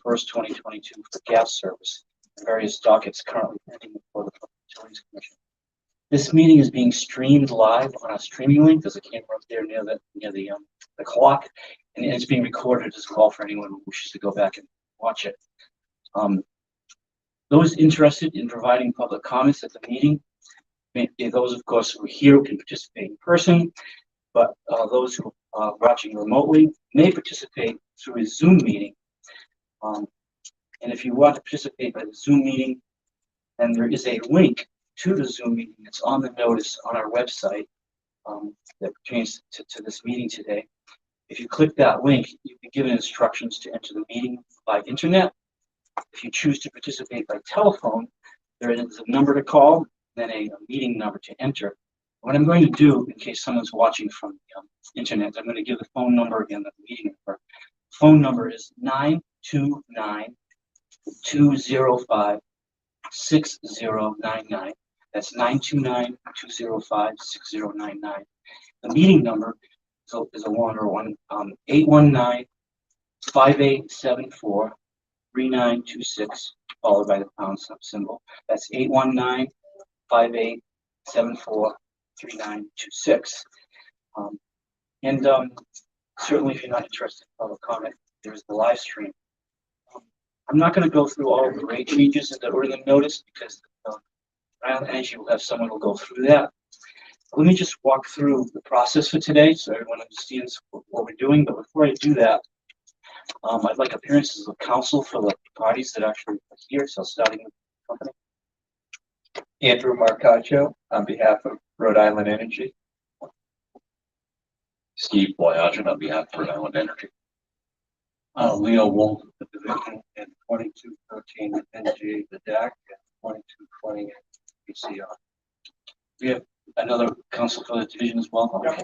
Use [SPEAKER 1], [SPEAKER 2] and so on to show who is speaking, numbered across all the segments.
[SPEAKER 1] 1st, 2022 for gas service and various dockets currently pending before the Public Utilities Commission. This meeting is being streamed live on a streaming link. There's a camera up there near the clock, and it's being recorded as well for anyone who wishes to go back and watch it. Those interested in providing public comments at the meeting, those of course who are here can participate in person, but those who are watching remotely may participate through a Zoom meeting. And if you want to participate by the Zoom meeting, then there is a link to the Zoom meeting that's on the notice on our website that pertains to this meeting today. If you click that link, you'll be given instructions to enter the meeting by internet. If you choose to participate by telephone, there is a number to call, then a meeting number to enter. What I'm going to do, in case someone's watching from the internet, I'm going to give the phone number again, the meeting number. Phone number is 929-205-6099. That's 929-205-6099. The meeting number is a longer one, 819-5874-3926, followed by the pound symbol. That's 819-5874-3926. Certainly, if you're not interested in public comment, there's the live stream. I'm not going to go through all of the rate changes that are in the notice because Island Energy will have someone who will go through that. Let me just walk through the process for today so everyone understands what we're doing. But before I do that, I'd like appearances of counsel for the parties that actually are here. So starting with the company.
[SPEAKER 2] Andrew Marcaccio on behalf of Rhode Island Energy.
[SPEAKER 3] Steve Boyajian on behalf of Rhode Island Energy.
[SPEAKER 4] Leo Wolf, the division, and 2213 NGA, the DAC, and 2220 PCR.
[SPEAKER 1] We have another counsel for the division as well.
[SPEAKER 5] Yep.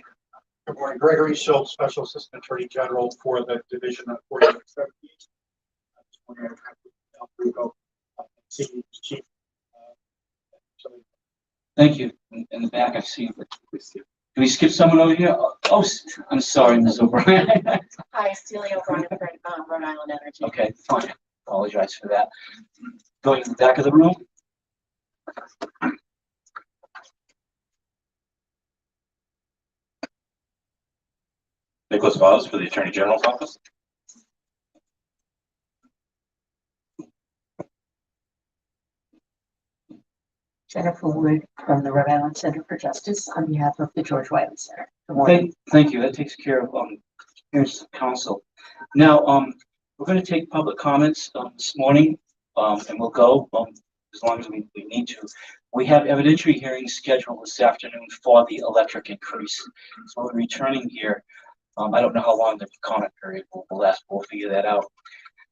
[SPEAKER 5] Good morning, Gregory Schultz, Special Assistant Attorney General for the division of 4817.
[SPEAKER 1] Thank you. In the back, I see. Can we skip someone over here? Oh, I'm sorry, Ms. O'Brien.
[SPEAKER 6] Hi, Celia O'Brien from Rhode Island Energy.
[SPEAKER 1] Okay, fine. Apologize for that. Going to the back of the room.
[SPEAKER 3] Nicholas Vaz for the Attorney General's office.
[SPEAKER 6] Jennifer Wood from the Rhode Island Center for Justice on behalf of the George Wiley Center. Good morning.
[SPEAKER 1] Thank you. That takes care of appearances of counsel. Now, we're going to take public comments this morning, and we'll go as long as we need to. We have evidentiary hearings scheduled this afternoon for the electric increase. So we're returning here. I don't know how long the comment period will last. We'll figure that out.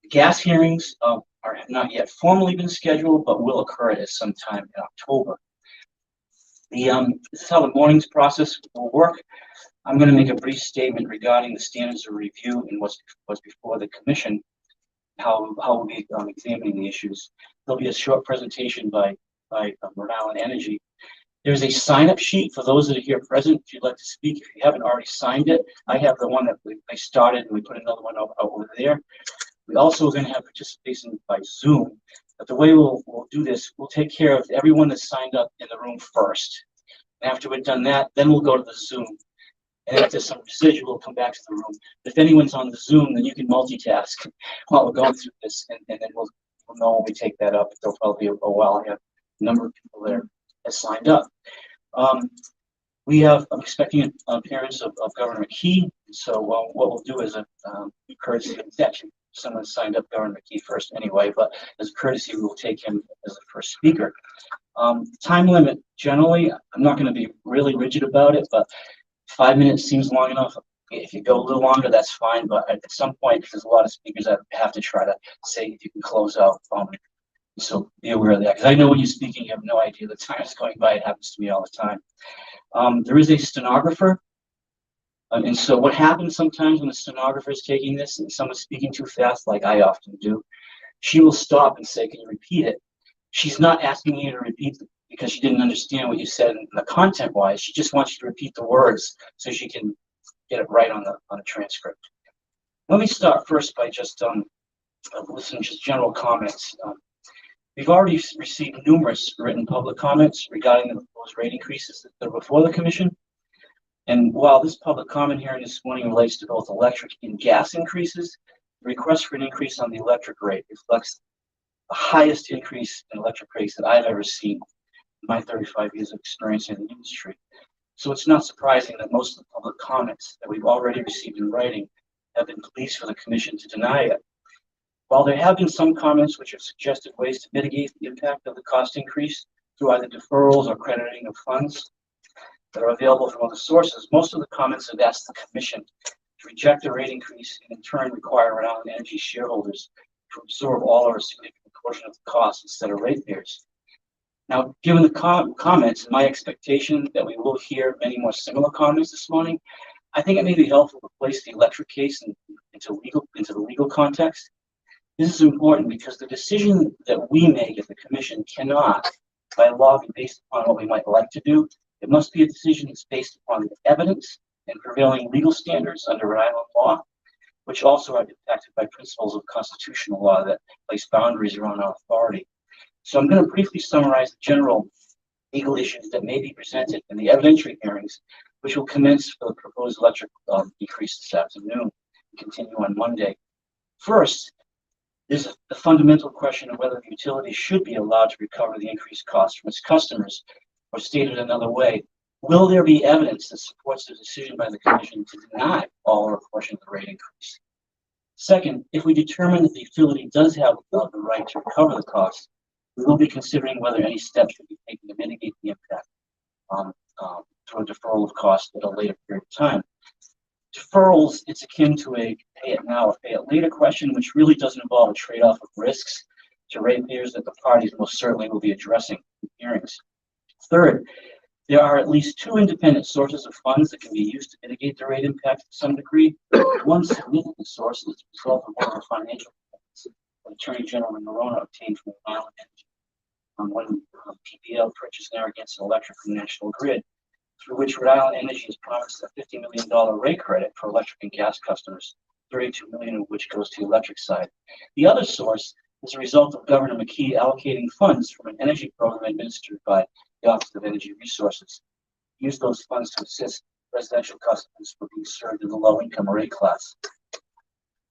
[SPEAKER 1] The gas hearings have not yet formally been scheduled, but will occur at some time in October. This is how the morning's process will work. I'm going to make a brief statement regarding the standards of review and what's before the commission, how we'll be examining the issues. There'll be a short presentation by Rhode Island Energy. There's a sign-up sheet for those that are here present. If you'd like to speak, if you haven't already signed it, I have the one that I started, and we put another one out over there. We also are going to have participation by Zoom. But the way we'll do this, we'll take care of everyone that's signed up in the room first. And after we've done that, then we'll go to the Zoom. And if there's some residual, we'll come back to the room. If anyone's on the Zoom, then you can multitask while we're going through this, and then we'll know when we take that up. There'll probably be a while. I have a number of people there that signed up. I'm expecting an appearance of Governor McKee. So what we'll do is a courtesy of that. Someone signed up Governor McKee first anyway, but as a courtesy, we will take him as the first speaker. Time limit, generally, I'm not going to be really rigid about it, but 5 minutes seems long enough. If you go a little longer, that's fine, but at some point, there's a lot of speakers that have to try to say if you can close out. So be aware of that, because I know when you're speaking, you have no idea the time is going by. It happens to me all the time. There is a stenographer. And so what happens sometimes when the stenographer is taking this and someone's speaking too fast, like I often do, she will stop and say, can you repeat it? She's not asking you to repeat it because she didn't understand what you said in the content-wise. She just wants you to repeat the words so she can get it right on the transcript. Let me start first by just listen to just general comments. We've already received numerous written public comments regarding the proposed rate increases that are before the commission. And while this public comment hearing this morning relates to both electric and gas increases, the request for an increase on the electric rate reflects the highest increase in electric rates that I've ever seen in my 35 years of experience in the industry. So it's not surprising that most of the public comments that we've already received in writing have been pleas for the commission to deny it. While there have been some comments which have suggested ways to mitigate the impact of the cost increase through either deferrals or crediting of funds that are available from other sources, most of the comments have asked the commission to reject the rate increase and in turn require Rhode Island Energy shareholders to absorb all or a significant portion of the cost instead of ratepayers. Now, given the comments and my expectation that we will hear many more similar comments this morning, I think it may be helpful to place the electric case into the legal context. This is important because the decision that we make as the commission cannot, by law, be based upon what we might like to do. It must be a decision that's based upon the evidence and prevailing legal standards under Rhode Island law, which also are impacted by principles of constitutional law that place boundaries around our authority. So I'm going to briefly summarize the general legal issues that may be presented in the evidentiary hearings, which will commence for the proposed electric decrease this afternoon and continue on Monday. First, there's the fundamental question of whether the utility should be allowed to recover the increased costs from its customers, or stated another way, will there be evidence that supports the decision by the commission to deny all or a portion of the rate increase? Second, if we determine that the utility does have the right to recover the costs, we will be considering whether any steps should be taken to mitigate the impact through a deferral of costs at a later period of time. Deferrals, it's akin to a pay it now or pay it later question, which really doesn't involve a trade-off of risks to ratepayers that the parties most certainly will be addressing in hearings. Third, there are at least two independent sources of funds that can be used to mitigate the rate impact to some degree. One significant source is the result of one of the financial payments that Attorney General Norona obtained from Rhode Island Energy when PPL purchased Narragansett Electric from National Grid, through which Rhode Island Energy has promised a $50 million rate credit for electric and gas customers, $32 million of which goes to the electric side. The other source is a result of Governor McKee allocating funds from an energy program administered by the Office of Energy Resources. Use those funds to assist residential customers who are being served in the low-income rate class.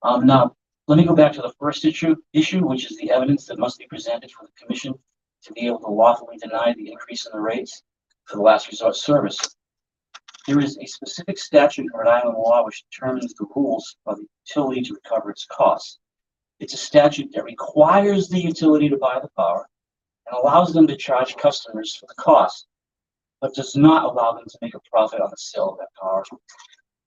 [SPEAKER 1] Now, let me go back to the first issue, which is the evidence that must be presented for the commission to be able to lawfully deny the increase in the rates for the last resort service. There is a specific statute in Rhode Island law which determines the rules of the utility to recover its costs. It's a statute that requires the utility to buy the power and allows them to charge customers for the cost, but does not allow them to make a profit on the sale of that power.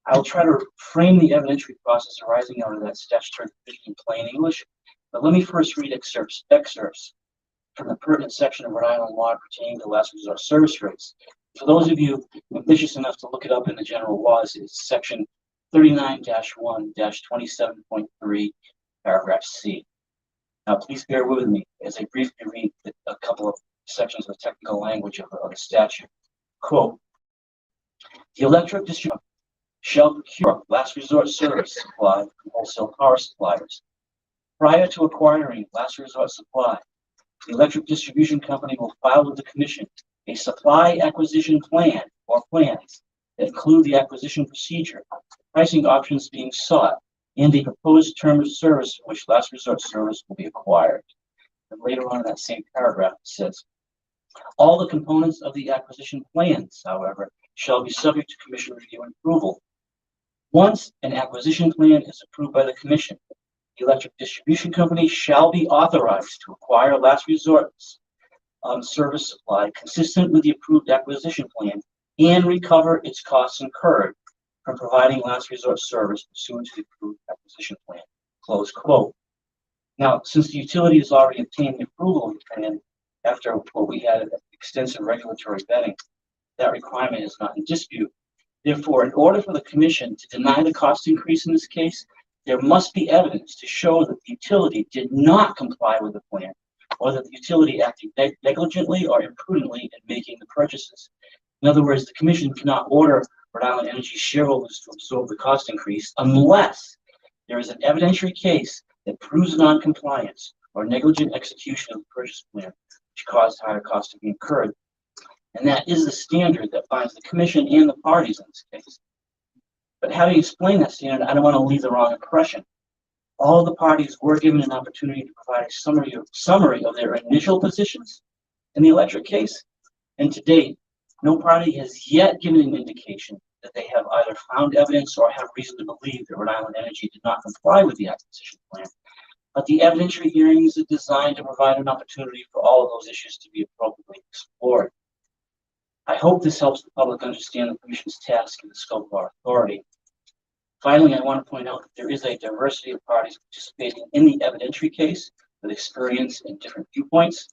[SPEAKER 1] I will try to frame the evidentiary process arising out of that statutory provision in plain English, but let me first read excerpts from the pertinent section of Rhode Island law pertaining to last resort service rates. For those of you ambitious enough to look it up in the general laws, it's section 39-1-27.3, paragraph C. Now, please bear with me as I briefly read a couple of sections of the technical language of the statute. Quote, the electric distributor shall procure last resort service supply from wholesale power suppliers. Prior to acquiring last resort supply, the electric distribution company will file with the commission a supply acquisition plan or plans that include the acquisition procedure, pricing options being sought, and the proposed term of service for which last resort service will be acquired. And later on in that same paragraph, it says, all the components of the acquisition plans, however, shall be subject to commission review and approval. Once an acquisition plan is approved by the commission, the electric distribution company shall be authorized to acquire last resort service supply consistent with the approved acquisition plan and recover its costs incurred from providing last resort service pursuant to the approved acquisition plan. Close quote. Now, since the utility has already obtained the approval of the plan after what we had extensive regulatory vetting, that requirement is not in dispute. Therefore, in order for the commission to deny the cost increase in this case, there must be evidence to show that the utility did not comply with the plan, or that the utility acted negligently or imprudently in making the purchases. In other words, the commission cannot order Rhode Island Energy shareholders to absorb the cost increase unless there is an evidentiary case that proves non-compliance or negligent execution of the purchase plan, which caused higher costs to be incurred. And that is the standard that binds the commission and the parties in this case. But how do you explain that standard? I don't want to leave the wrong impression. All the parties were given an opportunity to provide a summary of their initial positions in the electric case. And to date, no party has yet given an indication that they have either found evidence or have reason to believe that Rhode Island Energy did not comply with the acquisition plan. But the evidentiary hearings are designed to provide an opportunity for all of those issues to be appropriately explored. I hope this helps the public understand the Commission's task and the scope of our authority. Finally, I want to point out that there is a diversity of parties participating in the evidentiary case with experience and different viewpoints,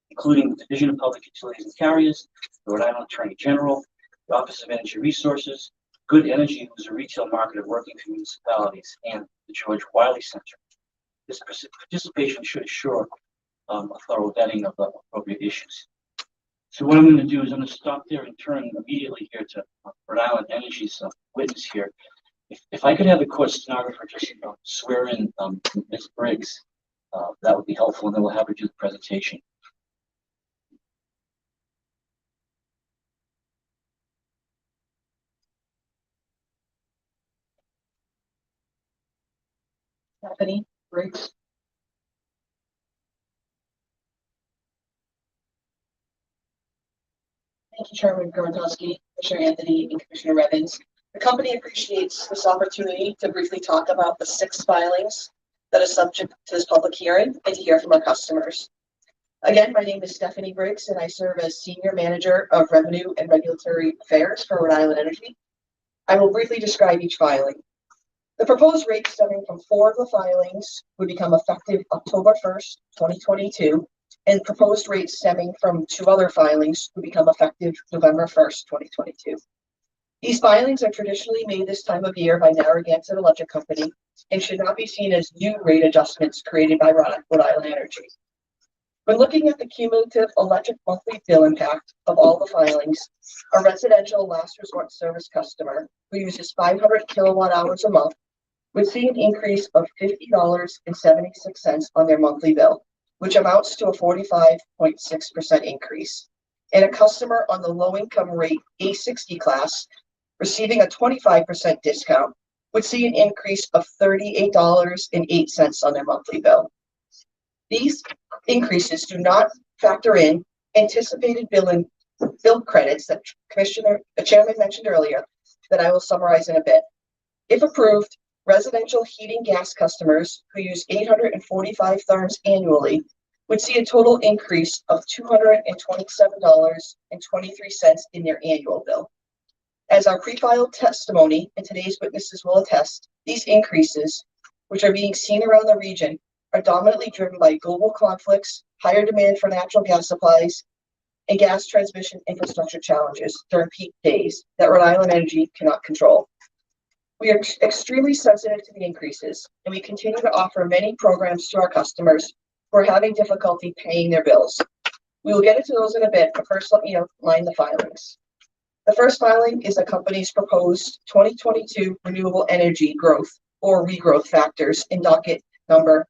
[SPEAKER 1] including the Division of Public Utilities and Carriers, the Rhode Island Attorney General, the Office of Energy Resources, Good Energy, who is a retail market of working for municipalities, and the George Wiley Center. This participation should assure a thorough vetting of the appropriate issues. So what I'm going to do is I'm going to stop there and turn immediately here to Rhode Island Energy's witness here. If I could have the court stenographer just swear in Ms. Briggs, that would be helpful, and then we'll have her do the presentation.
[SPEAKER 7] Stephanie Briggs. Thank you, Chairman Grotowski, Commissioner Anthony, and Commissioner Evans. The company appreciates this opportunity to briefly talk about the 6 filings that are subject to this public hearing and to hear from our customers. Again, my name is Stephanie Briggs, and I serve as Senior Manager of Revenue and Regulatory Affairs for Rhode Island Energy. I will briefly describe each filing. The proposed rates stemming from 4 of the filings would become effective October 1st, 2022, and proposed rates stemming from 2 other filings would become effective November 1st, 2022. These filings are traditionally made this time of year by Narragansett Electric Company and should not be seen as new rate adjustments created by Rhode Island Energy. When looking at the cumulative electric monthly bill impact of all the filings, a residential last resort service customer who uses 500 kilowatt hours a month would see an increase of $50.76 on their monthly bill, which amounts to a 45.6% increase. And a customer on the low income rate A60 class receiving a 25% discount would see an increase of $38.08 on their monthly bill. These increases do not factor in anticipated bill credits that Chairman mentioned earlier that I will summarize in a bit. If approved, residential heating gas customers who use 845 therms annually would see a total increase of $227.23 in their annual bill. As our pre-filed testimony and today's witnesses will attest, these increases, which are being seen around the region, are dominantly driven by global conflicts, higher demand for natural gas supplies, and gas transmission infrastructure challenges during peak days that Rhode Island Energy cannot control. We are extremely sensitive to the increases, and we continue to offer many programs to our customers who are having difficulty paying their bills. We will get into those in a bit, but first let me outline the filings. The first filing is the company's proposed 2022 renewable energy growth or regrowth factors in docket number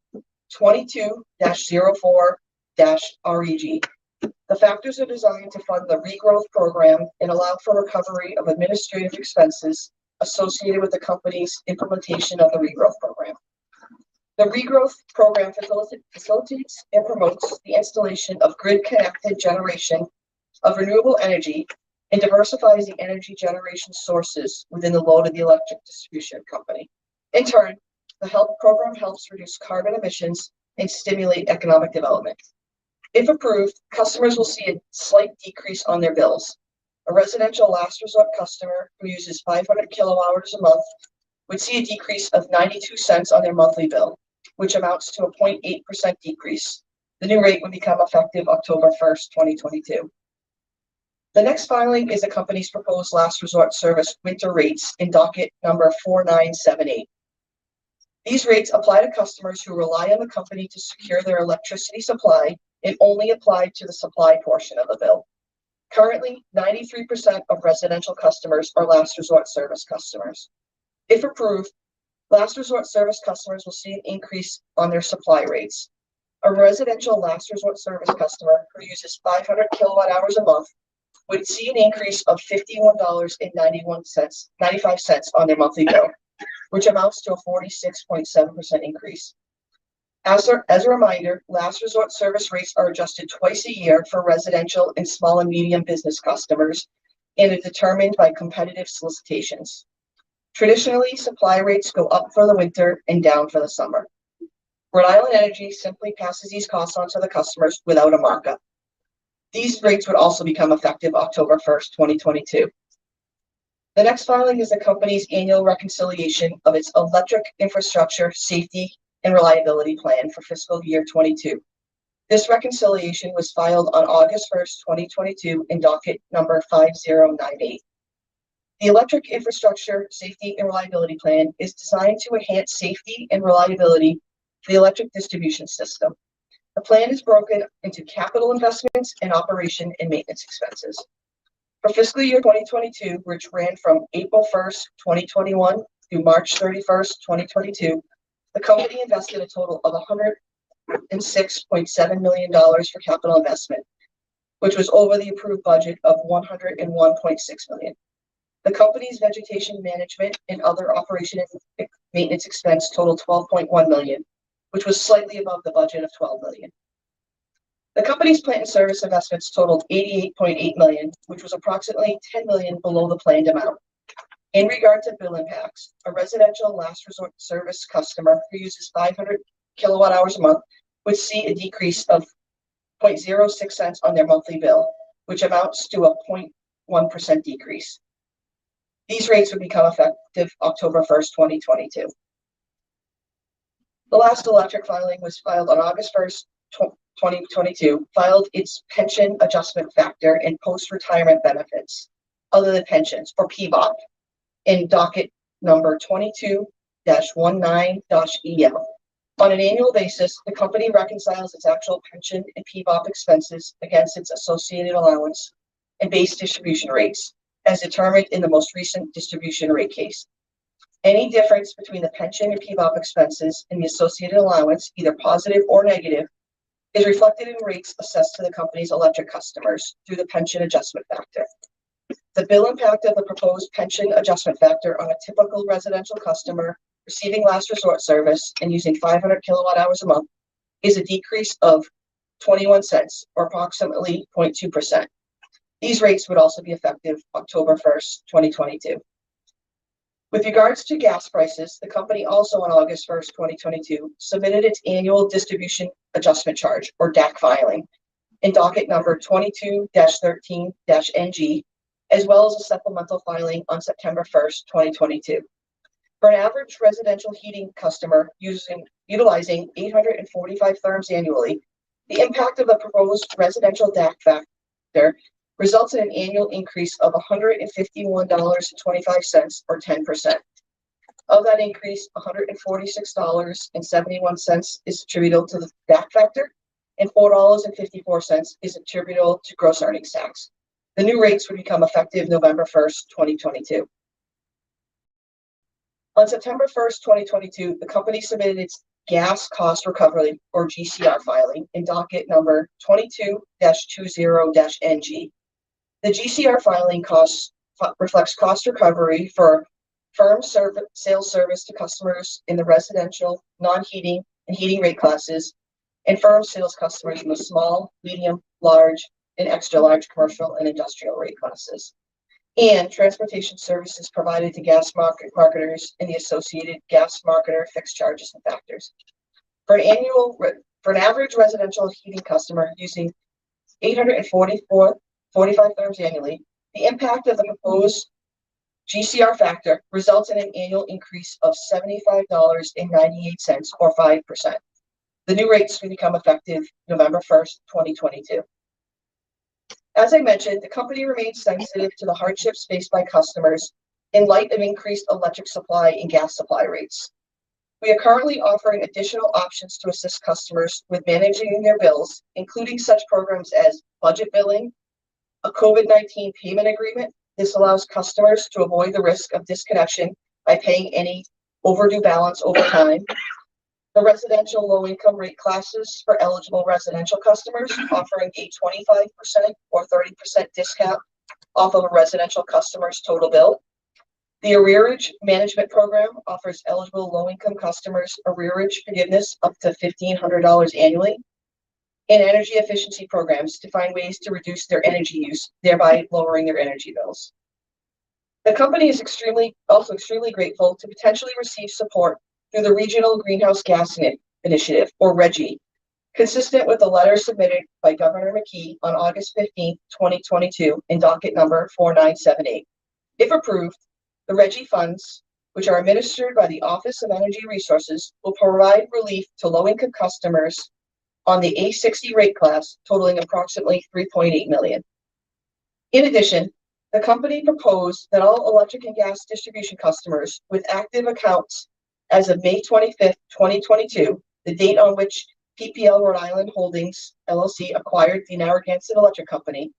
[SPEAKER 7] 22-04-REG. The factors are designed to fund the regrowth program and allow for recovery of administrative expenses associated with the company's implementation of the regrowth program. The regrowth program facilitates and promotes the installation of grid-connected generation of renewable energy and diversifies the energy generation sources within the load of the electric distribution company. In turn, the program helps reduce carbon emissions and stimulate economic development. If approved, customers will see a slight decrease on their bills. A residential last resort customer who uses 500 kilowatt hours a month would see a decrease of 92 cents on their monthly bill, which amounts to a 0.8% decrease. The new rate would become effective October 1st, 2022. The next filing is the company's proposed last resort service winter rates in docket number 4978. These rates apply to customers who rely on the company to secure their electricity supply and only apply to the supply portion of the bill. Currently, 93% of residential customers are last resort service customers. If approved, Last resort service customers will see an increase on their supply rates. A residential last resort service customer who uses 500 kilowatt hours a month would see an increase of $51.95 on their monthly bill, which amounts to a 46.7% increase. As a reminder, last resort service rates are adjusted twice a year for residential and small and medium business customers and are determined by competitive solicitations. Traditionally, supply rates go up for the winter and down for the summer. Rhode Island Energy simply passes these costs on to the customers without a markup. These rates would also become effective October 1st, 2022. The next filing is the company's annual reconciliation of its electric infrastructure, safety, and reliability plan for fiscal year 22. This reconciliation was filed on August 1st, 2022 in docket number 5098. The electric infrastructure, safety, and reliability plan is designed to enhance safety and reliability for the electric distribution system. The plan is broken into capital investments and operation and maintenance expenses. For fiscal year 2022, which ran from April 1st, 2021 through March 31st, 2022, the company invested a total of $106.7 million for capital investment, which was over the approved budget of $101.6 million. The company's vegetation management and other operation and maintenance expense totaled $12.1 million, which was slightly above the budget of $12 million. The company's plant and service investments totaled $88.8 million, which was approximately $10 million below the planned amount. In regard to bill impacts, a residential last resort service customer who uses 500 kilowatt hours a month would see a decrease of 0.06 cents on their monthly bill, which amounts to a 0.1% decrease. These rates would become effective October 1st, 2022. The last electric filing was filed on August 1st, 2022, filed its pension adjustment factor and post-retirement benefits, other than pensions, or PBOP, in docket number 22-19-EL. On an annual basis, the company reconciles its actual pension and PBOP expenses against its associated allowance and base distribution rates, as determined in the most recent distribution rate case. Any difference between the pension and PBOP expenses and the associated allowance, either positive or negative, is reflected in rates assessed to the company's electric customers through the pension adjustment factor. The bill impact of the proposed pension adjustment factor on a typical residential customer receiving last resort service and using 500 kilowatt hours a month is a decrease of 21 cents, or approximately 0.2%. These rates would also be effective October 1st, 2022. With regards to gas prices, the company also on August 1st, 2022, submitted its annual distribution adjustment charge, or DAC filing, in docket number 22-13-NG, as well as a supplemental filing on September 1st, 2022. For an average residential heating customer utilizing 845 therms annually, the impact of the proposed residential DAC factor results in an annual increase of $151.25, or 10%. Of that increase, $146.71 is attributable to the DAC factor, and $4.54 is attributable to gross earnings tax. The new rates would become effective November 1st, 2022. On September 1st, 2022, the company submitted its gas cost recovery, or GCR filing, in docket number 22-20-NG. The GCR filing reflects cost recovery for firm sales service to customers in the residential, non-heating, and heating rate classes, and firm sales customers in the small, medium, large, and extra large commercial and industrial rate classes, and transportation services provided to gas marketers and the associated gas marketer fixed charges and factors. For an average residential heating customer using 845 therms annually, the impact of the proposed GCR factor results in an annual increase of $75.98, or 5%. The new rates will become effective November 1st, 2022. As I mentioned, the company remains sensitive to the hardships faced by customers in light of increased electric supply and gas supply rates. We are currently offering additional options to assist customers with managing their bills, including such programs as budget billing, a COVID-19 payment agreement. This allows customers to avoid the risk of disconnection by paying any overdue balance over time. The residential low-income rate classes for eligible residential customers, offering a 25% or 30% discount off of a residential customer's total bill. The arrearage management program offers eligible low-income customers arrearage forgiveness up to $1,500 annually. And energy efficiency programs to find ways to reduce their energy use, thereby lowering their energy bills. The company is also extremely grateful to potentially receive support through the Regional Greenhouse Gas Initiative, or RGGI, consistent with the letter submitted by Governor McKee on August 15, 2022, in docket number 4978. If approved, the RGGI funds, which are administered by the Office of Energy Resources, will provide relief to low-income customers on the A60 rate class, totaling approximately $3.8 million. In addition, the company proposed that all electric and gas distribution customers with active accounts as of May 25th, 2022, the date on which PPL Rhode Island Holdings LLC acquired the Narragansett Electric Company,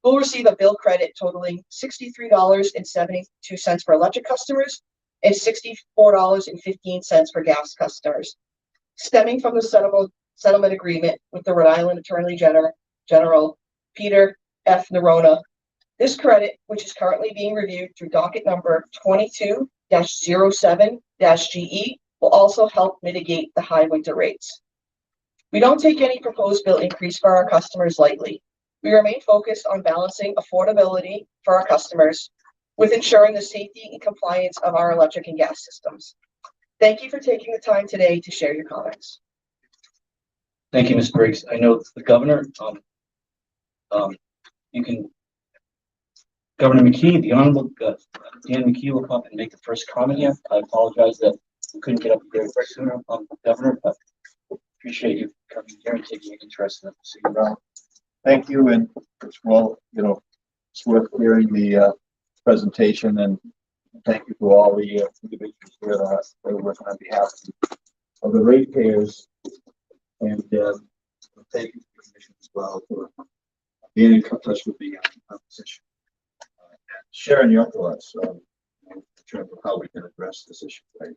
[SPEAKER 7] will receive a bill credit totaling $63.72 for electric customers and $64.15 for gas customers, stemming from the settlement agreement with the Rhode Island Attorney General Peter F. Nerona. This credit, which is currently being reviewed through docket number 22-07-GE, will also help mitigate the high winter rates. We don't take any proposed bill increase for our customers lightly. We remain focused on balancing affordability for our customers with ensuring the safety and compliance of our electric and gas systems. Thank you for taking the time today to share your comments.
[SPEAKER 1] Thank you, Ms. Briggs. I know the governor, Governor McKee, the Honorable Dan McKee will come up and make the first comment here. I apologize that we couldn't get up there very sooner, Governor, but appreciate you coming here and taking an interest in the proceeding.
[SPEAKER 8] Thank you, and it's it's worth hearing the presentation, and thank you to all the individuals here that are working on behalf of the ratepayers, and thank you to the commission as well for being in touch with me on this issue and sharing your thoughts in terms of how we can address this issue. Right?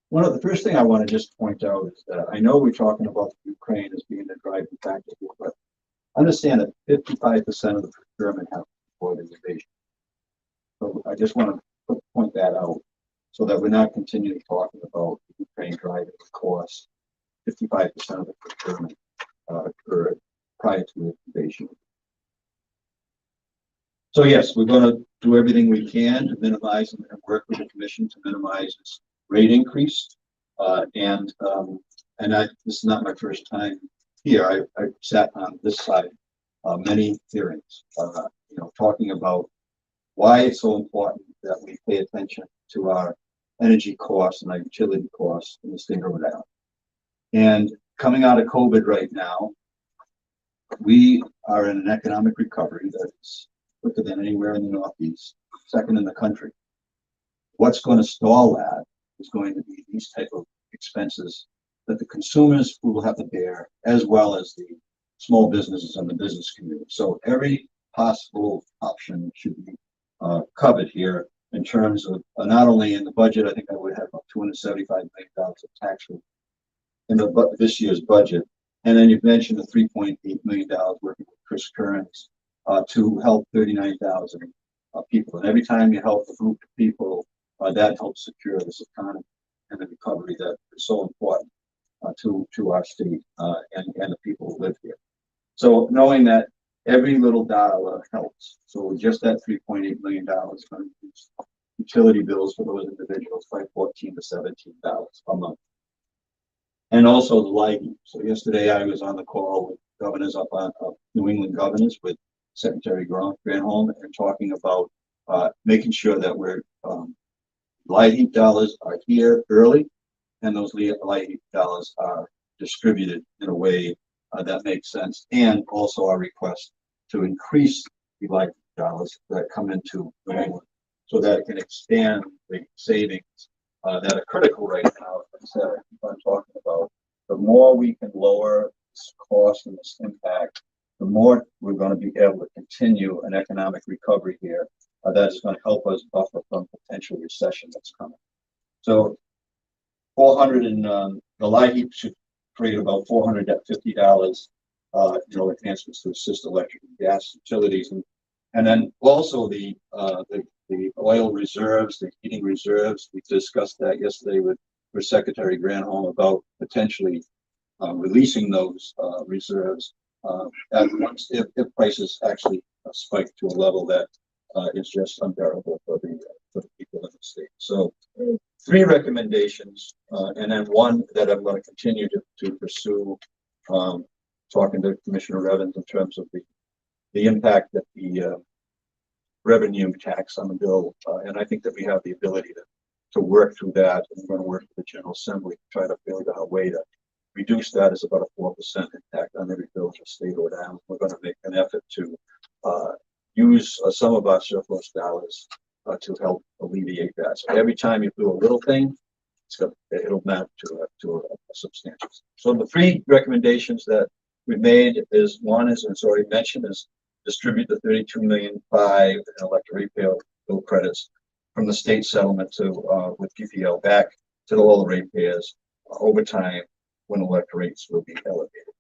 [SPEAKER 8] One of the first thing I want to just point out is that I know we're talking about Ukraine as being the driving factor here, but understand that 55% of the procurement happens before the invasion. So I just want to point that out so that we're not continuing talking about Ukraine driving the cost. 55% of the procurement occurred prior to the invasion. So yes, we're going to do everything we can to minimize and work with the commission to minimize this rate increase. This is not my first time here. I sat on this side many hearings, talking about why it's so important that we pay attention to our energy costs and our utility costs in the state of Rhode Island. And coming out of COVID right now, we are in an economic recovery that's quicker than anywhere in the Northeast, second in the country. What's going to stall that is going to be these type of expenses that the consumers will have to bear, as well as the small businesses and the business community. So every possible option should be covered here in terms of not only in the budget. I think I would have about $275 million of tax relief in this year's budget. And then you've mentioned the $3.8 million working with Chris Kearns to help 39,000 people. And every time you help a group of people, that helps secure this economy and the recovery that is so important to our state and the people who live here. So knowing that every little dollar helps. So just that $3.8 million is going to reduce utility bills for those individuals by $14 to $17 a month. And also the lighting. So yesterday I was on the call with governors up on New England governors with Secretary Granholm and talking about making sure that we're light heat dollars are here early, and those light heat dollars are distributed in a way that makes sense. And also our request to increase the light heat dollars that come into New England so that it can expand the savings that are critical right now. As I keep on talking about, the more we can lower this cost and this impact, the more we're going to be able to continue an economic recovery here that is going to help us buffer from potential recession that's coming. So 400 and, the light heat should create about $450, enhancements to assist electric and gas utilities. And then also the oil reserves, the heating reserves, we discussed that yesterday with Secretary Granholm about potentially releasing those reserves at once if prices actually spike to a level that is just unbearable for the people in the state. So 3 recommendations, and then one that I'm going to continue to pursue, talking to Commissioner Evans in terms of the impact that the revenue tax on the bill, and I think that we have the ability to work through that, and we're going to work with the General Assembly to try to figure out a way to reduce that. Is about a 4% impact on every bill for state or down. We're going to make an effort to use some of our surplus dollars to help alleviate that. So every time you do a little thing, it'll map to a substantial. So the 3 recommendations that we made is, one is, and it's already mentioned, is distribute the $32.5 million in electric rate bill credits from the state settlement to with PPL back to all the ratepayers over time when electric rates will be elevated.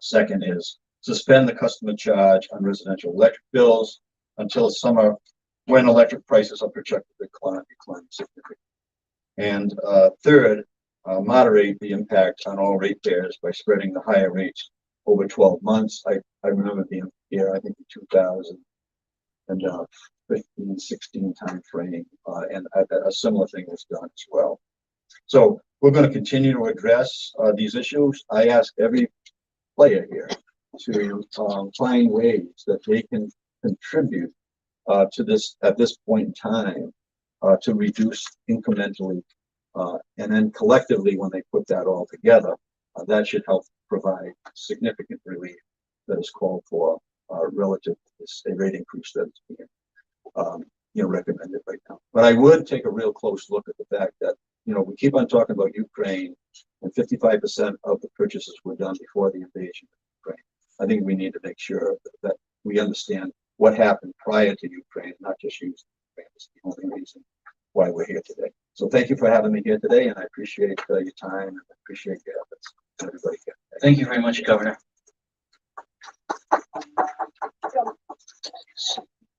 [SPEAKER 8] Second is suspend the customer charge on residential electric bills until summer, when electric prices are projected to decline significantly. And third, moderate the impact on all ratepayers by spreading the higher rates over 12 months. I remember being here, I think in 2015, 16 time frame, and a similar thing was done as well. So we're going to continue to address these issues. I ask every player here to find ways that they can contribute to this at this point in time to reduce incrementally, and then collectively, when they put that all together, that should help provide significant relief that is called for relative to this rate increase that is being recommended right now. But I would take a real close look at the fact that we keep on talking about Ukraine, and 55% of the purchases were done before the invasion of Ukraine. I think we need to make sure that we understand what happened prior to Ukraine, not just use Ukraine as the only reason why we're here today. So thank you for having me here today, and I appreciate your time and I appreciate your efforts. Everybody here.
[SPEAKER 1] Thank you very much, Governor.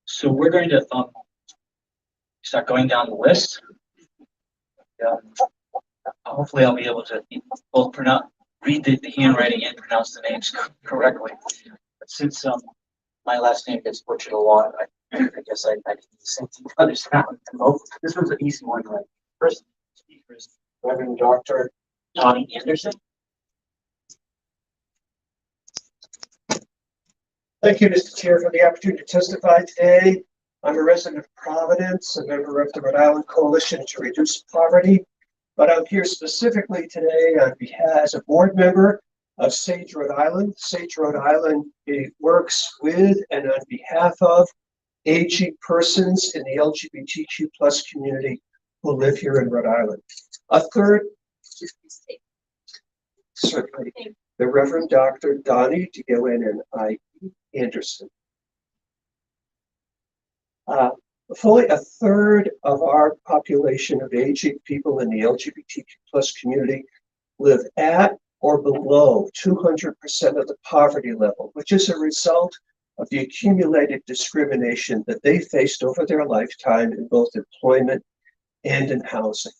[SPEAKER 1] So we're going to start going down the list. Hopefully I'll be able to both read the handwriting and pronounce the names correctly. But since my last name gets butchered a lot, I guess I need the same thing to understand. This one's an easy one, right? First speaker is Reverend Dr. Donnie Anderson.
[SPEAKER 9] Thank you, Mr. Chair, for the opportunity to testify today. I'm a resident of Providence, a member of the Rhode Island Coalition to Reduce Poverty, but I'm here specifically today on behalf as a board member of SAGE Rhode Island. SAGE Rhode Island works with and on behalf of aging persons in the LGBTQ plus community who live here in Rhode Island. A third, certainly, the Reverend Dr. Donnie D-O-N-N-I Anderson. Fully a third of our population of aging people in the LGBTQ plus community live at or below 200% of the poverty level, which is a result of the accumulated discrimination that they faced over their lifetime in both employment and in housing.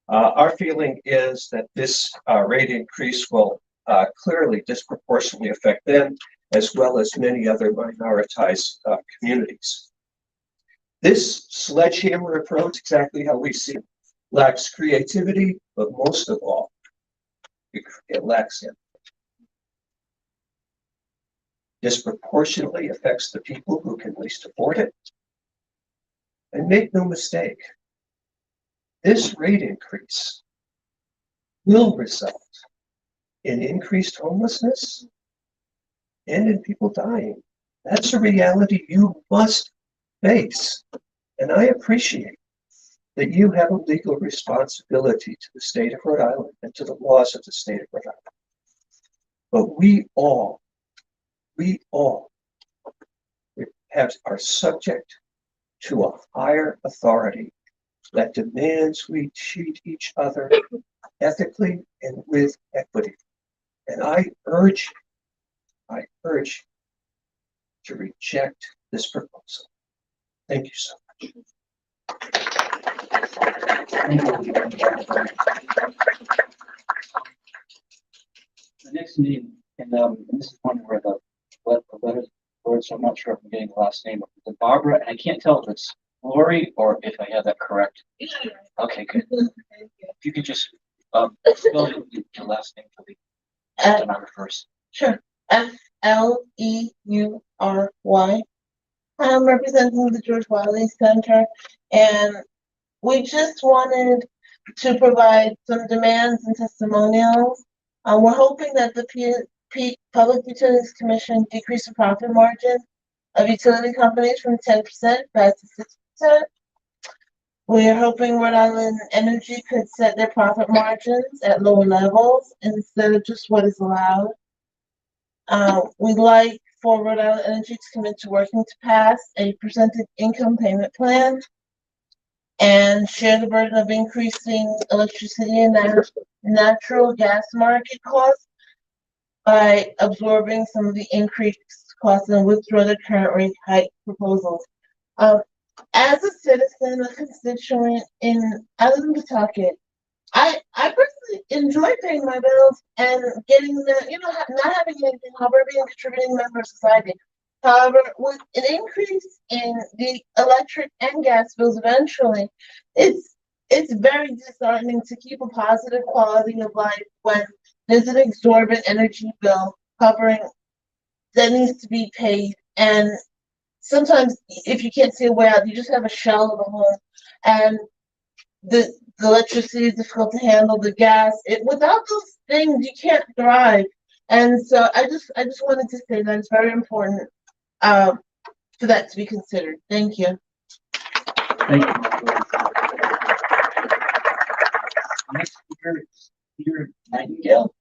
[SPEAKER 9] Our feeling is that this rate increase will clearly disproportionately affect them, as well as many other minoritized communities. This sledgehammer approach, exactly how we see it, lacks creativity, but most of all, it lacks empathy. Disproportionately affects the people who can least afford it. And make no mistake, this rate increase will result in increased homelessness and in people dying. That's a reality you must face. And I appreciate that you have a legal responsibility to the state of Rhode Island and to the laws of the state of Rhode Island. But we all are subject to a higher authority that demands we treat each other ethically and with equity. And I urge you to reject this proposal. Thank you so much.
[SPEAKER 1] The next meeting, and this is one where the letters, words, so I'm not sure if I'm getting the last name, but Barbara, and I can't tell if it's Lori or if I have that correct. Okay, good. If you could just spell your last name for the stenographers.
[SPEAKER 10] Sure. Fleurry. I'm representing the George Wiley Center, and we just wanted to provide some demands and testimonials. We're hoping that the Public Utilities Commission decrease the profit margin of utility companies from 10% back to 6%. We're hoping Rhode Island Energy could set their profit margins at lower levels instead of just what is allowed. We'd like for Rhode Island Energy to commit to working to pass a percentage income payment plan and share the burden of increasing electricity and natural gas market costs by absorbing some of the increased costs and withdraw the current rate hike proposals. As a citizen, a constituent I live in Pawtucket. I personally enjoy paying my bills and getting the, not having anything, however, being a contributing member of society. However, with an increase in the electric and gas bills eventually, it's very disheartening to keep a positive quality of life when there's an exorbitant energy bill covering that needs to be paid. And sometimes if you can't see a way out, you just have a shell of a home. And the electricity is difficult to handle, the gas. Without those things, you can't thrive. And so I just wanted to say that it's very important for that to be considered. Thank you.
[SPEAKER 1] Thank you. Next speaker is Peter Nightingale.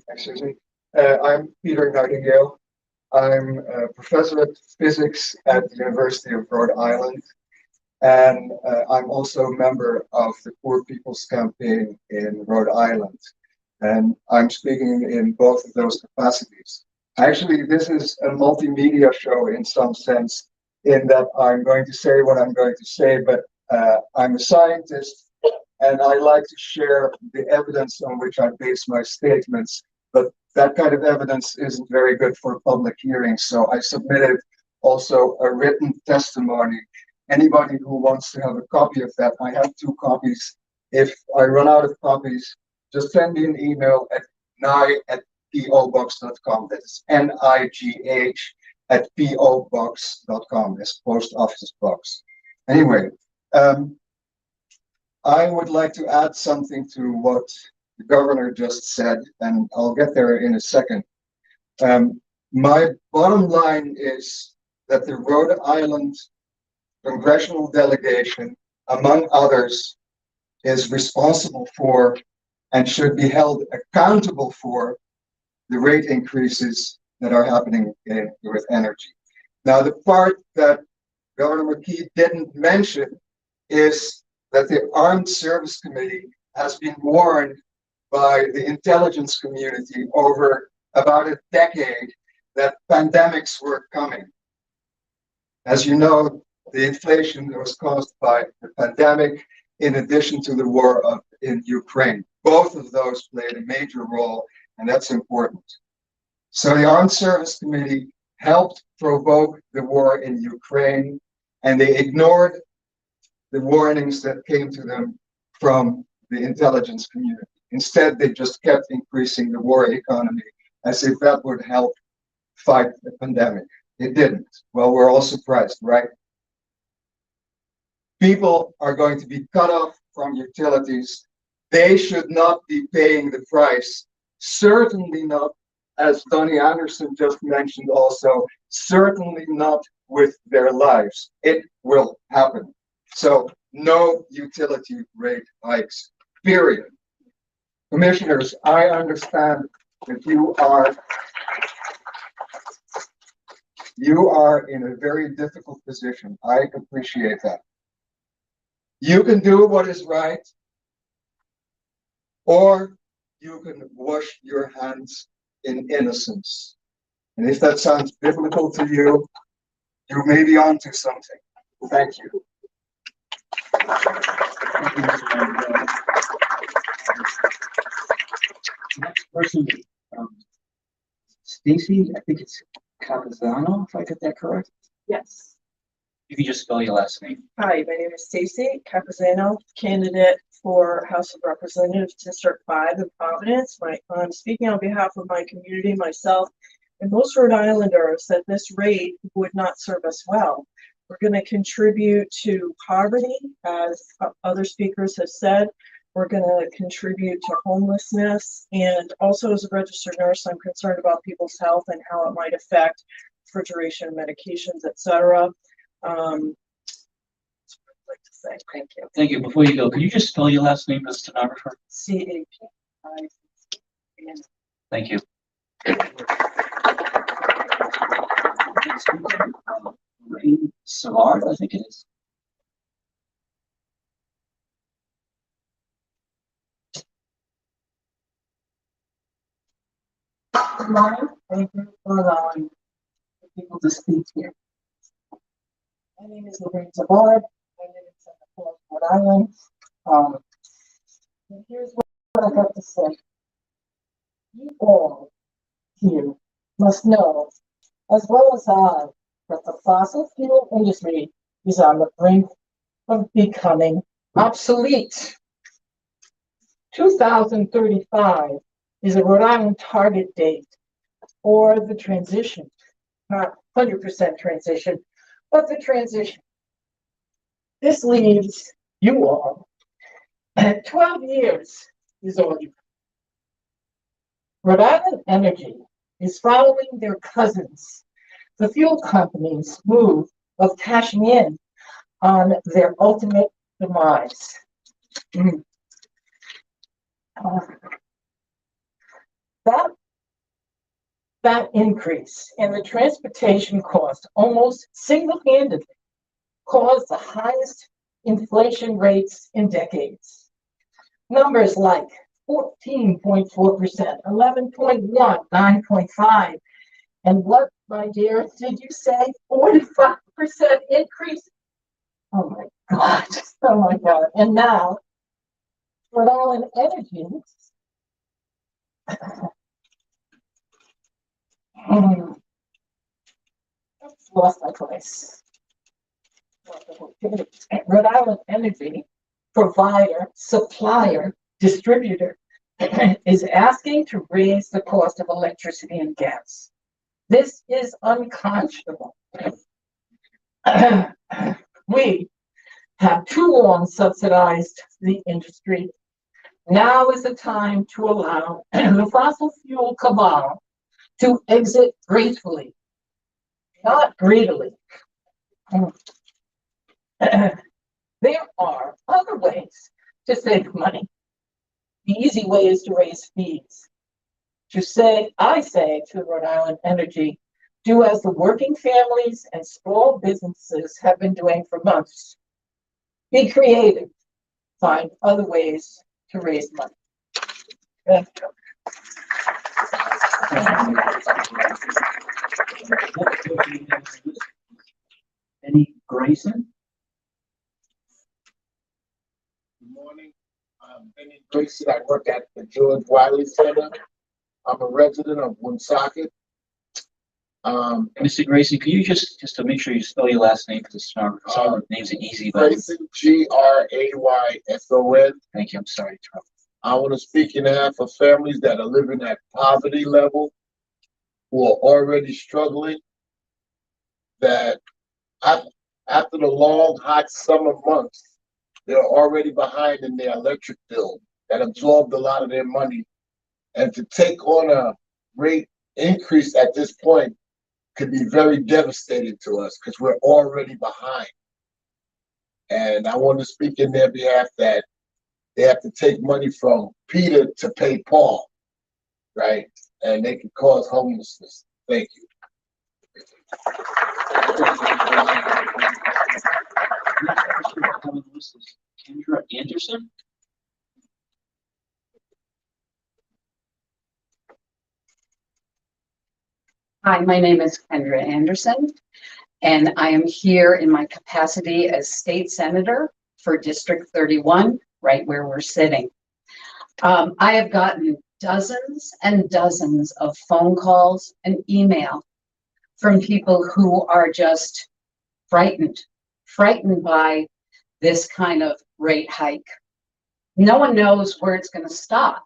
[SPEAKER 11] Excuse me. I'm Peter Nightingale. I'm a professor of physics at the University of Rhode Island, and I'm also a member of the Poor People's Campaign in Rhode Island. And I'm speaking in both of those capacities. Actually, this is a multimedia show in some sense, in that I'm going to say what I'm going to say, but I'm a scientist, and I like to share the evidence on which I base my statements, but that kind of evidence isn't very good for public hearings, so I submitted also a written testimony. Anybody who wants to have a copy of that, I have 2 copies. If I run out of copies, just send me an email at nigh@pobox.com. That's NIGH@pobox.com. It's post office box. Anyway, I would like to add something to what the governor just said, and I'll get there in a second. My bottom line is that the Rhode Island congressional delegation, among others, is responsible for and should be held accountable for the rate increases that are happening with energy. Now, the part that Governor McKee didn't mention is that the Armed Service Committee has been warned by the intelligence community over about a decade that pandemics were coming. As you know, the inflation that was caused by the pandemic, in addition to the war in Ukraine. Both of those played a major role, and that's important. So the Armed Service Committee helped provoke the war in Ukraine, and they ignored the warnings that came to them from the intelligence community. Instead, they just kept increasing the war economy as if that would help fight the pandemic. It didn't. Well, we're all surprised, right? People are going to be cut off from utilities. They should not be paying the price. Certainly not, as Donnie Anderson just mentioned also, certainly not with their lives. It will happen. So no utility rate hikes. period. Commissioners, I understand that you are in a very difficult position. I appreciate that. You can do what is right, or you can wash your hands in innocence. And if that sounds biblical to you, you may be onto something. Thank you.
[SPEAKER 1] Next person, Stacy, I think it's Capizano, if I get that correct.
[SPEAKER 12] Yes.
[SPEAKER 1] You can just spell your last name.
[SPEAKER 12] Hi, my name is Stacy Capizano, candidate for House of Representatives District 5 in Providence. I'm speaking on behalf of my community, myself, and most Rhode Islanders that this rate would not serve us well. We're going to contribute to poverty, as other speakers have said. We're going to contribute to homelessness. And also as a registered nurse, I'm concerned about people's health and how it might affect refrigeration, medications, etc. That's what I'd like to say. Thank you.
[SPEAKER 1] Thank you. Before you go, could you just spell your last name as stenographer?
[SPEAKER 12] CAPI.
[SPEAKER 1] Thank you. Rain Savard, I think it is.
[SPEAKER 6] Good morning. Thank you for allowing people to speak here. My name is Lorraine Savard. I live in Santa Claus, Rhode Island. And here's what I have to say. You all here must know, as well as I, that the fossil fuel industry is on the brink of becoming obsolete. 2035 is a Rhode Island target date for the transition, not 100% transition, but the transition. This leaves you all at 12 years is all you. Rhode Island Energy is following their cousins, the fuel companies' move of cashing in on their ultimate demise. That increase in the transportation cost almost single-handedly caused the highest inflation rates in decades. Numbers like 14.4%, 11.1%, 9.5%, and what, my dear, did you say? 45% increase? Oh my God, oh my God. And now, Rhode Island Energy lost my place. Rhode Island Energy provider, supplier, distributor is asking to raise the cost of electricity and gas. This is unconscionable. We have too long subsidized the industry. Now is the time to allow the fossil fuel cabal to exit gracefully, not greedily. There are other ways to save money. The easy way is to raise fees. I say to Rhode Island Energy, do as the working families and small businesses have been doing for months. Be creative. Find other ways to raise money. Thank you.
[SPEAKER 1] Benny Grayson.
[SPEAKER 13] Good morning. I'm Benny Grayson. I work at the George Wiley Center. I'm a resident of Woonsocket.
[SPEAKER 1] Mr. Grayson, can you just to make sure you spell your last name for the stenographer? Some of the names are easy, but
[SPEAKER 13] Grayson, Grayson.
[SPEAKER 1] Thank you. I'm sorry, Charles.
[SPEAKER 13] I want to speak in behalf of families that are living at poverty level, who are already struggling, that after the long, hot summer months, they're already behind in their electric bill that absorbed a lot of their money. And to take on a rate increase at this point could be very devastating to us because we're already behind. And I want to speak in their behalf that they have to take money from Peter to pay Paul, right? And they can cause homelessness. Thank you.
[SPEAKER 1] Next person on the list is Kendra Anderson.
[SPEAKER 14] Hi, my name is Kendra Anderson, and I am here in my capacity as state senator for District 31, right where we're sitting. I have gotten dozens and dozens of phone calls and email from people who are just frightened by this kind of rate hike. No one knows where it's going to stop.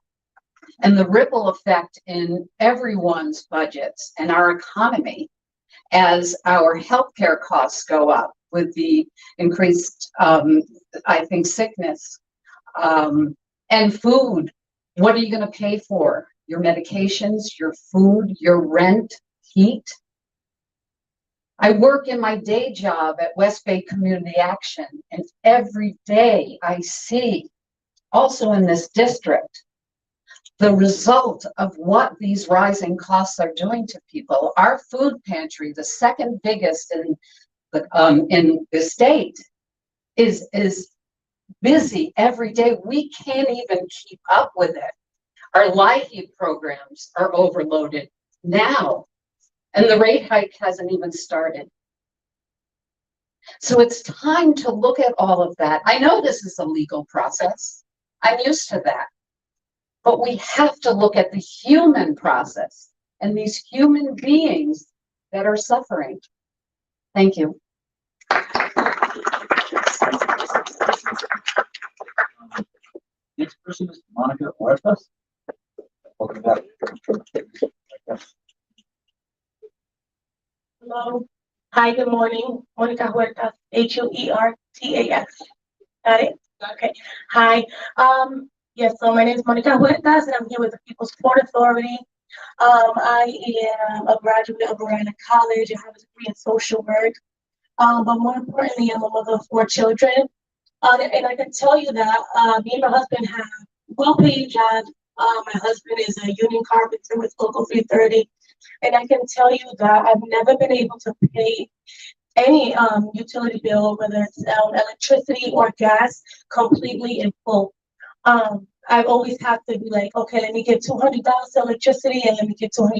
[SPEAKER 14] And the ripple effect in everyone's budgets and our economy as our healthcare costs go up with the increased, I think, sickness and food. What are you going to pay for? Your medications, your food, your rent, heat. I work in my day job at West Bay Community Action, and every day I see, also in this district, the result of what these rising costs are doing to people. Our food pantry, the second biggest in the state, is busy every day. We can't even keep up with it. Our LIHEAP programs are overloaded now, and the rate hike hasn't even started. So it's time to look at all of that. I know this is a legal process. I'm used to that. But we have to look at the human process and these human beings that are suffering. Thank you.
[SPEAKER 1] Next person is Monica Huertas. Welcome back.
[SPEAKER 15] Hello. Hi, good morning. Monica Huertas, Huertas. Got it? Okay. Hi. Yes, so my name is Monica Huertas, and I'm here with the People's Port Authority. I am a graduate of Marana College. I have a degree in social work. But more importantly, I'm a mother of 4 children. And I can tell you that me and my husband have well-paid jobs. My husband is a union carpenter with Local 330. And I can tell you that I've never been able to pay any utility bill, whether it's electricity or gas, completely in full. I've always have to be like, okay, let me give $200 to electricity and let me give $200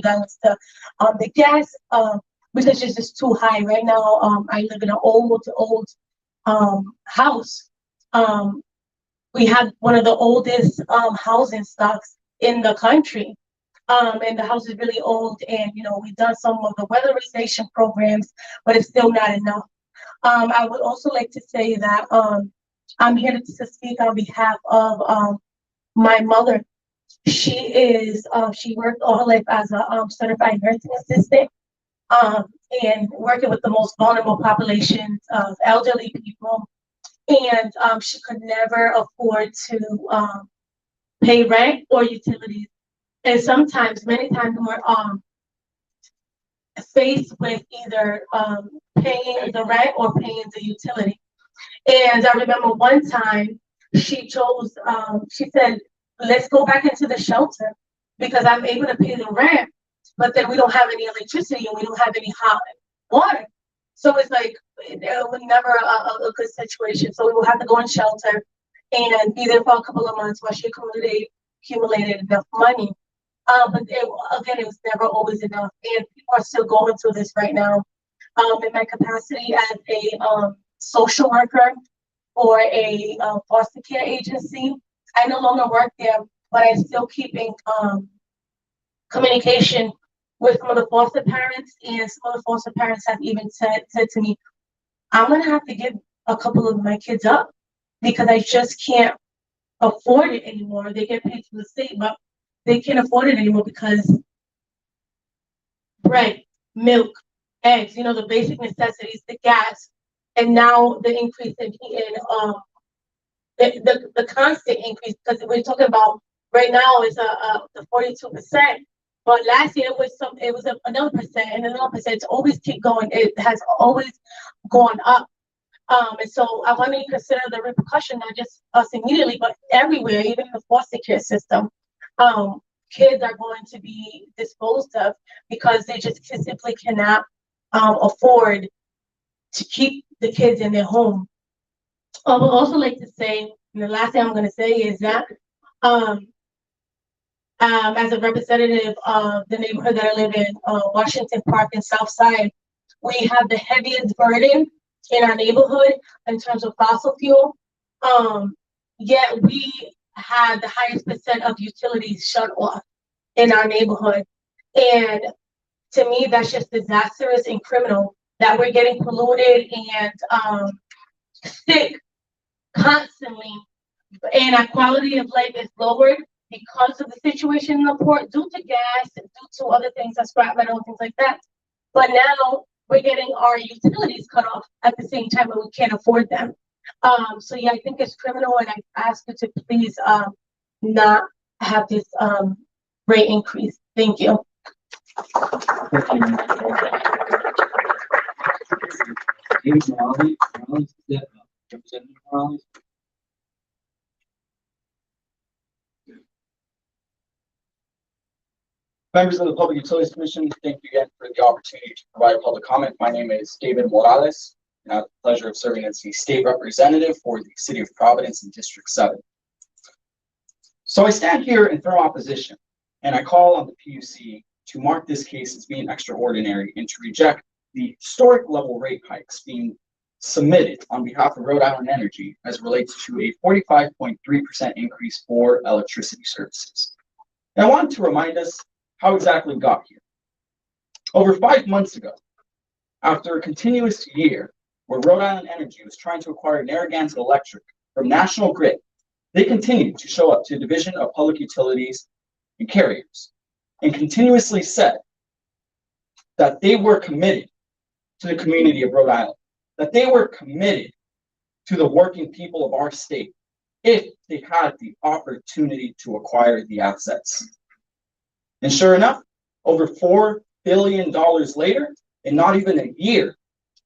[SPEAKER 15] to the gas, because it's just too high right now. I live in an old house. We have one of the oldest housing stocks in the country. And the house is really old, and we've done some of the weatherization programs, but it's still not enough. I would also like to say that I'm here to speak on behalf of my mother. She worked all her life as a certified nursing assistant, and working with the most vulnerable populations of elderly people. And she could never afford to pay rent or utilities. And many times we're faced with either paying the rent or paying the utility. And I remember one time she said, let's go back into the shelter because I'm able to pay the rent, but then we don't have any electricity and we don't have any hot water. So it's like, it was never a good situation. So we will have to go in shelter and be there for a couple of months while she accumulated enough money. But again, it was never always enough. And people are still going through this right now. In my capacity as a social worker or a foster care agency, I no longer work there, but I'm still keeping communication with some of the foster parents, and some of the foster parents have even said to me, I'm gonna have to give a couple of my kids up because I just can't afford it anymore. They get paid from the state, but they can't afford it anymore because bread, milk, eggs, the basic necessities, the gas, and now the increase in the constant increase, because we're talking about right now is the 42%, but last year it was another percent and another percent. It's always keep going. It has always gone up. And so I want to consider the repercussion, not just us immediately, but everywhere, even in the foster care system. Kids are going to be disposed of because they just simply cannot afford to keep the kids in their home. I would also like to say, and the last thing I'm going to say is that as a representative of the neighborhood that I live in, Washington Park and South Side, we have the heaviest burden in our neighborhood in terms of fossil fuel. Yet we had the highest percent of utilities shut off in our neighborhood. And to me, that's just disastrous and criminal that we're getting polluted and sick constantly, and our quality of life is lowered because of the situation in the port due to gas and due to other things like scrap metal and things like that. But now we're getting our utilities cut off at the same time and we can't afford them. So yeah, I think it's criminal, and I ask you to please not have this rate increase. Thank you.
[SPEAKER 1] Representative Morales?
[SPEAKER 16] Members of the Public Utilities Commission, thank you again for the opportunity to provide public comment. My name is David Morales, and I have the pleasure of serving as the state representative for the City of Providence in District 7. So I stand here in firm opposition, and I call on the PUC to mark this case as being extraordinary and to reject the historic level rate hikes being submitted on behalf of Rhode Island Energy as relates to a 45.3% increase for electricity services. And I wanted to remind us how exactly we got here. Over 5 months ago, after a continuous year where Rhode Island Energy was trying to acquire Narragansett Electric from National Grid, they continued to show up to the Division of Public Utilities and Carriers and continuously said that they were committed to the community of Rhode Island, that they were committed to the working people of our state if they had the opportunity to acquire the assets. And sure enough, over $4 billion later, and not even a year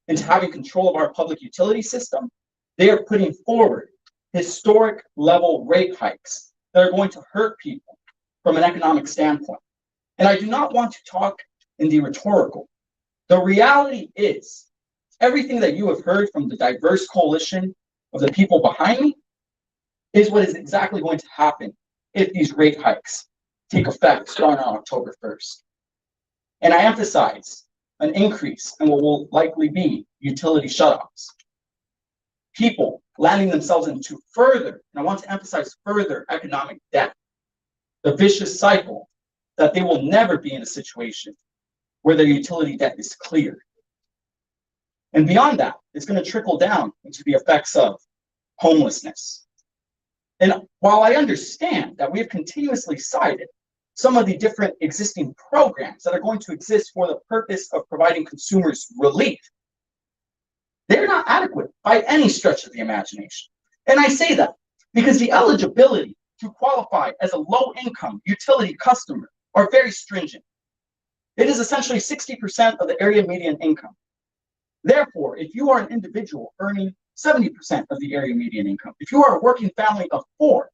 [SPEAKER 16] into having control of our public utility system, they are putting forward historic level rate hikes that are going to hurt people from an economic standpoint. And I do not want to talk in the rhetorical. The reality is, everything that you have heard from the diverse coalition of the people behind me is what is exactly going to happen if these rate hikes take effect starting on October 1st. And I emphasize an increase in what will likely be utility shutoffs. People landing themselves into further, and I want to emphasize further, economic debt. The vicious cycle that they will never be in a situation where their utility debt is cleared. And beyond that, it's going to trickle down into the effects of homelessness. And while I understand that we have continuously cited some of the different existing programs that are going to exist for the purpose of providing consumers relief, they're not adequate by any stretch of the imagination. And I say that because the eligibility to qualify as a low-income utility customer are very stringent. It is essentially 60% of the area median income. Therefore, if you are an individual earning 70% of the area median income, if you are a working family of 4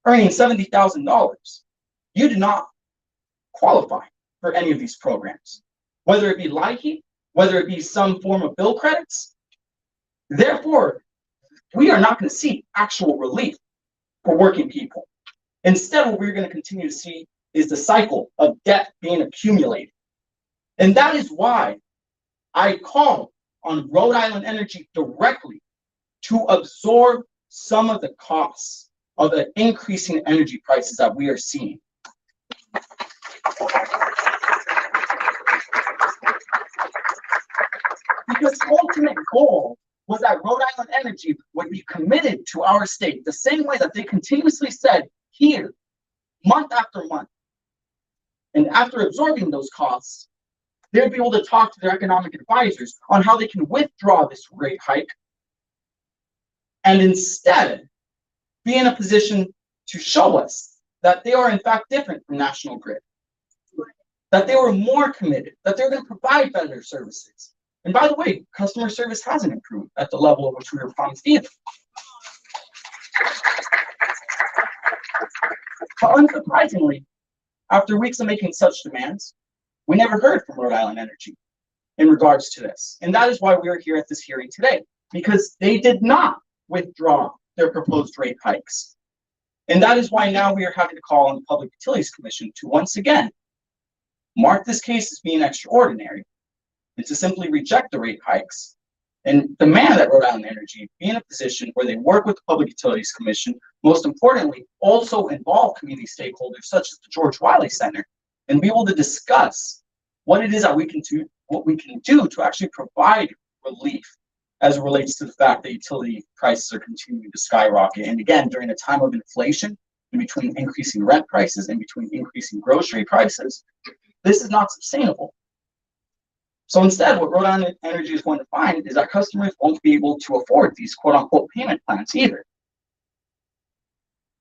[SPEAKER 16] earning $70,000, you do not qualify for any of these programs, whether it be LIHEAP, whether it be some form of bill credits. Therefore, we are not going to see actual relief for working people. Instead, what we're going to continue to see is the cycle of debt being accumulated. And that is why I call on Rhode Island Energy directly to absorb some of the costs of the increasing energy prices that we are seeing. Because the ultimate goal was that Rhode Island Energy would be committed to our state the same way that they continuously said here, month after month. And after absorbing those costs, they would be able to talk to their economic advisors on how they can withdraw this rate hike and instead be in a position to show us that they are in fact different from National Grid, that they were more committed, that they're going to provide better services, And by the way, customer service hasn't improved at the level at which we were promised either. But unsurprisingly, after weeks of making such demands, we never heard from Rhode Island Energy in regards to this. And that is why we are here at this hearing today, because they did not withdraw their proposed rate hikes. And that is why now we are having to call on the Public Utilities Commission to once again mark this case as being extraordinary and to simply reject the rate hikes and demand that Rhode Island Energy be in a position where they work with the Public Utilities Commission, most importantly, also involve community stakeholders such as the George Wiley Center, and be able to discuss what it is that we can do, what we can do to actually provide relief as it relates to the fact that utility prices are continuing to skyrocket. And again, during a time of inflation, in between increasing rent prices and between increasing grocery prices, this is not sustainable. So instead, what Rhode Island Energy is going to find is that customers won't be able to afford these quote unquote payment plans either.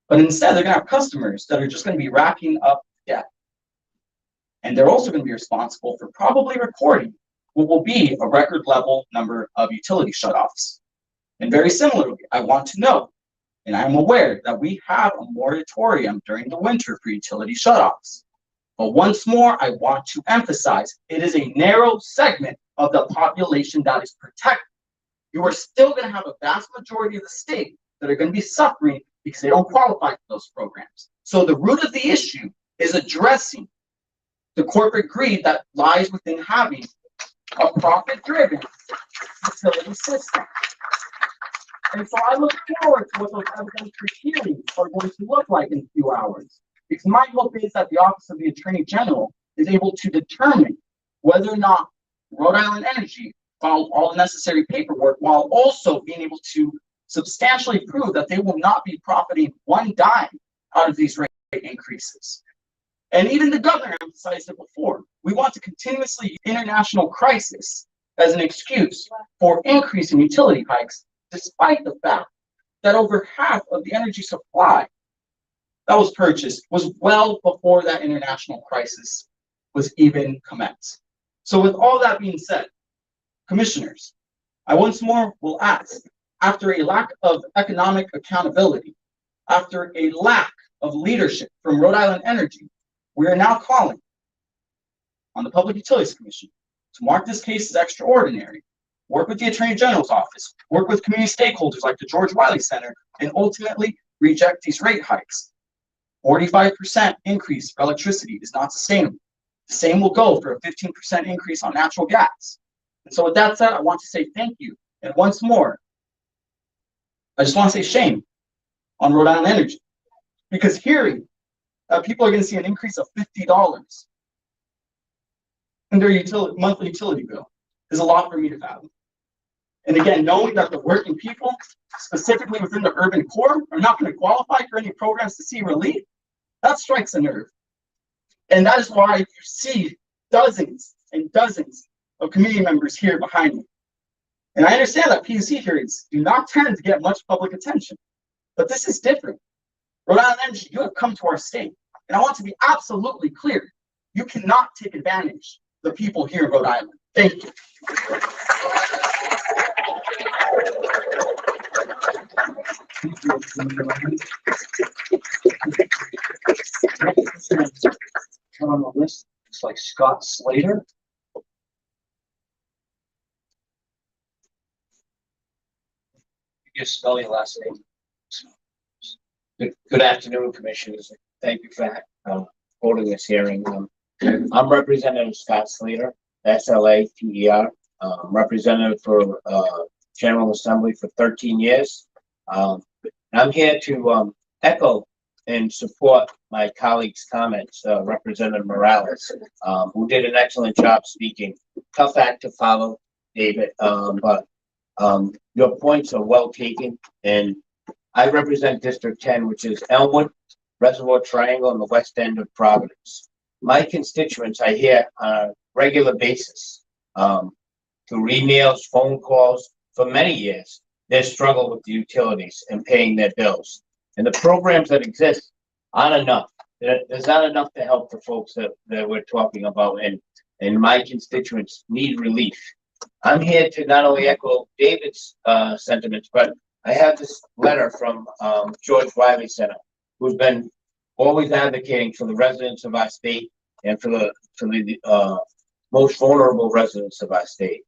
[SPEAKER 16] But instead, they're going to have customers that are just going to be racking up debt. And they're also going to be responsible for probably recording what will be a record level number of utility shutoffs. And very similarly, I want to know, and I'm aware that we have a moratorium during the winter for utility shutoffs. But once more, I want to emphasize, it is a narrow segment of the population that is protected. You are still going to have a vast majority of the state that are going to be suffering because they don't qualify for those programs. So the root of the issue is addressing the corporate greed that lies within having a profit-driven utility system. And so I look forward to what those evidentiary hearings are going to look like in a few hours. Because my hope is that the Office of the Attorney General is able to determine whether or not Rhode Island Energy filed all the necessary paperwork while also being able to substantially prove that they will not be profiting one dime out of these rate increases. And even the governor emphasized it before. We want to continuously use international crisis as an excuse for increasing utility hikes, despite the fact that over half of the energy supply that was purchased was well before that international crisis was even commenced. So with all that being said, commissioners, I once more will ask, after a lack of economic accountability, after a lack of leadership from Rhode Island Energy, we are now calling on the Public Utilities Commission to mark this case as extraordinary, work with the Attorney General's office, work with community stakeholders like the George Wiley Center, and ultimately reject these rate hikes. 45% increase for electricity is not sustainable. The same will go for a 15% increase on natural gas. And so with that said, I want to say thank you. And once more, I just want to say shame on Rhode Island Energy. Because hearing that people are going to see an increase of $50 in their monthly utility bill is a lot for me to fathom. And again, knowing that the working people, specifically within the urban core, are not going to qualify for any programs to see relief, that strikes a nerve. And that is why you see dozens and dozens of community members here behind me. And I understand that PUC hearings do not tend to get much public attention, but this is different. Rhode Island Energy, you have come to our state, and I want to be absolutely clear. You cannot take advantage of the people here in Rhode Island. Thank you.
[SPEAKER 1] On the list, it's like Scott Slater. You just spell your last name.
[SPEAKER 17] Good afternoon, Commissioners. Thank you for holding this hearing. I'm Representative Scott Slater, SLATER, representative for General Assembly for 13 years. I'm here to echo and support my colleague's comments, Representative Morales, who did an excellent job speaking. Tough act to follow, David, but your points are well taken, and I represent District 10, which is Elmwood, Reservoir Triangle, and the west end of Providence. My constituents I hear on a regular basis through emails, phone calls, for many years, they struggle with the utilities and paying their bills. And the programs that exist aren't enough. There's not enough to help the folks that we're talking about, and my constituents need relief. I'm here to not only echo David's sentiments, but I have this letter from George Wiley Center, who's been always advocating for the residents of our state and for the most vulnerable residents of our state.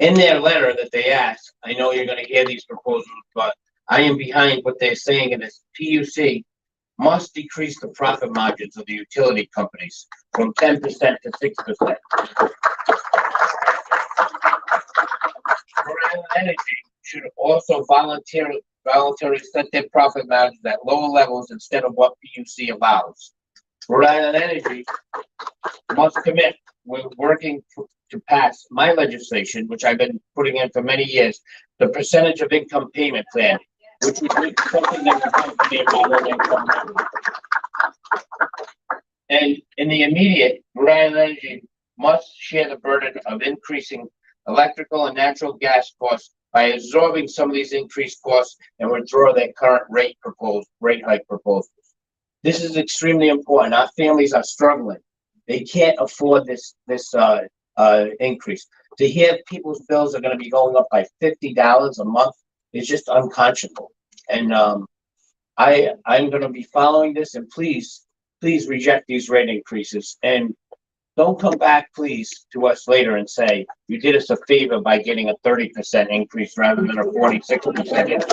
[SPEAKER 17] In their letter that they asked, I know you're going to hear these proposals, but I am behind what they're saying in this. PUC must decrease the profit margins of the utility companies from 10% to 6%. Rhode Island Energy should also voluntarily set their profit margins at lower levels instead of what PUC allows. Rhode Island Energy must commit with working to pass my legislation, which I've been putting in for many years, the percentage of income payment plan, which would be something that would come to their moderate income level. And in the immediate, Rhode Island Energy must share the burden of increasing electrical and natural gas costs by absorbing some of these increased costs and withdraw their current rate hike proposals. This is extremely important. Our families are struggling. They can't afford this increase. To hear people's bills are going to be going up by $50 a month is just unconscionable. And I'm going to be following this. And please reject these rate increases. And don't come back, please, to us later and say you did us a favor by getting a 30% increase rather than a 46% increase.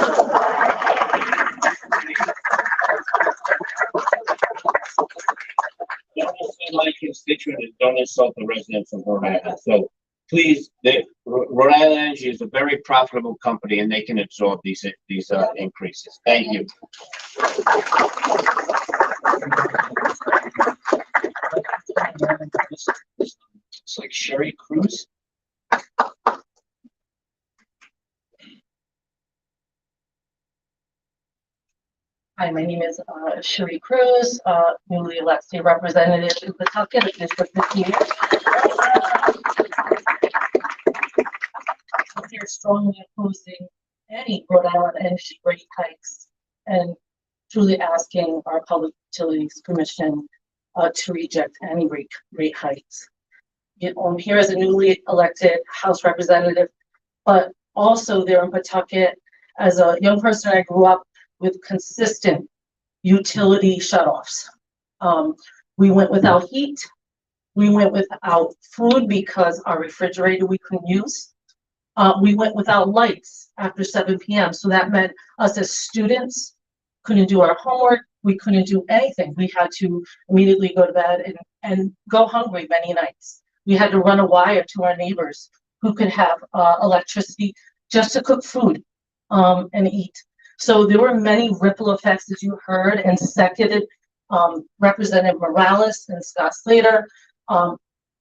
[SPEAKER 17] Don't insult my constituents, don't insult the residents of Rhode Island. So please, Rhode Island Energy is a very profitable company and they can absorb these increases. Thank you.
[SPEAKER 1] It's like Sherry Cruz.
[SPEAKER 18] Hi, my name is Sherry Cruz, newly elected representative in Pawtucket, District 15. They're strongly opposing any Rhode Island energy rate hikes and truly asking our Public Utilities Commission to reject any rate hikes. I'm here as a newly elected House representative, but also there in Pawtucket, as a young person, I grew up with consistent utility shutoffs. We went without heat. We went without food because our refrigerator we couldn't use. We went without lights after 7 p.m. So that meant us as students couldn't do our homework. We couldn't do anything. We had to immediately go to bed and go hungry many nights. We had to run a wire to our neighbors who could have electricity just to cook food and eat. So there were many ripple effects, as you heard, and seconded Representative Morales and Scott Slater,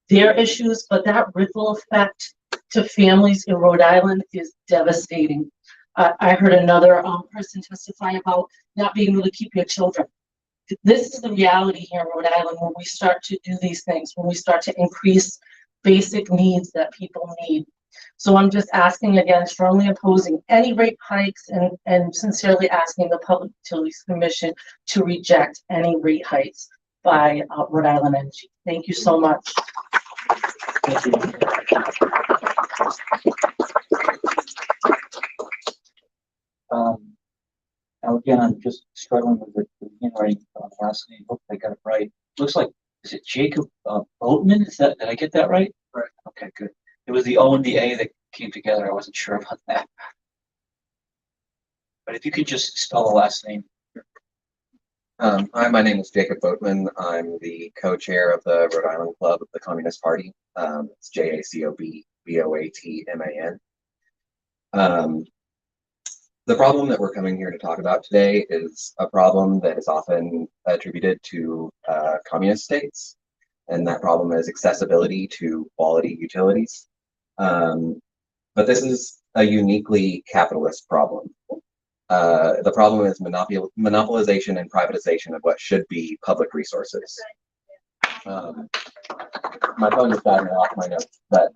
[SPEAKER 18] their issues, but that ripple effect to families in Rhode Island is devastating. I heard another person testify about not being able to keep your children. This is the reality here in Rhode Island when we start to do these things, when we start to increase basic needs that people need. So I'm just asking again, strongly opposing any rate hikes and sincerely asking the Public Utilities Commission to reject any rate hikes by Rhode Island Energy. Thank you so much.
[SPEAKER 1] Thank you. Now again, I'm just struggling with the handwriting on the last name. Hope I got it right. Looks like, is it Jacob Boatman? Did I get that right? Right. Okay, good. It was the O and the A that came together. I wasn't sure about that. But if you could just spell the last name.
[SPEAKER 19] Hi, my name is Jacob Boatman. I'm the co-chair of the Rhode Island Club of the Communist Party. It's JACOBBOATMAN. The problem that we're coming here to talk about today is a problem that is often attributed to communist states, and that problem is accessibility to quality utilities. But this is a uniquely capitalist problem. The problem is monopolization and privatization of what should be public resources. My phone just died off my notes, but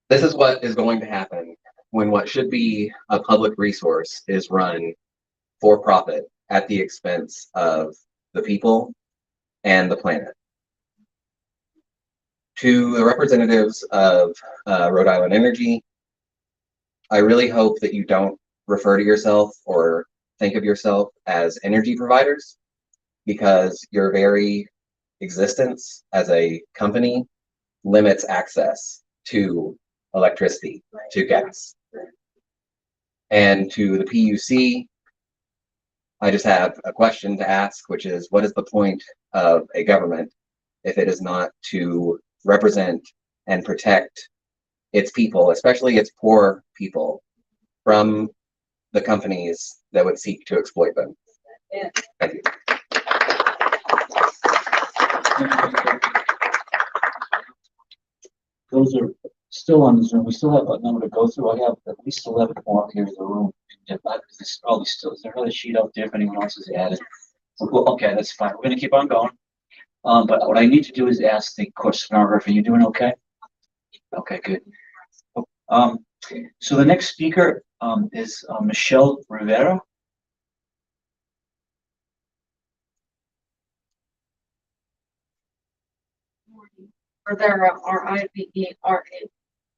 [SPEAKER 19] this is what is going to happen when what should be a public resource is run for profit at the expense of the people and the planet. To the representatives of Rhode Island Energy, I really hope that you don't refer to yourself or think of yourself as energy providers, because your very existence as a company limits access to electricity, to gas. And to the PUC, I just have a question to ask, which is, what is the point of a government if it is not to represent and protect its people, especially its poor people, from the companies that would seek to exploit them? Thank you.
[SPEAKER 1] Those are still on the Zoom. We still have a number to go through. I have at least 11 more here in the room. And there's probably still, is there another sheet out there if anyone else has added? Well, okay, that's fine. We're gonna keep on going. But what I need to do is ask the court stenographer, you doing okay? Okay, good. So the next speaker is Michelle Rivera.
[SPEAKER 20] Rivera, R-I-V-E-R-A.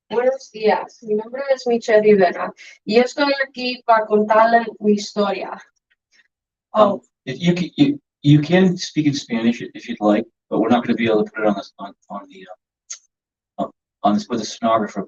[SPEAKER 20] Buenos días, mi nombre es Michelle Rivera y yo estoy aquí para contarle mi historia.
[SPEAKER 1] You can speak in Spanish if you'd like, but we're not going to be able to put it on this with a stenographer.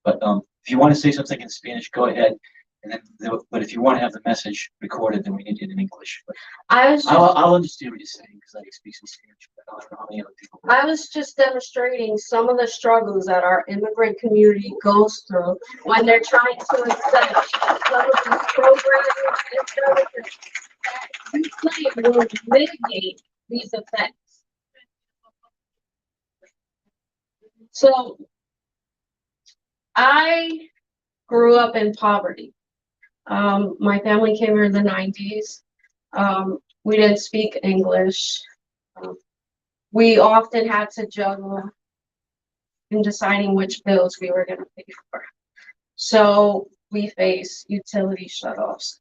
[SPEAKER 1] But if you want to say something in Spanish, go ahead. And then, but if you want to have the message recorded, then we need it in English. But I'll understand what you're saying because I speak some Spanish, but I don't know how many other people.
[SPEAKER 20] I was just demonstrating some of the struggles that our immigrant community goes through when they're trying to accept some of these programs and services that we claim will mitigate these effects. So I grew up in poverty. My family came here in the 90s. We didn't speak English. We often had to juggle in deciding which bills we were going to pay for. So we face utility shutoffs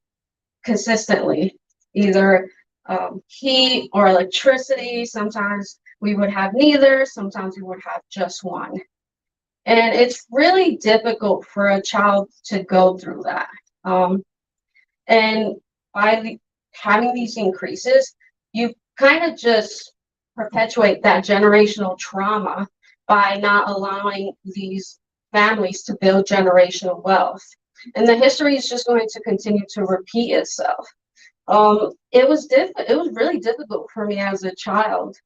[SPEAKER 20] consistently, either heat or electricity. Sometimes we would have neither. Sometimes we would have just one. And it's really difficult for a child to go through that. And by having these increases, you kind of just perpetuate that generational trauma by not allowing these families to build generational wealth. And the history is just going to continue to repeat itself. It was really difficult for me as a child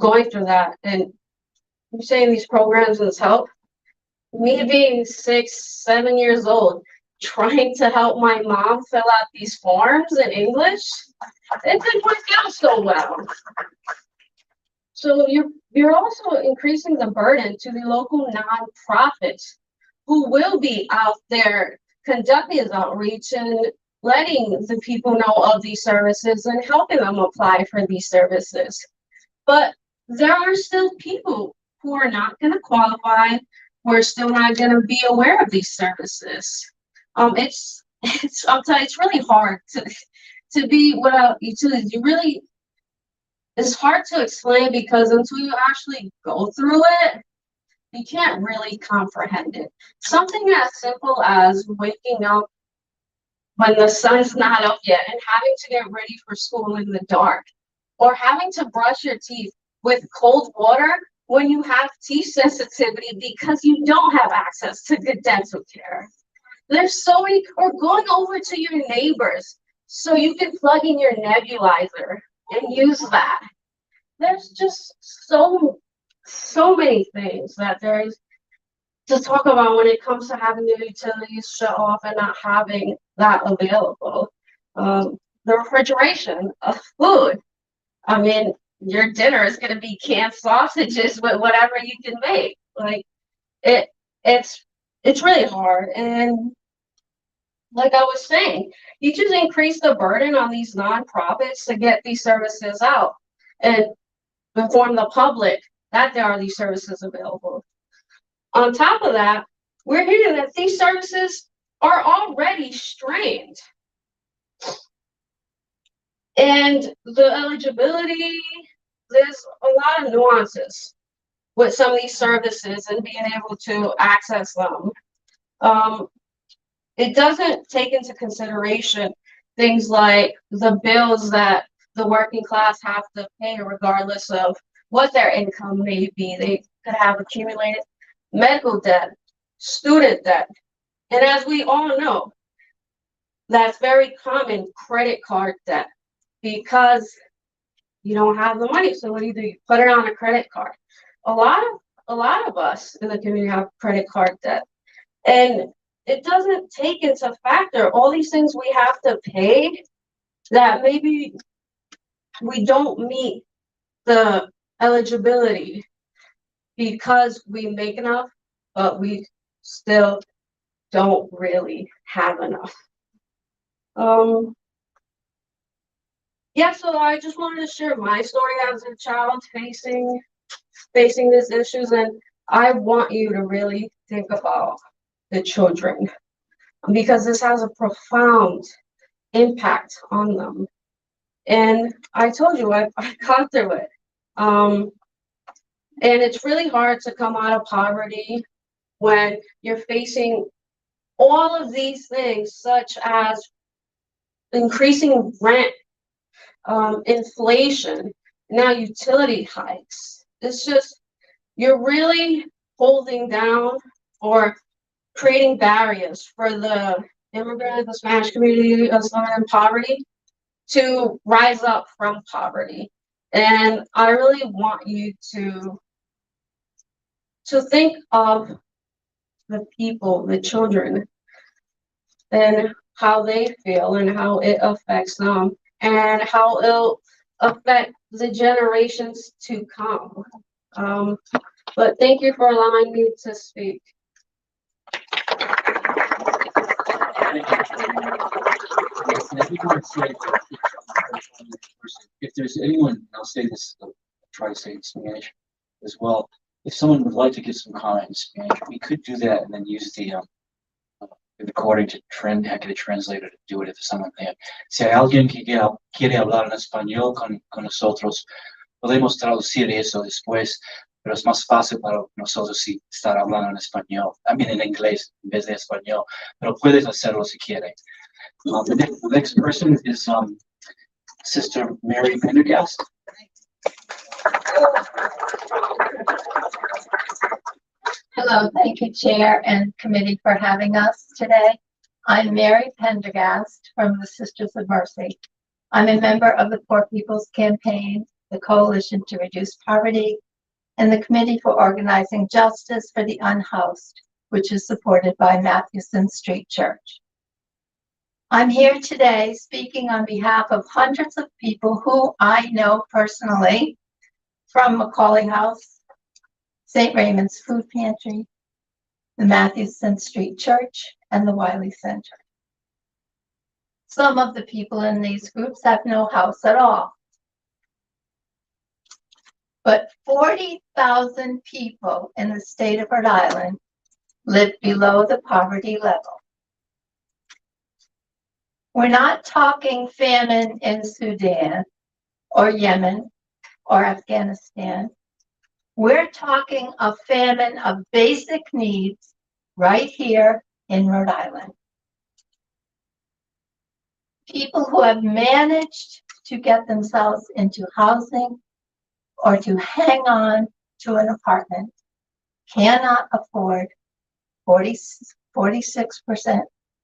[SPEAKER 20] going through that. And you're saying these programs and this help, me being 6, 7 years old, trying to help my mom fill out these forms in English, it didn't work out so well. So you're also increasing the burden to the local nonprofits who will be out there conducting this outreach and letting the people know of these services and helping them apply for these services. But there are still people who are not going to qualify, who are still not going to be aware of these services. It's really hard to be without utilities. It's hard to explain because until you actually go through it, you can't really comprehend it. Something as simple as waking up when the sun's not up yet and having to get ready for school in the dark, or having to brush your teeth with cold water when you have teeth sensitivity because you don't have access to good dental care. There's so many, or going over to your neighbors so you can plug in your nebulizer and use that. There's just so many things that there's to talk about when it comes to having the utilities shut off and not having that available. The refrigeration of food. I mean, your dinner is going to be canned sausages with whatever you can make. Like it's really hard. And like I was saying, you just increase the burden on these nonprofits to get these services out and inform the public that there are these services available. On top of that, we're hearing that these services are already strained. And the eligibility, there's a lot of nuances. with some of these services and being able to access them. It doesn't take into consideration things like the bills that the working class have to pay regardless of what their income may be. They could have accumulated medical debt, student debt. And as we all know, that's very common, credit card debt, because you don't have the money. So what do? You put it on a credit card. A lot of us in the community have credit card debt. And it doesn't take into factor all these things we have to pay that maybe we don't meet the eligibility because we make enough, but we still don't really have enough. Yeah, so I just wanted to share my story as a child facing these issues, and I want you to really think about the children, because this has a profound impact on them. And I told you, I got through it. And it's really hard to come out of poverty when you're facing all of these things, such as increasing rent, inflation, now utility hikes. It's just, you're really holding down or creating barriers for the immigrant, the Spanish community of someone in poverty to rise up from poverty. And I really want you to think of the people, the children, and how they feel and how it affects them and how it'll affect the generations to come. But thank you for allowing me to speak.
[SPEAKER 1] If there's anyone, I'll say this, I'll try to say it in Spanish as well. If someone would like to give some comment in Spanish, we could do that and then use the recording to have the translator to do it if someone there. Si hay alguien que quiere hablar en español con nosotros, podemos traducir eso después, pero es más fácil para nosotros si estar hablando en español, también en inglés en vez de español, pero puedes hacerlo si quieres. The next person is Sister Mary Pendergast.
[SPEAKER 21] Hello, thank you, Chair and Committee, for having us today. I'm Mary Pendergast from the Sisters of Mercy. I'm a member of the Poor People's Campaign, the Coalition to Reduce Poverty, and the Committee for Organizing Justice for the Unhoused, which is supported by Mathewson Street Church. I'm here today speaking on behalf of hundreds of people who I know personally, from Macaulay House, St. Raymond's Food Pantry, the Mathewson Street Church, and the Wiley Center. Some of the people in these groups have no house at all. But 40,000 people in the state of Rhode Island live below the poverty level. We're not talking famine in Sudan or Yemen or Afghanistan. We're talking a famine of basic needs right here in Rhode Island. People who have managed to get themselves into housing or to hang on to an apartment cannot afford 46%,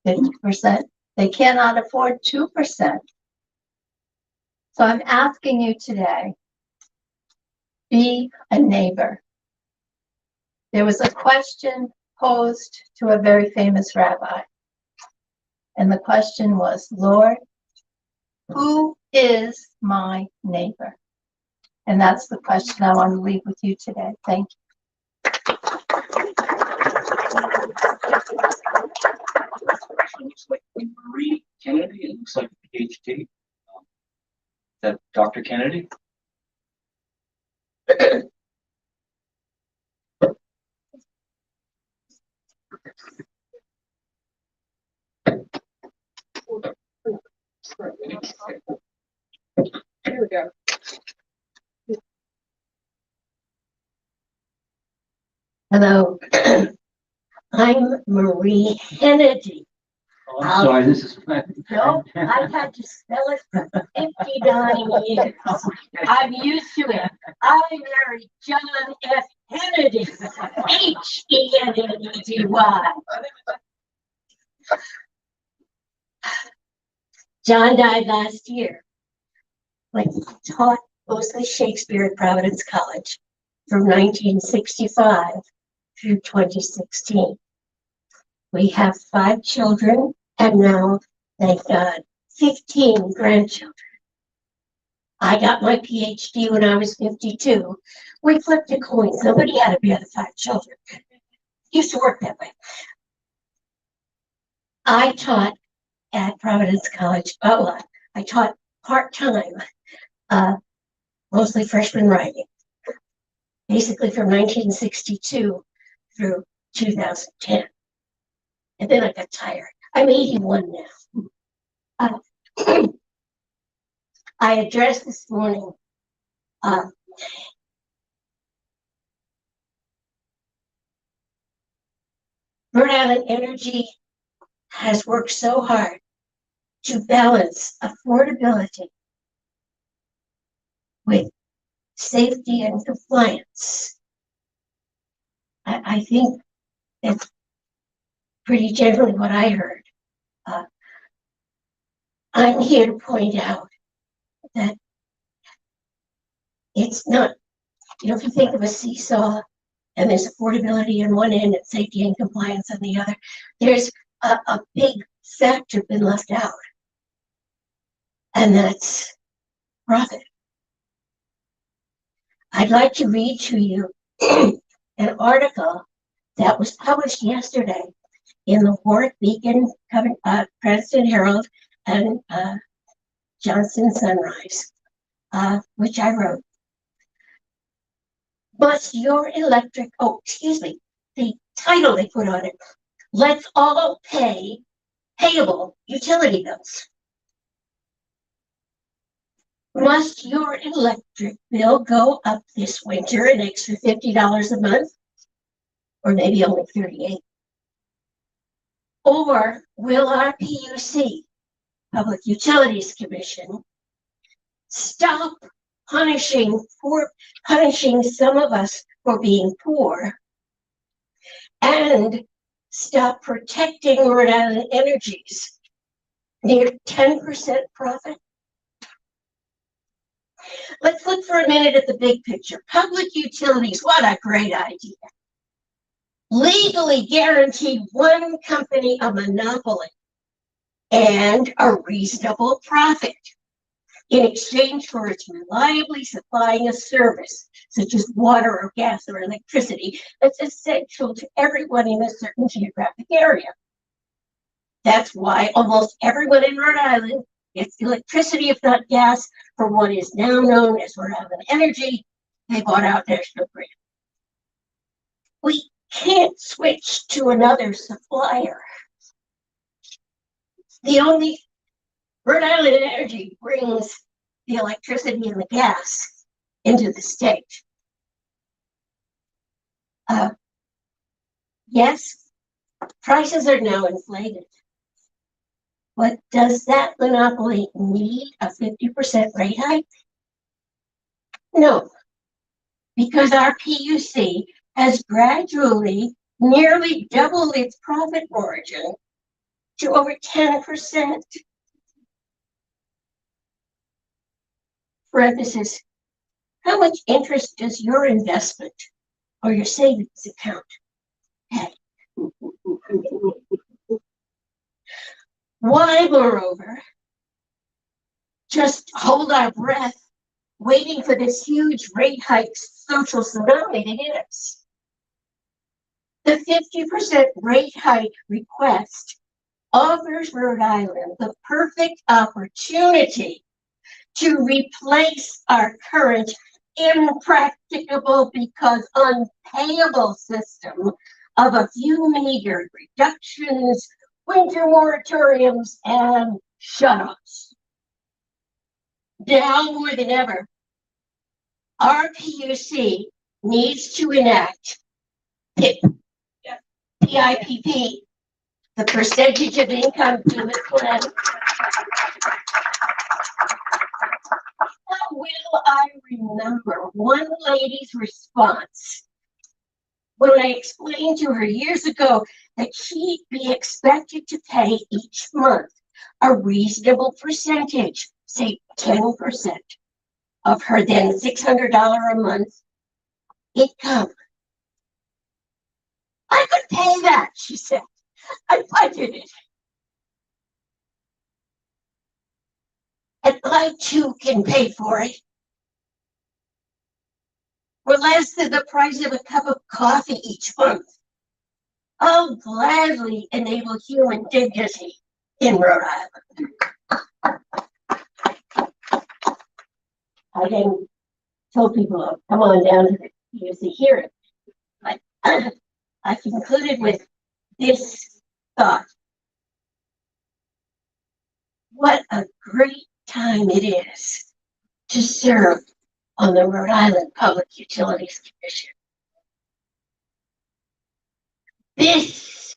[SPEAKER 21] 50%. They cannot afford 2%. So I'm asking you today, be a neighbor. There was a question posed to a very famous rabbi. And the question was, Lord, who is my neighbor? And that's the question I want to leave with you today. Thank you.
[SPEAKER 1] Looks like Marie Kennedy. It looks like a PhD. Is that Dr. Kennedy?
[SPEAKER 12] Here we go.
[SPEAKER 2] Hello. I'm Marie Kennedy.
[SPEAKER 1] Oh, I'm sorry, this is.
[SPEAKER 2] No, I've had to spell it for 59 years. I'm used to it. I married John F. Kennedy. Henedy. John died last year, but he taught mostly Shakespeare at Providence College from 1965 through 2016. We have 5 children and now, thank God, 15 grandchildren. I got my PhD when I was 52. We flipped a coin. Somebody had to be the 5 children. Used to work that way. I taught at Providence College. I taught part-time, mostly freshman writing, basically from 1962 through 2010. And then I got tired. I'm 81 now. I addressed this morning Rhode Island Energy has worked so hard to balance affordability with safety and compliance. I think that's pretty generally what I heard. I'm here to point out that it's not, if you think of a seesaw and there's affordability on one end and safety and compliance on the other, there's a big factor been left out, and that's profit. I'd like to read to you an article that was published yesterday in the Warwick Beacon, Princeton Herald, and Johnson Sunrise, which I wrote. Must your electric, the title they put on it, let's all pay payable utility bills. Must your electric bill go up this winter an extra $50 a month? Or maybe only $38? Or will our PUC, Public Utilities Commission, stop punishing some of us for being poor and stop protecting Rhode Island Energy's near 10% profit? Let's look for a minute at the big picture. Public utilities, what a great idea. Legally guarantee one company a monopoly and a reasonable profit in exchange for its reliably supplying a service, such as water or gas or electricity, that's essential to everyone in a certain geographic area. That's why almost everyone in Rhode Island gets electricity, if not gas, from what is now known as Rhode Island Energy. They bought out National Grid. We can't switch to another supplier. The only Rhode Island Energy brings the electricity and the gas into the state. Yes, prices are now inflated. But does that monopoly need a 50% rate hike? No, because our PUC has gradually nearly doubled its profit margin to over 10%. Parenthesis, how much interest does your investment or your savings account pay? Why, moreover, just hold our breath waiting for this huge rate hike social tsunami to hit us? The 50% rate hike request offers Rhode Island the perfect opportunity to replace our current impracticable because unpayable system of a few meager reductions, winter moratoriums, and shutoffs. Now more than ever, our PUC needs to enact PIPP, the percentage of income to the plan. How will I remember one lady's response when I explained to her years ago that she'd be expected to pay each month a reasonable percentage, say 10% of her then $600 a month income. I could pay that, she said. I budgeted it. And I too can pay for it. For less than the price of a cup of coffee each month. I'll gladly enable human dignity in Rhode Island. I then told people, oh, come on down to the PUC hearing. But I concluded with this thought. What a great time it is to serve on the Rhode Island Public Utilities Commission. This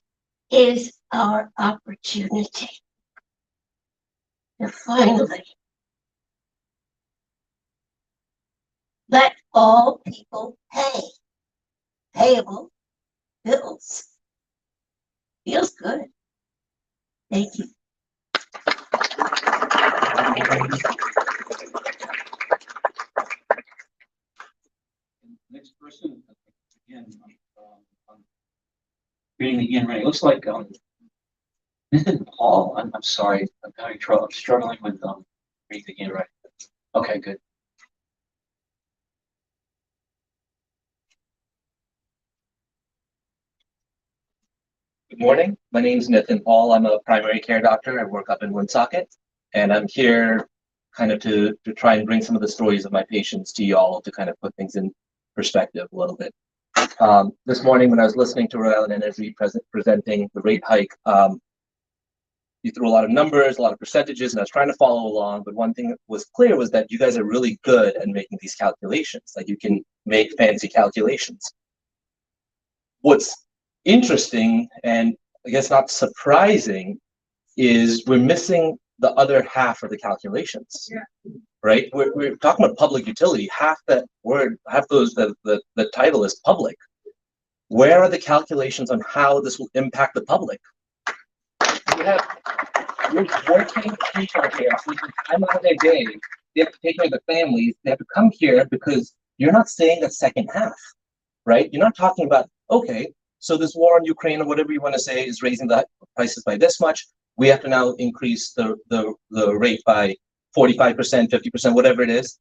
[SPEAKER 2] is our opportunity to finally let all people pay payable bills. Feels good. Thank you.
[SPEAKER 1] Next person, again, reading the handwriting. It looks like Nathan Paul. I'm sorry. I'm having trouble. I'm struggling with reading the handwriting. Okay, good.
[SPEAKER 19] Good morning. My name is Nathan Paul. I'm a primary care doctor. I work up in Woonsocket, and I'm here kind of to try and bring some of the stories of my patients to y'all to kind of put things in perspective a little bit. This morning when I was listening to Rhode Island Energy presenting the rate hike, you threw a lot of numbers, a lot of percentages, and I was trying to follow along, but one thing that was clear was that you guys are really good at making these calculations. Like, you can make fancy calculations. What's interesting, and I guess not surprising, is we're missing the other half of the calculations. Yeah. Right? We're talking about public utility. Half that word, half those, the title is public. Where are the calculations on how this will impact the public? You're working people here, taking time out of their day. They have to take care of the families. They have to come here because you're not saying the second half, right? You're not talking about, okay, so this war in Ukraine or whatever you want to say is raising the prices by this much. We have to now increase the rate by 45%, 50%, whatever it is.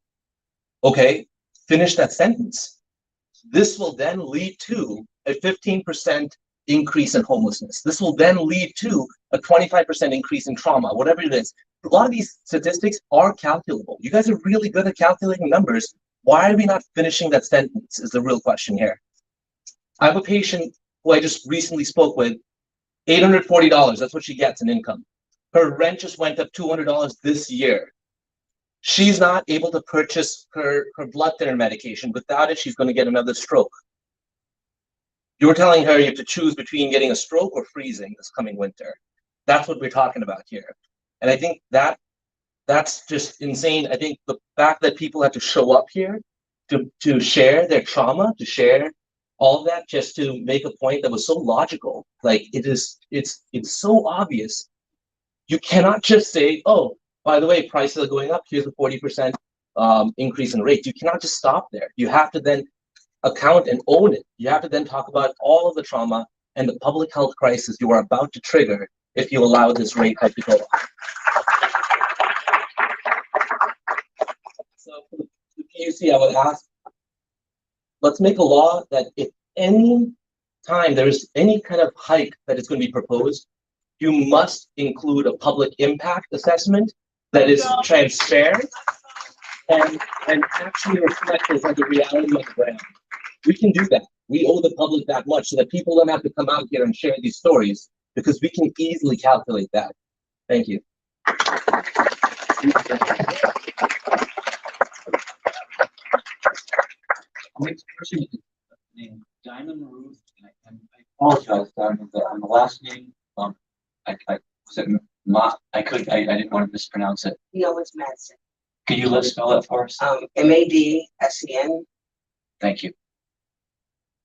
[SPEAKER 19] Okay, finish that sentence. This will then lead to a 15% increase in homelessness. This will then lead to a 25% increase in trauma, whatever it is. A lot of these statistics are calculable. You guys are really good at calculating numbers. Why are we not finishing that sentence is the real question here. I have a patient who I just recently spoke with, $840, that's what she gets in income. Her rent just went up $200 this year. She's not able to purchase her blood thinner medication. Without it, she's going to get another stroke. You're telling her you have to choose between getting a stroke or freezing this coming winter. That's what we're talking about here. And I think that's just insane. I think the fact that people have to show up here to share their trauma, to share all of that, just to make a point that was so logical. Like, it's so obvious. You cannot just say, oh, by the way, prices are going up. Here's a 40% increase in rates. You cannot just stop there. You have to then account and own it. You have to then talk about all of the trauma and the public health crisis you are about to trigger if you allow this rate hike to go on. So for the PUC, I would ask, let's make a law that if any time there's any kind of hike that is going to be proposed, you must include a public impact assessment that is transparent and actually reflective of the reality of the ground. We can do that. We owe the public that much so that people don't have to come out here and share these stories, because we can easily calculate that. Thank you.
[SPEAKER 1] Next person, Diamond Ruth, and I apologize, Diamond, that on the last name, I was it I didn't want to mispronounce it.
[SPEAKER 4] No, it's Madsen.
[SPEAKER 1] Could you let's spell that for us?
[SPEAKER 4] Madsen.
[SPEAKER 1] Thank you.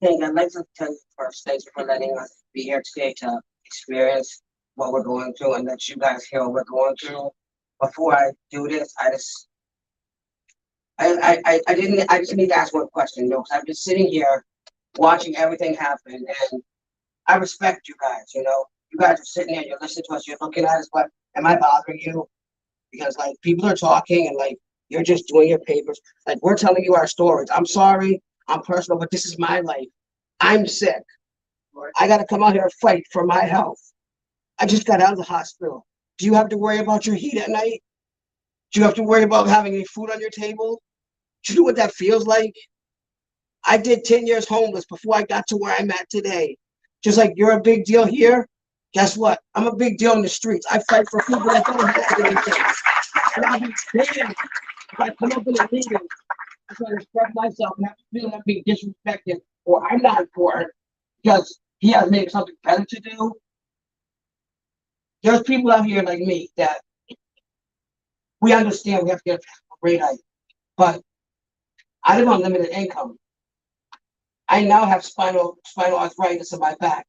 [SPEAKER 4] I'd like to tell you first, thank you for letting us be here today to experience what we're going through and let you guys hear what we're going through. Before I do this, I just need to ask one question, you know, because I've been sitting here watching everything happen, and I respect you guys, you know. You guys are sitting there, you're listening to us, you're looking at us, but am I bothering you? Because like people are talking and like you're just doing your papers. Like we're telling you our stories. I'm sorry, I'm personal, but this is my life. I'm sick. I gotta come out here and fight for my health. I just got out of the hospital. Do you have to worry about your heat at night? Do you have to worry about having any food on your table? Do you know what that feels like? I did 10 years homeless before I got to where I'm at today. Just like you're a big deal here, guess what? I'm a big deal in the streets. I fight for people that don't have anything. And I'll be damned if I come up in a meeting and try to express myself and have to feel I'm being disrespected or I'm not important because he has maybe something better to do. There's people out here like me that we understand we have to get a rate hike, but I live on limited income. I now have spinal arthritis in my back.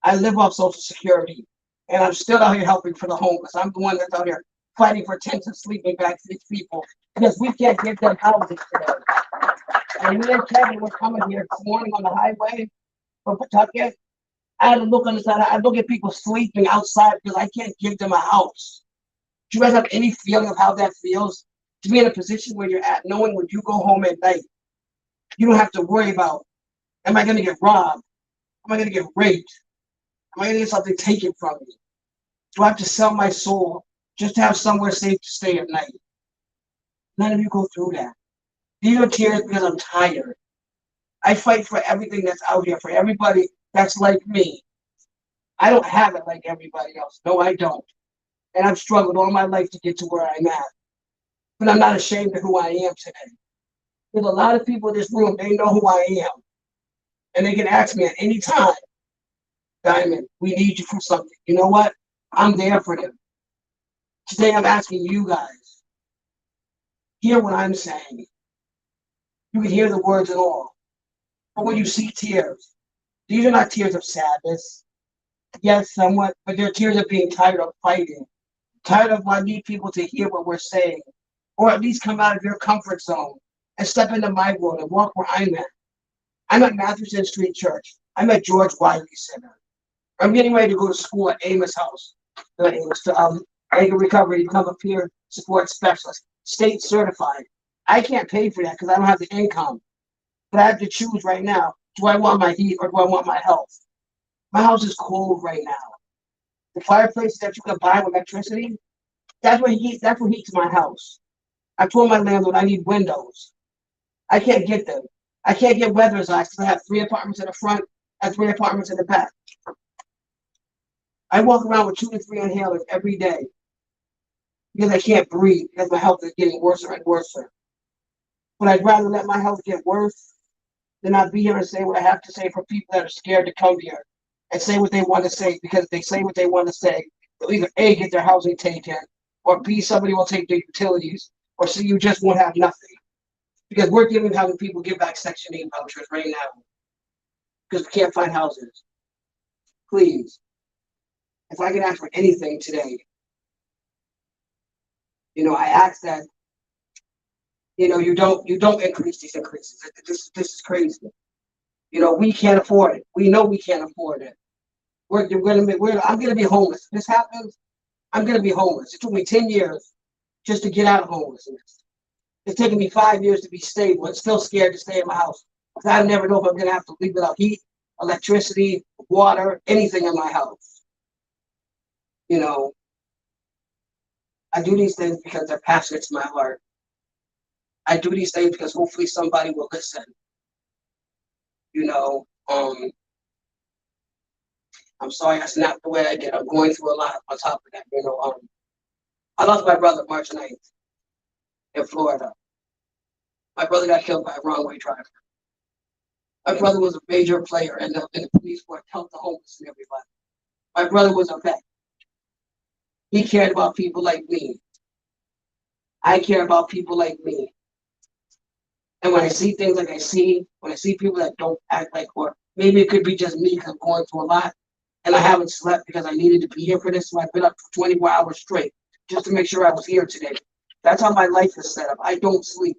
[SPEAKER 4] I live off Social Security, and I'm still out here helping for the homeless. I'm the one that's out here fighting for tents and sleeping bags for these people because we can't give them housing today. And me and Kevin were coming here this morning on the highway from Pawtucket. I had to look on the side. I look at people sleeping outside because I can't give them a house. Do you guys have any feeling of how that feels? To be in a position where you're at, knowing when you go home at night, you don't have to worry about, am I going to get robbed? Am I going to get raped? Am I going to get something taken from me? Do I have to sell my soul just to have somewhere safe to stay at night? None of you go through that. These are tears because I'm tired. I fight for everything that's out here, for everybody that's like me. I don't have it like everybody else. No, I don't. And I've struggled all my life to get to where I'm at. But I'm not ashamed of who I am today. There's a lot of people in this room, they know who I am. And they can ask me at any time, Diamond, we need you for something. You know what? I'm there for them. Today I'm asking you guys, hear what I'm saying. You can hear the words and all. But when you see tears, these are not tears of sadness. Yes, somewhat, but they're tears of being tired of fighting. Tired of I need people to hear what we're saying. Or at least come out of your comfort zone and step into my world and walk where I'm at. I'm at Matheson Street Church. I'm at George Wiley Center. I'm getting ready to go to school at Amos House. Anger recovery to become a peer support specialist, state certified. I can't pay for that because I don't have the income. But I have to choose right now. Do I want my heat or do I want my health? My house is cold right now. The fireplaces that you can buy with electricity, that's what heats my house. I told my landlord I need windows. I can't get them. I can't get weather's eyes because I have 3 apartments in the front and 3 apartments in the back. I walk around with 2 to 3 inhalers every day because I can't breathe because my health is getting worse and worse. But I'd rather let my health get worse than not be here and say what I have to say for people that are scared to come here and say what they want to say, because if they say what they want to say, they'll either A, get their housing taken, or B, somebody will take their utilities, or C, you just won't have nothing. Because we're having people give back Section 8 vouchers right now because we can't find houses. Please, if I can ask for anything today, I ask that, you don't increase these increases. This is crazy. We can't afford it. We know we can't afford it. I'm gonna be homeless. If this happens, I'm gonna be homeless. It took me 10 years just to get out of homelessness. It's taken me 5 years to be stable and still scared to stay in my house. Because I never know if I'm gonna have to leave without heat, electricity, water, anything in my house. I do these things because they're passionate to my heart. I do these things because hopefully somebody will listen. I'm sorry I snapped the way I did. I'm going through a lot on top of that. I lost my brother March 9th in Florida. My brother got killed by a wrong way driver. My brother was a major player in the police force, helped the homeless and everybody. My brother was a vet. He cared about people like me. I care about people like me. And when I see things like I see, when I see people that don't act like, or maybe it could be just me because I'm going through a lot, and I haven't slept because I needed to be here for this, so I've been up for 24 hours straight just to make sure I was here today. That's how my life is set up. I don't sleep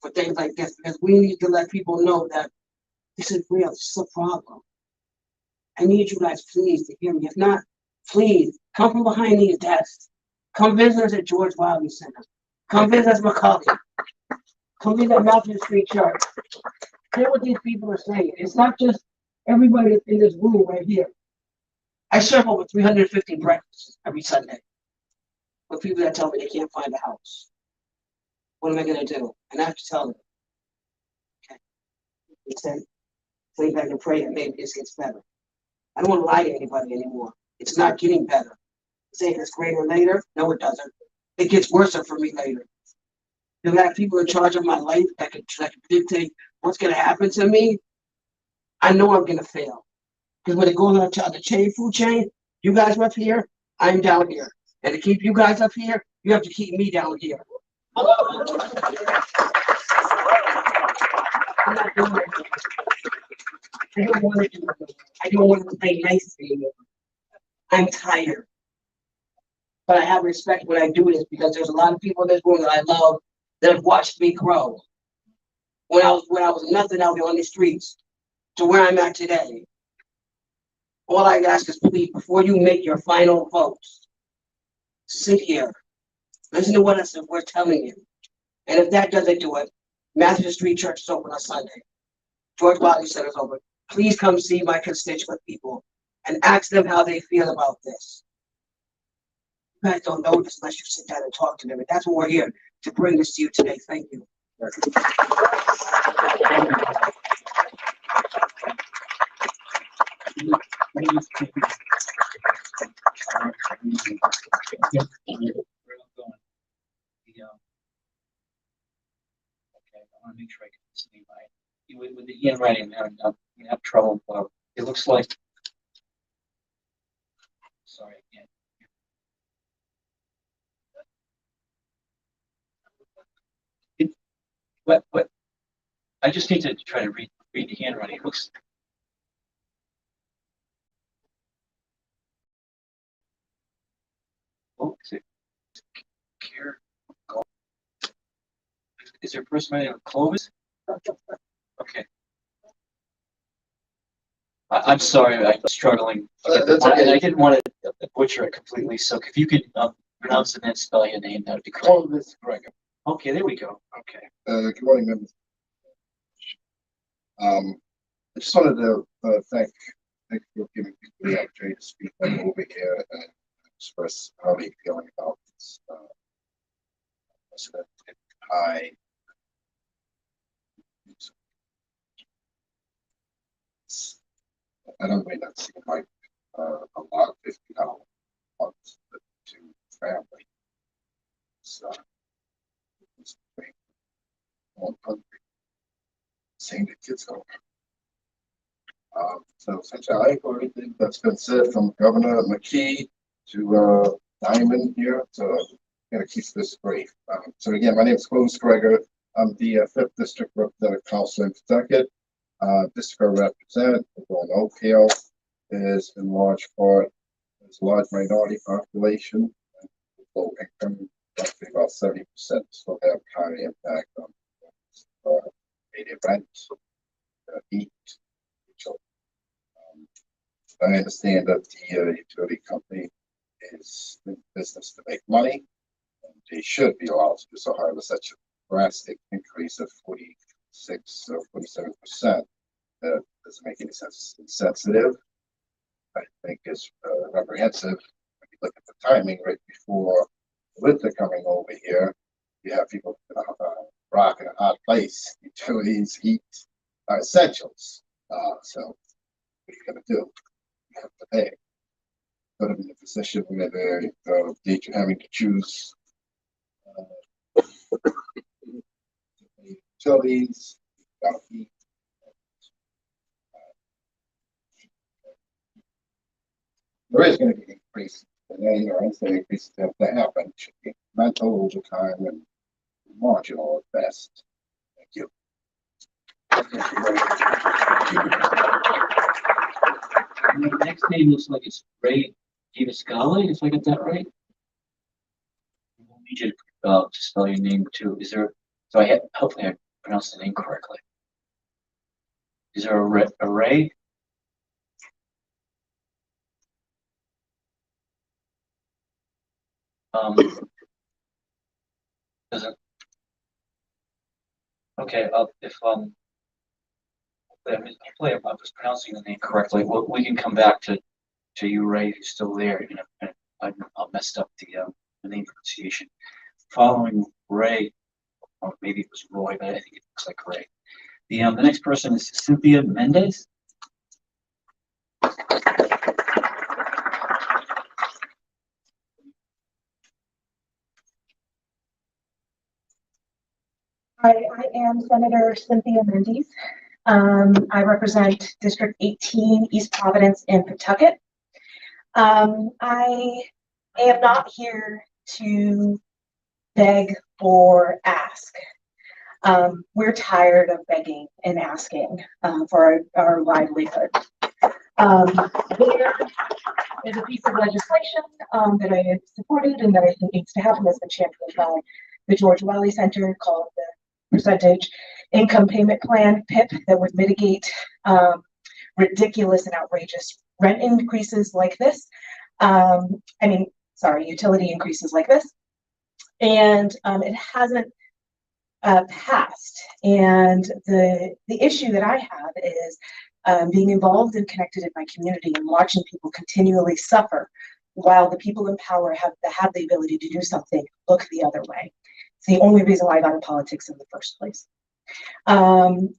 [SPEAKER 4] for things like this because we need to let people know that this is real. This is a problem. I need you guys, please, to hear me. If not, please come from behind these desks. Come visit us at George Wiley Center. Come visit us at McCully. Come visit Mountain Street Church. Hear what these people are saying. It's not just everybody in this room right here. I serve over 350 breakfasts every Sunday with people that tell me they can't find a house. What am I going to do? And I have to tell them. Okay. He said, lay back and pray that maybe this gets better. I don't want to lie to anybody anymore. It's not getting better. Saying it's greater later? No, it doesn't. It gets worse for me later. You have people in charge of my life that can dictate what's going to happen to me. I know I'm going to fail. Because when it goes on the food chain, you guys are up here, I'm down here. And to keep you guys up here, you have to keep me down here. I'm not doing it. I don't want to do it. I don't want to play nice anymore. I'm tired. But I have respect when I do this because there's a lot of people in this room that I love that have watched me grow. When I was nothing out there on the streets to where I'm at today. All I ask is please, before you make your final votes, sit here, listen to what we're telling you. And if that doesn't do it, Matthew Street Church is open on Sunday. George Wiley Center is open. Please come see my constituent people and ask them how they feel about this. You guys don't know this unless you sit down and talk to them. And that's what we're here to bring this to you today. Thank you.
[SPEAKER 1] Okay, I want to make sure I get this name right. With the handwriting, I'm gonna have trouble. It looks like. Sorry, I can't. What? I just need to try to read the handwriting. It looks. Oh, is it? Care. Is there a person name Clovis? Okay. I'm sorry, I'm struggling.
[SPEAKER 13] That's okay.
[SPEAKER 1] And I didn't want to butcher it completely. So if you could pronounce it and spell your name, that would be great.
[SPEAKER 13] Clovis Gregor.
[SPEAKER 1] Okay, there we go. Okay.
[SPEAKER 11] Good morning, members. I just wanted to thank you for giving people the opportunity to speak over here and express how they feeling about this. I don't may not seem like a lot, $50 a month to family. So, it's more hungry. Seeing the kids go. So essentially, I echo everything that's been said from Governor McKee to Diamond here. So I'm going to keep this brief. So again, my name is Clovis Gregor. I'm the 5th District Representative Council in Pawtucket. District I represent, Oak Hill, is in large part, there's a large minority population, low income, roughly about 70%, so have high impact on native rent, heat. I understand that the utility company is in business to make money, and they should be allowed to do so. However, such a drastic increase of 46 or 47% doesn't make any sense. It's sensitive. I think is reprehensive. When you look at the timing right before winter coming over here, you have people in a rock in a hot place. Utilities, heat are essentials. So what are you going to do? You have to pay. Put them in a position where they're having to choose utilities, heat,
[SPEAKER 13] there is gonna be increase. And then, you know, once the increases have to happen, it should be mental overtime and marginal at best. Thank you.
[SPEAKER 1] And the next name looks like it's Ray Daviscali, if I got that right. We'll need you to spell your name too. Is there, so hopefully I pronounced the name correctly. Is there a Ray? Doesn't. Okay, if hopefully I was pronouncing the name correctly. We can come back to you, Ray, if you're still there. You know, I messed up the name pronunciation. Following Ray, or maybe it was Roy, but I think it looks like Ray. The next person is Cynthia Mendez.
[SPEAKER 5] Hi, I am Senator Cynthia Mendez. I represent District 18, East Providence and Pawtucket. I am not here to beg or ask. We're tired of begging and asking for our livelihood. There is a piece of legislation that I have supported and that I think needs to happen, has been championed by the George Wiley Center, called the Percentage Income Payment Plan, PIP, that would mitigate ridiculous and outrageous rent increases like this. Utility increases like this. And it hasn't passed. And the issue that I have is being involved and connected in my community and watching people continually suffer while the people in power have the ability to do something look the other way. It's the only reason why I got in politics in the first place. And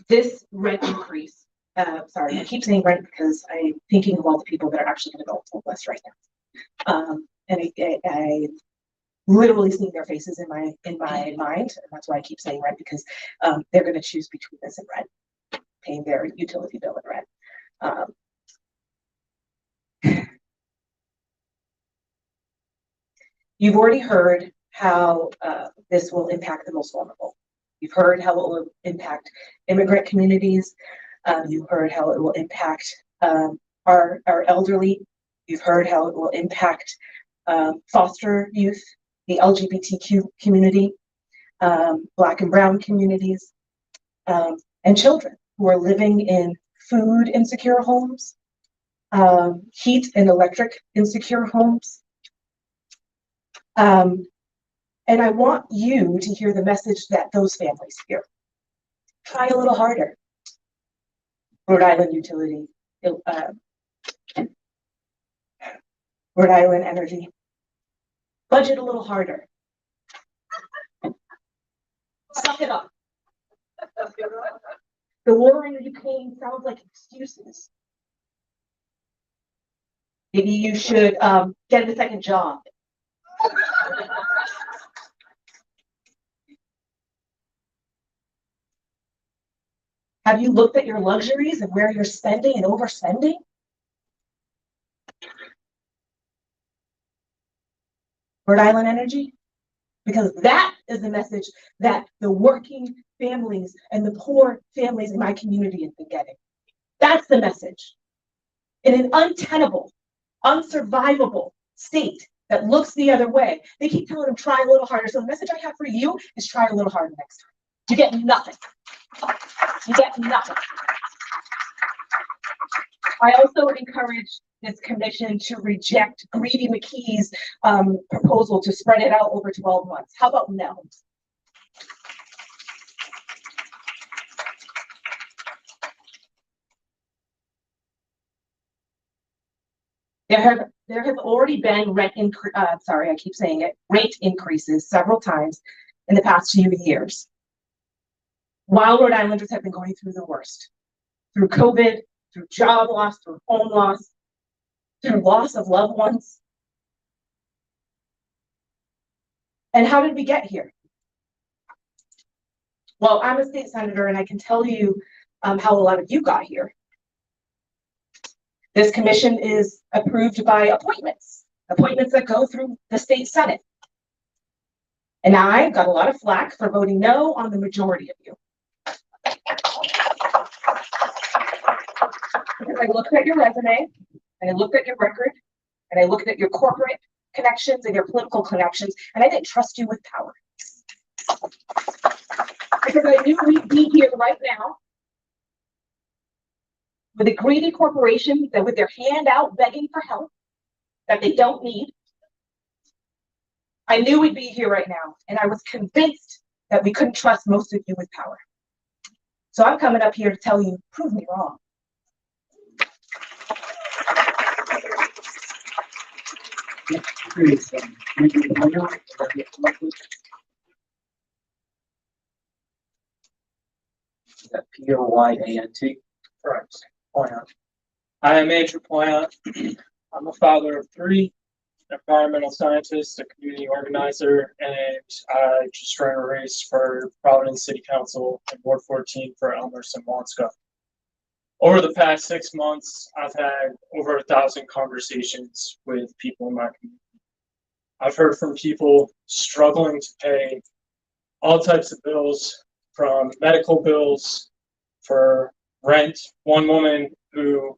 [SPEAKER 5] this rent increase, sorry, I keep saying rent because I'm thinking of all the people that are actually going to go homeless right now. And I literally seeing their faces in my mind, and that's why I keep saying rent, because they're going to choose between this and rent, paying their utility bill and rent. You've already heard how this will impact the most vulnerable. You've heard how it will impact immigrant communities. You've heard how it will impact our elderly. You've heard how it will impact foster youth, the LGBTQ community, Black and brown communities, and children who are living in food insecure homes, heat and electric insecure homes. And I want you to hear the message that those families hear. Try a little harder. Rhode Island Utility, Rhode Island Energy. Budget a little harder. Suck it up. The war in Ukraine sounds like excuses. Maybe you should get a second job. Have you looked at your luxuries and where you're spending and overspending? Rhode Island Energy? Because that is the message that the working families and the poor families in my community have been getting. That's the message. In an untenable, unsurvivable state that looks the other way, they keep telling them try a little harder. So the message I have for you is try a little harder next time. You get nothing. You get nothing. I also encourage this commission to reject Greedy McKee's proposal to spread it out over 12 months. How about no? There have already been rate increases several times in the past few years, while Rhode Islanders have been going through the worst, through COVID, through job loss, through home loss, through loss of loved ones. And how did we get here? Well, I'm a state senator, and I can tell you how a lot of you got here. This commission is approved by appointments that go through the state Senate. And I got a lot of flack for voting no on the majority of you. Because I looked at your resume, and I looked at your record, and I looked at your corporate connections and your political connections, and I didn't trust you with power. Because I knew we'd be here right now with a greedy corporation that with their hand out begging for help that they don't need. I knew we'd be here right now, and I was convinced that we couldn't trust most of you with power. So I'm coming up here to tell you, prove me wrong.
[SPEAKER 3] That Poyant. Correct. Poyant. I am Andrew Poyant. I'm a father of three, an environmental scientist, a community organizer, and I just ran a race for Providence City Council and Ward 14 for Elmhurst and Wanska. Over the past 6 months, I've had over 1,000 conversations with people in my community. I've heard from people struggling to pay all types of bills, from medical bills, for rent. One woman who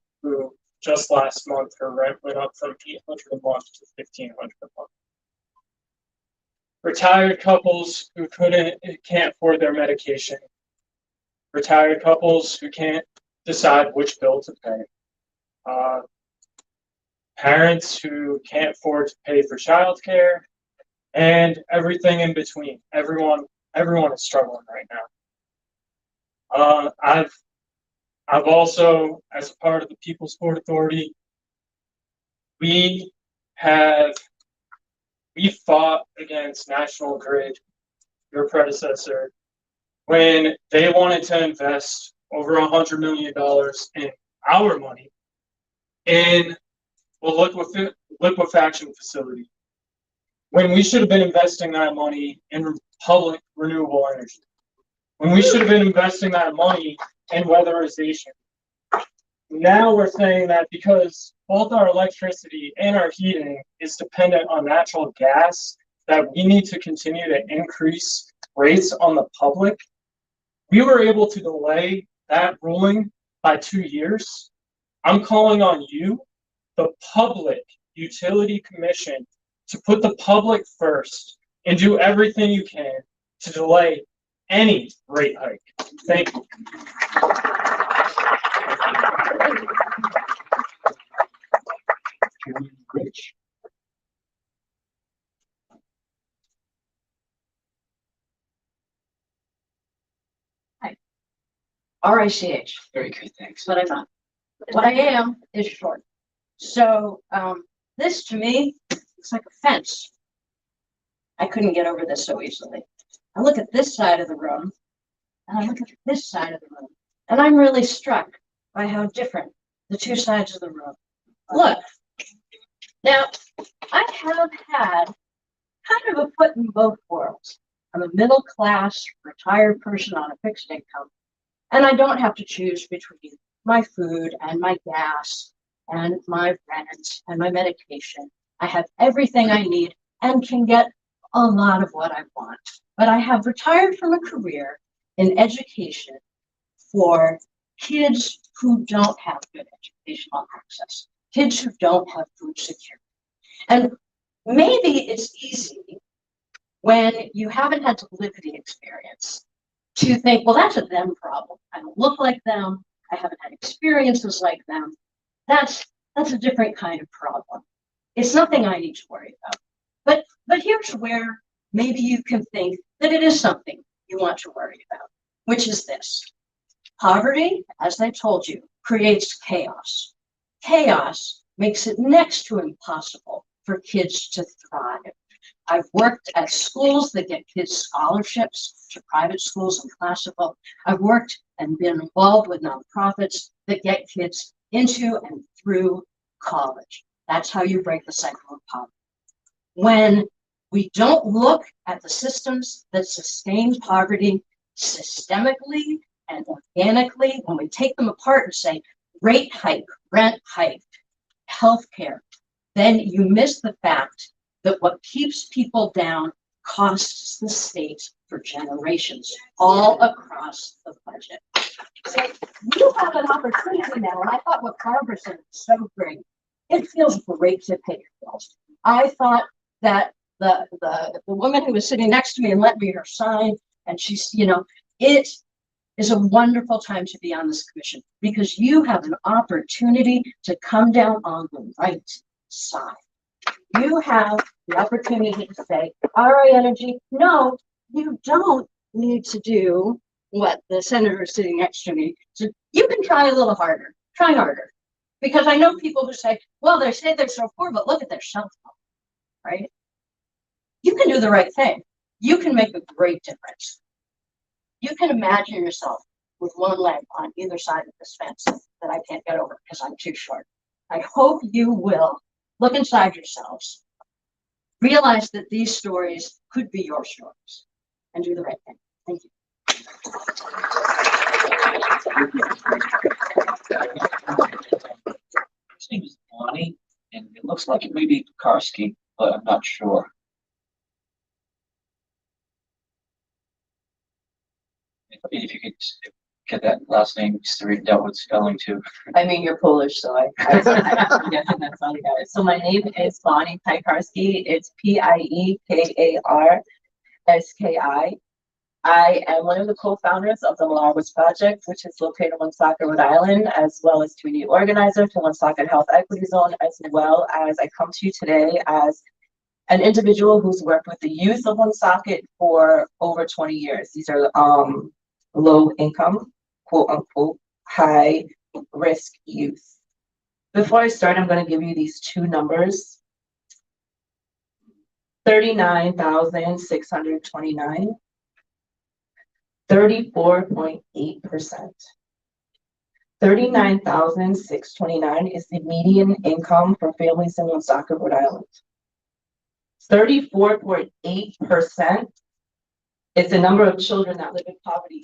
[SPEAKER 3] just last month, her rent went up from $800 a month to $1,500 a month. Retired couples who can't afford their medication. Retired couples who can't decide which bill to pay. Parents who can't afford to pay for childcare, and everything in between. Everyone is struggling right now. I've also, as a part of the People's Port Authority, we fought against National Grid, your predecessor, when they wanted to invest over $100 million in our money in a liquefaction facility, when we should have been investing that money in public renewable energy, when we should have been investing that money in weatherization. Now we're saying that because both our electricity and our heating is dependent on natural gas, that we need to continue to increase rates on the public. We were able to delay that ruling by 2 years. I'm calling on you, the Public Utility Commission, to put the public first and do everything you can to delay any rate hike. Thank you.
[SPEAKER 1] Rich.
[SPEAKER 22] Hi. RICH.
[SPEAKER 1] Very good, thanks.
[SPEAKER 22] But I'm not. What I am is short. So this to me, it's like a fence. I couldn't get over this so easily. I look at this side of the room, and I look at this side of the room, and I'm really struck by how different the two sides of the room look. Now, I have had kind of a foot in both worlds. I'm a middle class, retired person on a fixed income, and I don't have to choose between my food and my gas and my rent and my medication. I have everything I need and can get a lot of what I want. But I have retired from a career in education for kids who don't have good educational access, kids who don't have food security. And maybe it's easy when you haven't had to live the experience to think, well, that's a them problem. I don't look like them. I haven't had experiences like them. That's a different kind of problem. It's nothing I need to worry about. But here's where maybe you can think that it is something you want to worry about, which is this. Poverty, as I told you, creates chaos. Chaos makes it next to impossible for kids to thrive. I've worked at schools that get kids scholarships to private schools and classical. I've worked and been involved with nonprofits that get kids into and through college. That's how you break the cycle of poverty. When we don't look at the systems that sustain poverty systemically and organically, when we take them apart and say, rate hike, rent hike, healthcare, then you miss the fact that what keeps people down costs the state for generations all across the budget. So you have an opportunity now, and I thought what Barbara said was so great. It feels great to pay your bills. I thought that the woman who was sitting next to me and lent me her sign, and she's, you know, it is a wonderful time to be on this commission because you have an opportunity to come down on the right side. You have the opportunity to say, RA Energy, no, you don't need to do what the senator sitting next to me. So you can try a little harder, try harder. Because I know people who say, well, they say they're so poor, but look at their cell phone, right? You can do the right thing. You can make a great difference. You can imagine yourself with one leg on either side of this fence that I can't get over because I'm too short. I hope you will look inside yourselves, realize that these stories could be your stories, and do the right thing. Thank you.
[SPEAKER 1] His name is Bonnie, and it looks like it may be Karski, but I'm not sure. If you could get that last name just to read it out with spelling too.
[SPEAKER 7] I mean, you're Polish, so I'm guessing that's all you got. So my name is Bonnie Piekarski. It's Piekarski. I am one of the co-founders of the Malawas Project, which is located in Woonsocket, Rhode Island, as well as community organizer to Woonsocket Health Equity Zone, as well as I come to you today as an individual who's worked with the youth of Woonsocket for over 20 years. These are low income, quote unquote, high risk youth. Before I start, I'm going to give you these two numbers. 39,629. 34.8%. 39,629 is the median income for families in Woonsocket, Rhode Island. 34.8% is the number of children that live in poverty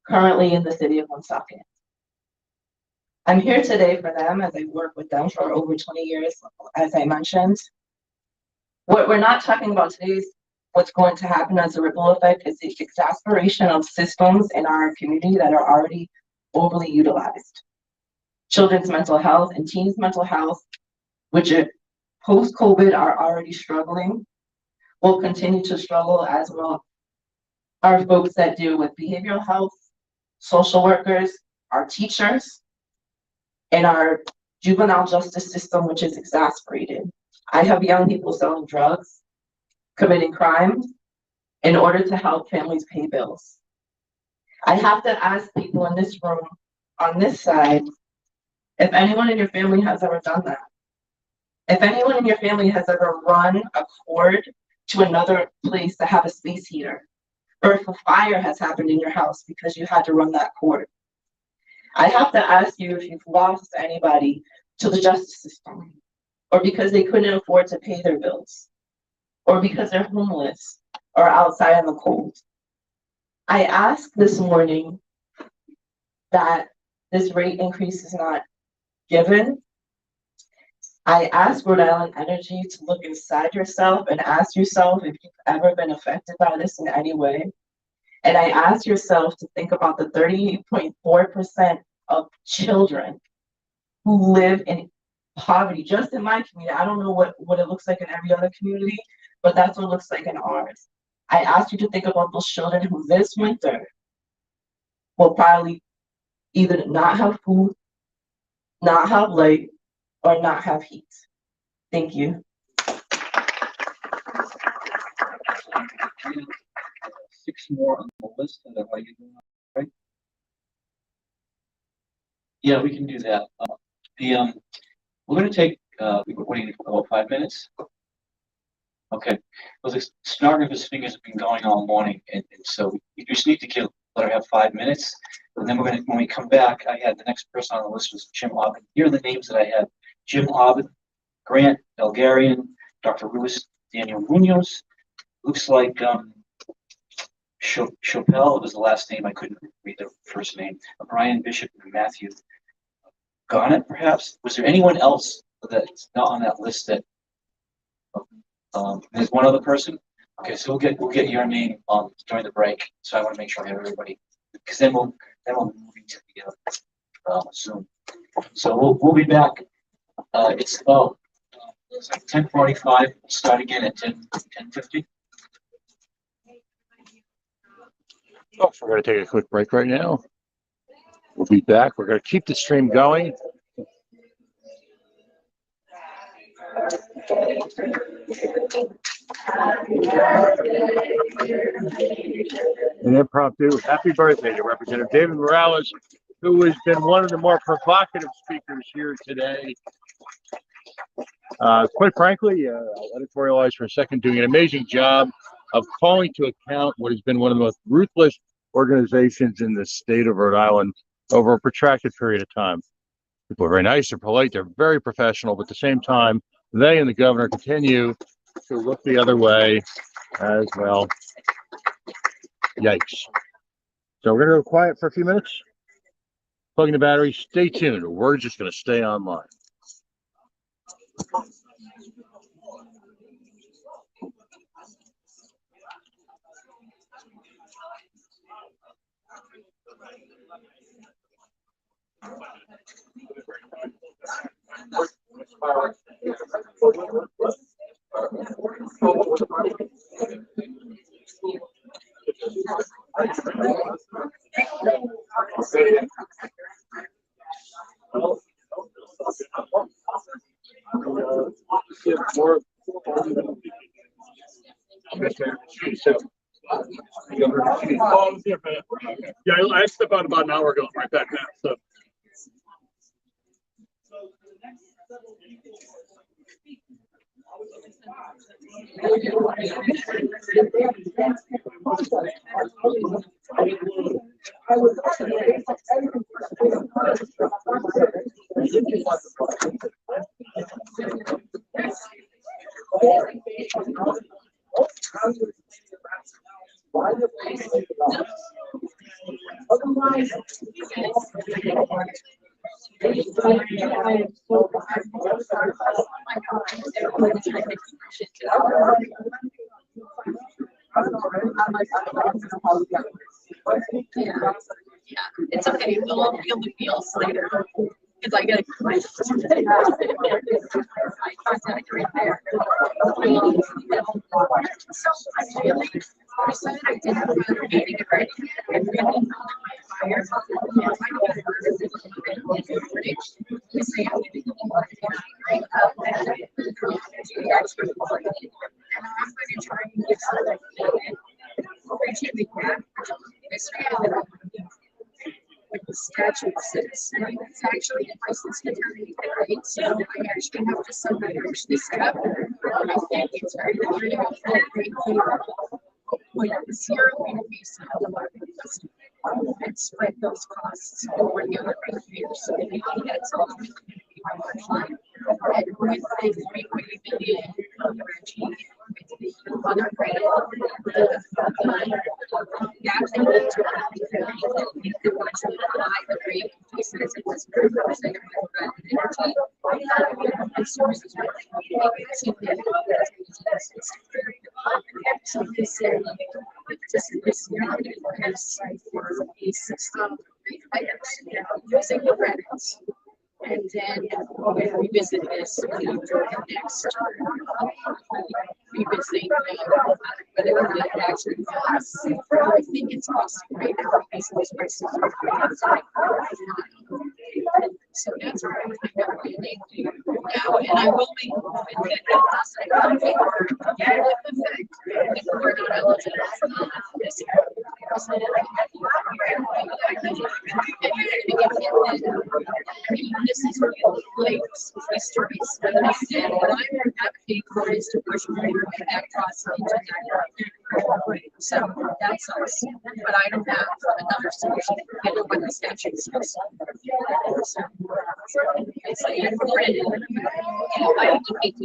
[SPEAKER 7] currently in the city of Woonsocket. I'm here today for them as I work with them for over 20 years, as I mentioned. What we're not talking about today is what's going to happen as a ripple effect is the exasperation of systems in our community that are already overly utilized. Children's mental health and teens' mental health, which post-COVID are already struggling, will continue to struggle, as well our folks that deal with behavioral health, social workers, our teachers, and our juvenile justice system, which is exasperated. I have young people selling drugs, committing crime in order to help families pay bills. I have to ask people in this room, on this side, if anyone in your family has ever done that. If anyone in your family has ever run a cord to another place to have a space heater, or if a fire has happened in your house because you had to run that cord. I have to ask you if you've lost anybody to the justice system, or because they couldn't afford to pay their bills, or because they're homeless or outside in the cold. I asked this morning that this rate increase is not given. I asked Rhode Island Energy to look inside yourself and ask yourself if you've ever been affected by this in any way. And I asked yourself to think about the 38.4% of children who live in poverty, just in my community. I don't know what it looks like in every other community, but that's what it looks like in ours. I asked you to think about those children who this winter will probably either not have food, not have light, or not have heat. Thank you.
[SPEAKER 1] 6 more on the list. Is that how you doing? Right? Yeah, we can do that. We're going to take, what do you need, about 5 minutes? Okay. Well, the stenographer's fingers have been going all morning, and so you just need to let her have 5 minutes, and then we're going to, when we come back, I had the next person on the list was Jim Aubin. Here are the names that I had: Jim Aubin, Grant Belgarian, Dr. Ruiz Daniel Munoz. Looks like Chappelle was the last name. I couldn't read the first name. Brian Bishop and Matthew Garnet, perhaps? Was there anyone else that's not on that list that, there's one other person? Okay, so we'll get your name, during the break, so I wanna make sure I have everybody, because then we'll be moving to the, Zoom. So we'll be back, it's 10:45, start again at 10:50.
[SPEAKER 8] Folks, we're going to take a quick break right now. We'll be back. We're going to keep the stream going. An impromptu happy birthday to Representative David Morales, who has been one of the more provocative speakers here today. Quite frankly, I'll editorialize for a second, doing an amazing job of calling to account what has been one of the most ruthless organizations in the state of Rhode Island over a protracted period of time. People are very nice, they're polite, they're very professional, but at the same time, they and the governor continue to look the other way as well. Yikes. So we're going to go quiet for a few minutes, plugging the battery. Stay tuned. We're just going to stay online.
[SPEAKER 9] Yeah, I stepped out about an hour ago, right back now. So.
[SPEAKER 23] It's okay. You'll be feels later because I get my contact right there. So I feel like I said I didn't have a meeting already. I really fire. Like the statute says, it's actually a licensed attorney, right? So I actually have to send my actually step. I think it's very clear when it was 0 increase in the market and spread those costs over the other 8 years. So maybe that's all. And with the 3 billion other credit, the rate increases, it was very represented by energy and sources. So this year, this year, has for a system using the credits. And then we'll revisit this after next revisiting whether it actually costs. I think it's costing right now because those prices are so that's where I'm now, and I will be moving if we're not eligible for this year. This is like stories. And what I'm advocating for is to push forward that process into that. So that's us. But I don't have another solution. I know what the statute says. So it's like, I have to make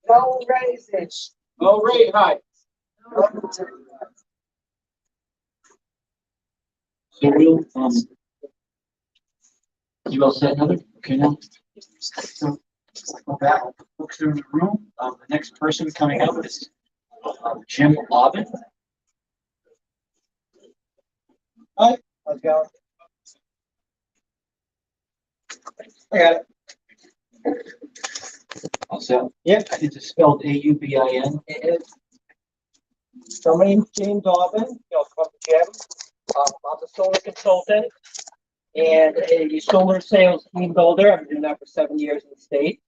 [SPEAKER 4] No raises.
[SPEAKER 17] No rate hike.
[SPEAKER 1] So we'll, you all set, Heather? Okay now? So, go back, look through the room. The next person coming up is Jim Lobbin.
[SPEAKER 4] Hi, how's it going? I got it.
[SPEAKER 1] All set? Yeah. Is it spelled A-U-B-I-N?
[SPEAKER 4] It is. So my name's James Dobbin, from Jim. I'm a solar consultant and a solar sales team builder. I've been doing that for 7 years in the state.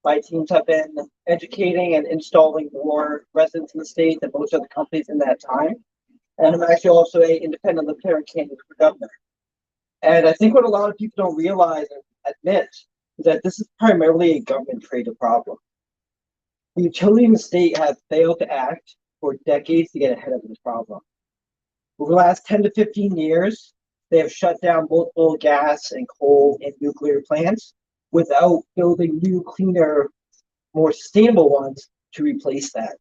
[SPEAKER 4] My teams have been educating and installing more residents in the state than most other companies in that time. And I'm actually also an independent libertarian candidate for governor. And I think what a lot of people don't realize at
[SPEAKER 6] admit is that this is primarily a government-created problem. The utility in the state have failed to act for decades to get ahead of this problem. Over the last 10 to 15 years, they have shut down multiple gas and coal and nuclear plants without building new, cleaner, more sustainable ones to replace that.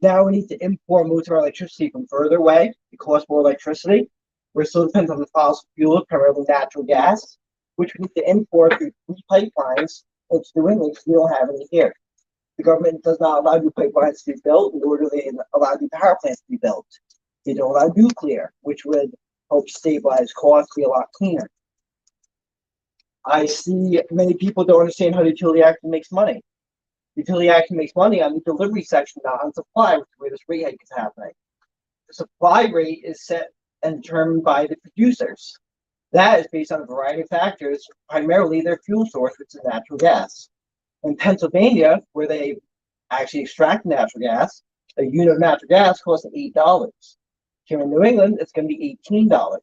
[SPEAKER 6] Now we need to import most of our electricity from further away. It costs more electricity. We're still dependent on the fossil fuels, primarily natural gas, which we need to import through 3 pipelines into New England because we don't have any here. The government does not allow new pipelines to be built, nor do they allow new power plants to be built. They don't allow nuclear, which would help stabilize costs, be a lot cleaner. I see many people don't understand how the utility actually makes money. The utility actually makes money on the delivery section, not on supply, which is where this rate hike is happening. The supply rate is set and determined by the producers. That is based on a variety of factors, primarily their fuel source, which is natural gas. In Pennsylvania, where they actually extract natural gas, a unit of natural gas costs $8. Here in New England, it's going to be $18.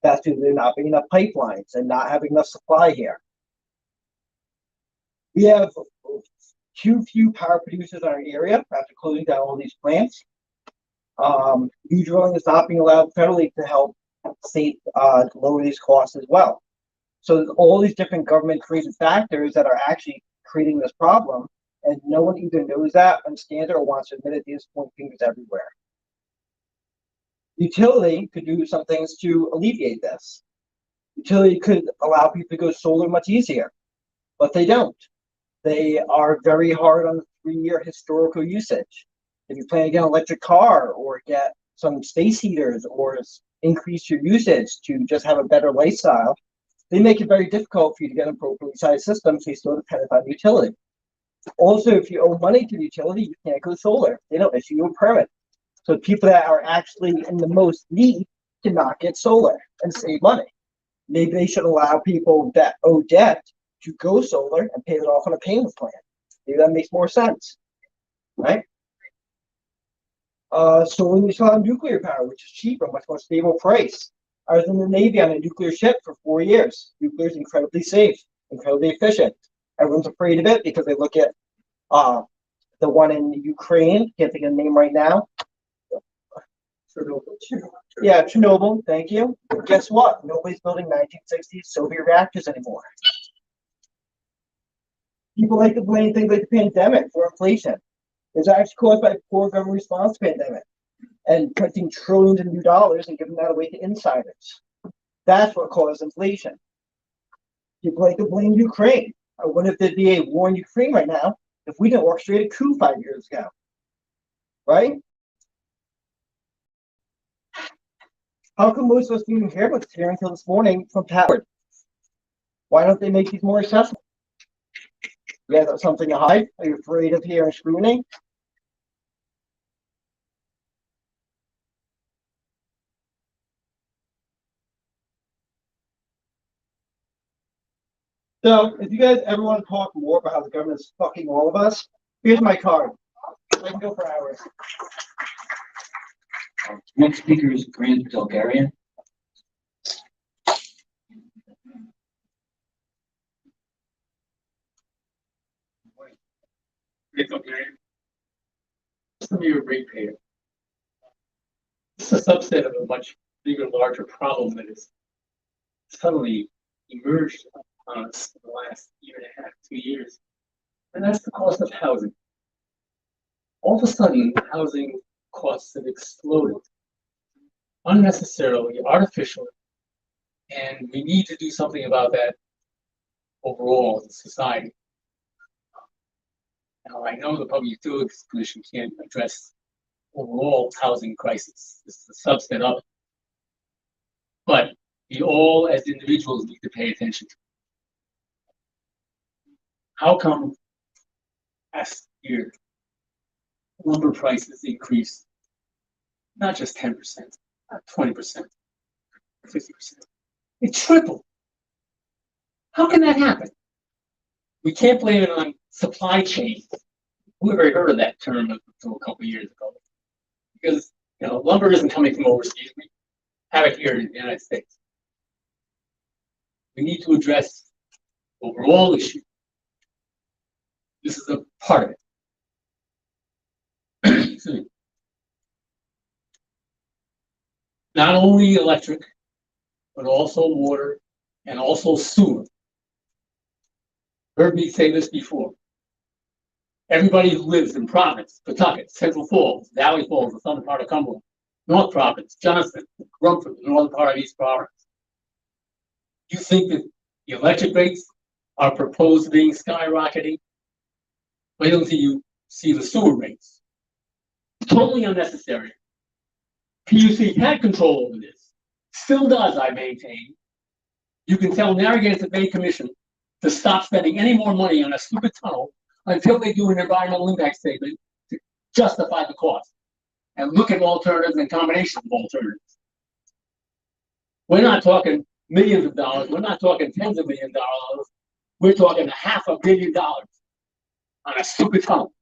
[SPEAKER 6] That's due to there not being enough pipelines and not having enough supply here. We have too few power producers in our area after closing down all these plants. New drilling is not being allowed federally to help state lower these costs as well. So there's all these different government-created factors that are actually creating this problem, and no one either knows that, understands it, or wants to admit it. They just point fingers everywhere. Utility could do some things to alleviate this. Utility could allow people to go solar much easier, but they don't. They are very hard on the 3-year historical usage. If you plan to get an electric car or get some space heaters or increase your usage to just have a better lifestyle, they make it very difficult for you to get an appropriately sized system, so you're still dependent on the utility. Also, if you owe money to the utility, you can't go solar. They don't issue you a permit. So people that are actually in the most need cannot get solar and save money. Maybe they should allow people that owe debt to go solar and pay it off on a payment plan. Maybe that makes more sense, right? Solar we still have nuclear power, which is cheaper, much more stable price. I was in the Navy on a nuclear ship for 4 years. Nuclear is incredibly safe, incredibly efficient. Everyone's afraid of it because they look at the one in Ukraine. Can't think of the name right now. Yeah, Chernobyl. Thank you. But guess what? Nobody's building 1960s Soviet reactors anymore. People like to blame things like the pandemic for inflation. It's actually caused by poor government response to the pandemic and printing trillions of new dollars and giving that away to insiders. That's what caused inflation. People like to blame Ukraine. What if there'd be a war in Ukraine right now if we didn't orchestrate a coup 5 years ago? Right? How come most of us didn't even hear about this here until this morning from Howard? Why don't they make these more accessible? You guys have something to hide? Are you afraid of hearing scrutiny? So, if you guys ever want to talk more about how the government is fucking all of us, here's my card. I can go for hours.
[SPEAKER 1] Next speaker is Grant Delgarian.
[SPEAKER 9] It's okay. Some of you are ratepayer. This is a subset of a much bigger, larger problem that has suddenly emerged on us in the last year and a half, 2 years. And that's the cost of housing. All of a sudden, housing costs have exploded unnecessarily, artificially, and we need to do something about that overall as a society. Now, I know the Public Utilities Commission can't address overall housing crisis. This is a subset of it. But we all, as individuals, need to pay attention to it. How come last year lumber prices increased not just 10%, not 20%, 50%? It tripled. How can that happen? We can't blame it on supply chain. We never heard of that term until a couple of years ago. Because lumber isn't coming from overseas. We have it here in the United States. We need to address overall issue. This is a part of it. Excuse me. Not only electric, but also water and also sewer. Heard me say this before. Everybody who lives in Providence, Pawtucket, Central Falls, Valley Falls, the southern part of Cumberland, North Providence, Johnston, Rumford, the northern part of East Providence. You think that the electric rates are proposed being skyrocketing? Wait until you see the sewer rates. Totally unnecessary. PUC had control over this. Still does, I maintain. You can tell Narragansett Bay Commission to stop spending any more money on a stupid tunnel until they do an environmental impact statement to justify the cost. And look at alternatives and combinations of alternatives. We're not talking millions of dollars. We're not talking tens of millions of dollars. We're talking $500 million on a stupid tunnel.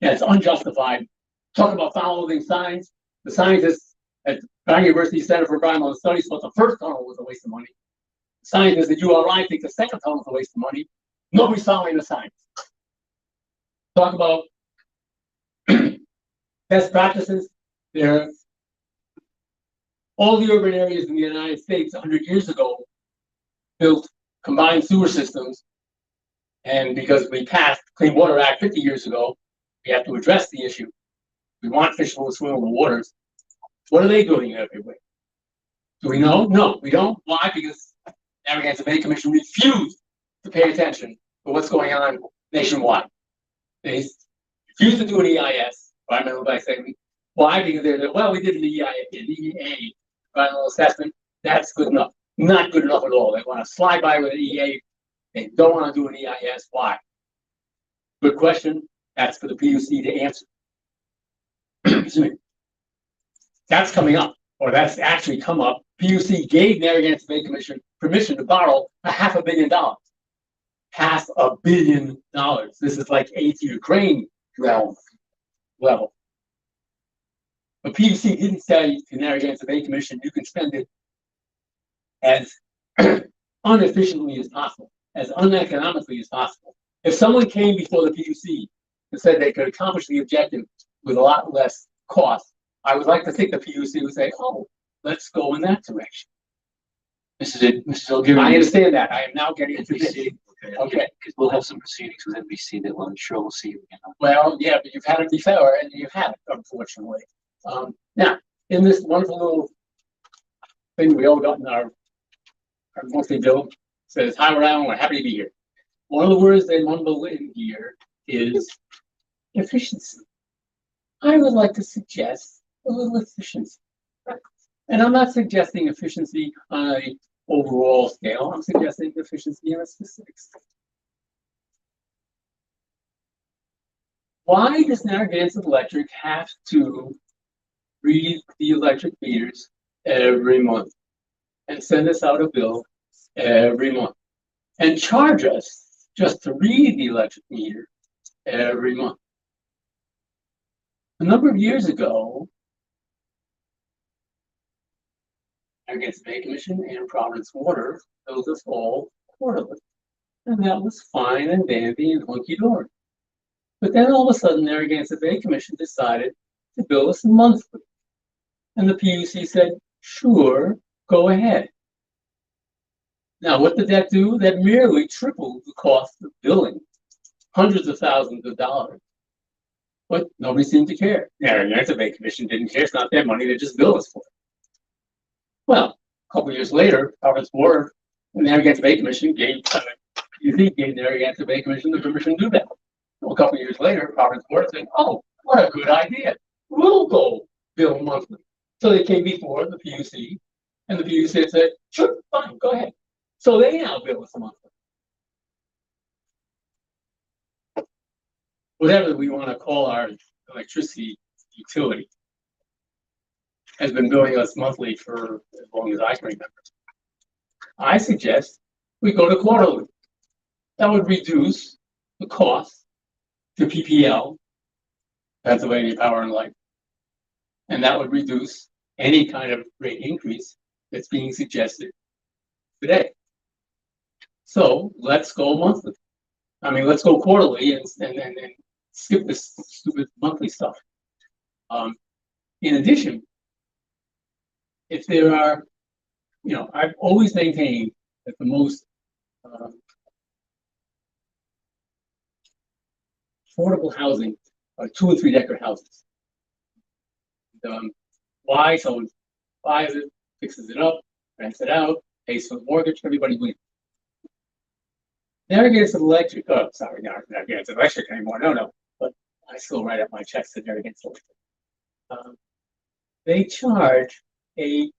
[SPEAKER 9] Yeah, it's unjustified. Talk about foul-moving signs. The scientists at Brown University Center for Environmental Studies thought the first tunnel was a waste of money. Scientists at URI think the second tunnel is a waste of money. Nobody's following the science. Talk about best practices. There, all the urban areas in the United States 100 years ago built combined sewer systems. And because we passed the Clean Water Act 50 years ago, we have to address the issue. We want fish to swim in the waters. What are they doing everywhere? Do we know? No, we don't. Why? Because the Narragansett Bay Commission refused to pay attention to what's going on nationwide. They refused to do an EIS, environmental impact statement. Why? Because they're, well, we did an EA, environmental assessment. That's good enough. Not good enough at all. They want to slide by with an EA. They don't want to do an EIS. Why? Good question. That's for the PUC to answer. Excuse me. That's coming up, or that's actually come up. PUC gave Narragansett Bay Commission permission to borrow $500 million. $500 million. This is like aid to Ukraine level. But PUC didn't say to Narragansett Bay Commission, you can spend it as inefficiently as possible, as uneconomically as possible. If someone came before the PUC and said they could accomplish the objective with a lot less cost, I would like to think the PUC would say, oh, let's go in that direction.
[SPEAKER 1] Mrs. O'Geary.
[SPEAKER 9] I understand that. I am now getting into this. Okay.
[SPEAKER 1] Because we'll have some proceedings with NBC that I'm sure we'll see.
[SPEAKER 9] Well, yeah, but you've had it before, and you've had it, unfortunately. Now, in this wonderful little thing we all got in our monthly bill, says, hi, we're Alan, we're happy to be here. One of the words they mumble in here is efficiency. I would like to suggest a little efficiency. And I'm not suggesting efficiency on an overall scale. I'm suggesting efficiency in a specific scale. Why does Narragansett Electric have to read the electric meters every month and send us out a bill every month and charge us just to read the electric meter every month? A number of years ago, Narragansett Bay Commission and Providence Water billed us all quarterly. And that was fine and dandy and hunky-dory. But then all of a sudden, Narragansett Bay Commission decided to bill us monthly. And the PUC said, sure, go ahead. Now, what did that do? That merely tripled the cost of billing, hundreds of thousands of dollars. But nobody seemed to care. Narragansett Bay Commission didn't care. It's not their money. They just bill us for it. Well, a couple of years later, Providence Water and the Narragansett Bay Commission gave Narragansett Bay Commission the permission to do that. Well, a couple of years later, Providence Water said, oh, what a good idea. We'll go bill monthly. So they came before the PUC, and the PUC said, sure, fine, go ahead. So they now bill us monthly. Whatever we want to call our electricity utility has been billing us monthly for as long as I can remember. I suggest we go to quarterly. That would reduce the cost to PPL, Pennsylvania Power and Light, and that would reduce any kind of rate increase that's being suggested today. So let's go monthly. I mean, let's go quarterly and skip this stupid monthly stuff. In addition, if there are, I've always maintained that the most affordable housing are 2 and 3 decker houses. Why? Someone buys it, fixes it up, rents it out, pays for the mortgage, everybody wins. Narragansett Electric, oh, sorry, not Narragansett Electric anymore, no, but I still write up my checks to Narragansett Electric. They charge a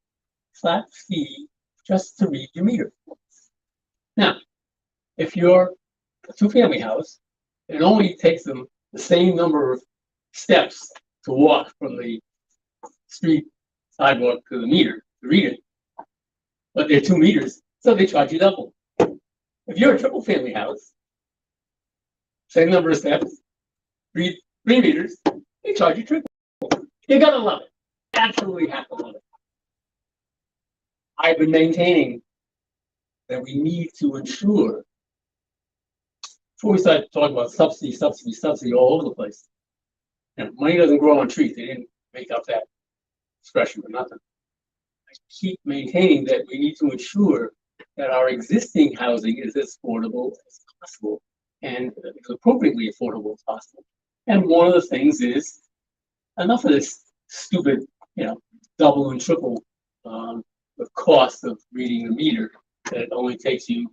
[SPEAKER 9] flat fee just to read your meter. Now, if you're a 2-family house, it only takes them the same number of steps to walk from the street sidewalk to the meter to read it. But they're 2 meters, so they charge you double. If you're a 3-family house, same number of steps, read 3 meters, they charge you triple. You gotta love it. Absolutely have to love it. I've been maintaining that we need to ensure, before we start talking about subsidy all over the place. Money doesn't grow on trees. They didn't make up that expression for nothing. I keep maintaining that we need to ensure that our existing housing is as affordable as possible and as appropriately affordable as possible. And one of the things is enough of this stupid, double and triple the cost of reading the meter that it only takes you,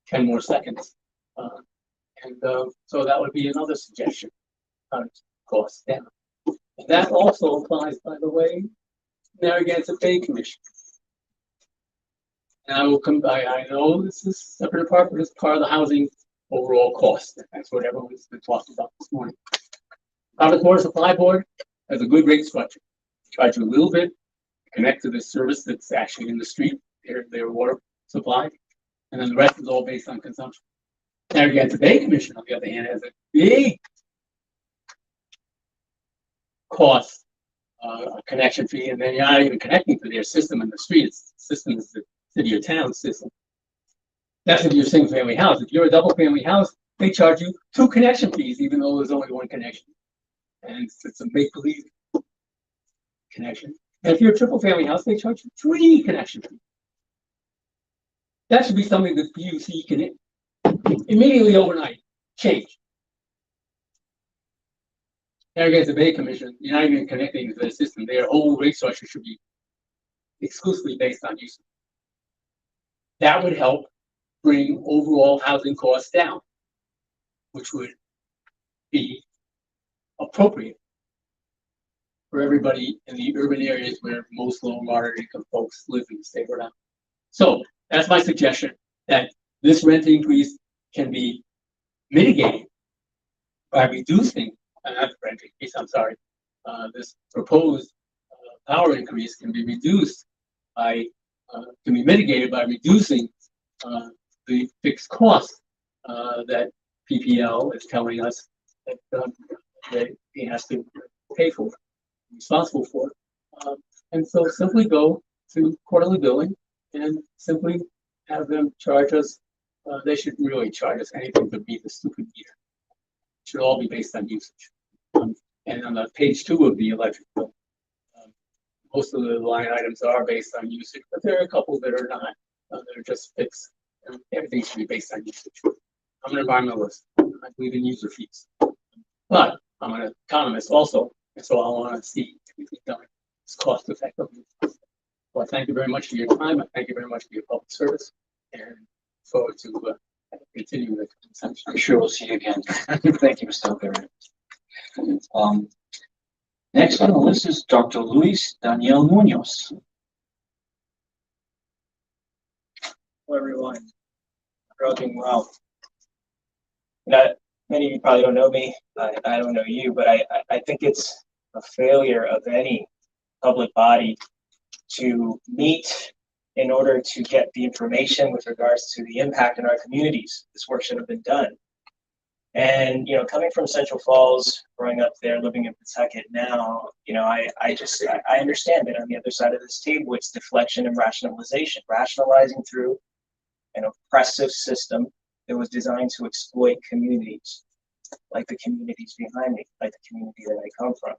[SPEAKER 9] 10 more seconds. So that would be another suggestion, costs down. And that also applies, by the way, Narragansett Bay Commission. And I will come by, I know this is separate part, but it's part of the housing overall cost. That's what everyone's been talking about this morning. Public Water Supply Board has a good rate structure. Charge you a little bit, connect to the service that's actually in the street, their water supply, and then the rest is all based on consumption. Narragansett Bay Commission, on the other hand, has a big cost connection fee, and then you're not even connecting to their system in the street. It's the system is the city or town system. That's if you're a single family house. If you're a double family house, they charge you 2 connection fees, even though there's only 1 connection. And it's a make-believe connection. And if you're a triple family house, they charge you 3 connection fees. That should be something that PUC can immediately overnight change. Narragansett Bay Commission, you're not even connecting to the system. Their whole rate structure should be exclusively based on usage. That would help bring overall housing costs down, which would be appropriate for everybody in the urban areas where most low and moderate income folks live in the state of Rhode Island. So that's my suggestion, that this rent increase can be mitigated by reducing, not rent increase, I'm sorry, this proposed power increase can be reduced by, can be mitigated by reducing the fixed cost that PPL is telling us that he has to pay for, responsible for. And so simply go to quarterly billing and simply have them charge us. They shouldn't really charge us anything to beat the stupid meter. It should all be based on usage. And on the page 2 of the electric bill, most of the line items are based on usage, but there are a couple that are not. That are just fixed. Everything should be based on usage. I'm an environmentalist. I believe in user fees. But I'm an economist also, and so I want to see everything done as cost effectively. Well, thank you very much for your time. I thank you very much for your public service, and forward to continuing the conversation.
[SPEAKER 1] I'm sure we'll see you again. Thank you, Mr. O'Barry. Next on the list is Dr. Luis Daniel Munoz.
[SPEAKER 10] Hello, everyone. We're all doing well. Many of you probably don't know me. I don't know you, but I think it's a failure of any public body to meet in order to get the information with regards to the impact in our communities. This work should have been done. And, coming from Central Falls, growing up there, living in Pawtucket now, I understand that on the other side of this table, it's deflection and rationalization, rationalizing through an oppressive system that was designed to exploit communities, like the communities behind me, like the community that I come from.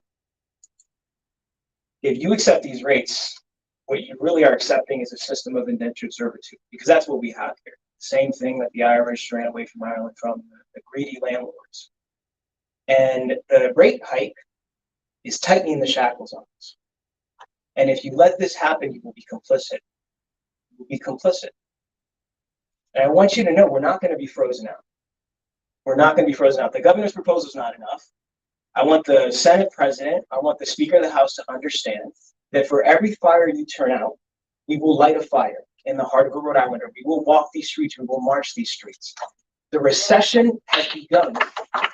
[SPEAKER 10] If you accept these rates, what you really are accepting is a system of indentured servitude, because that's what we have here. Same thing that the Irish ran away from Ireland from, the greedy landlords. And the rate hike is tightening the shackles on us. And if you let this happen, you will be complicit. You will be complicit. And I want you to know we're not going to be frozen out. We're not going to be frozen out. The governor's proposal is not enough. I want the Senate president, I want the Speaker of the House to understand that for every fire you turn out, we will light a fire in the heart of a Rhode Islander. We will walk these streets, we will march these streets. The recession has begun,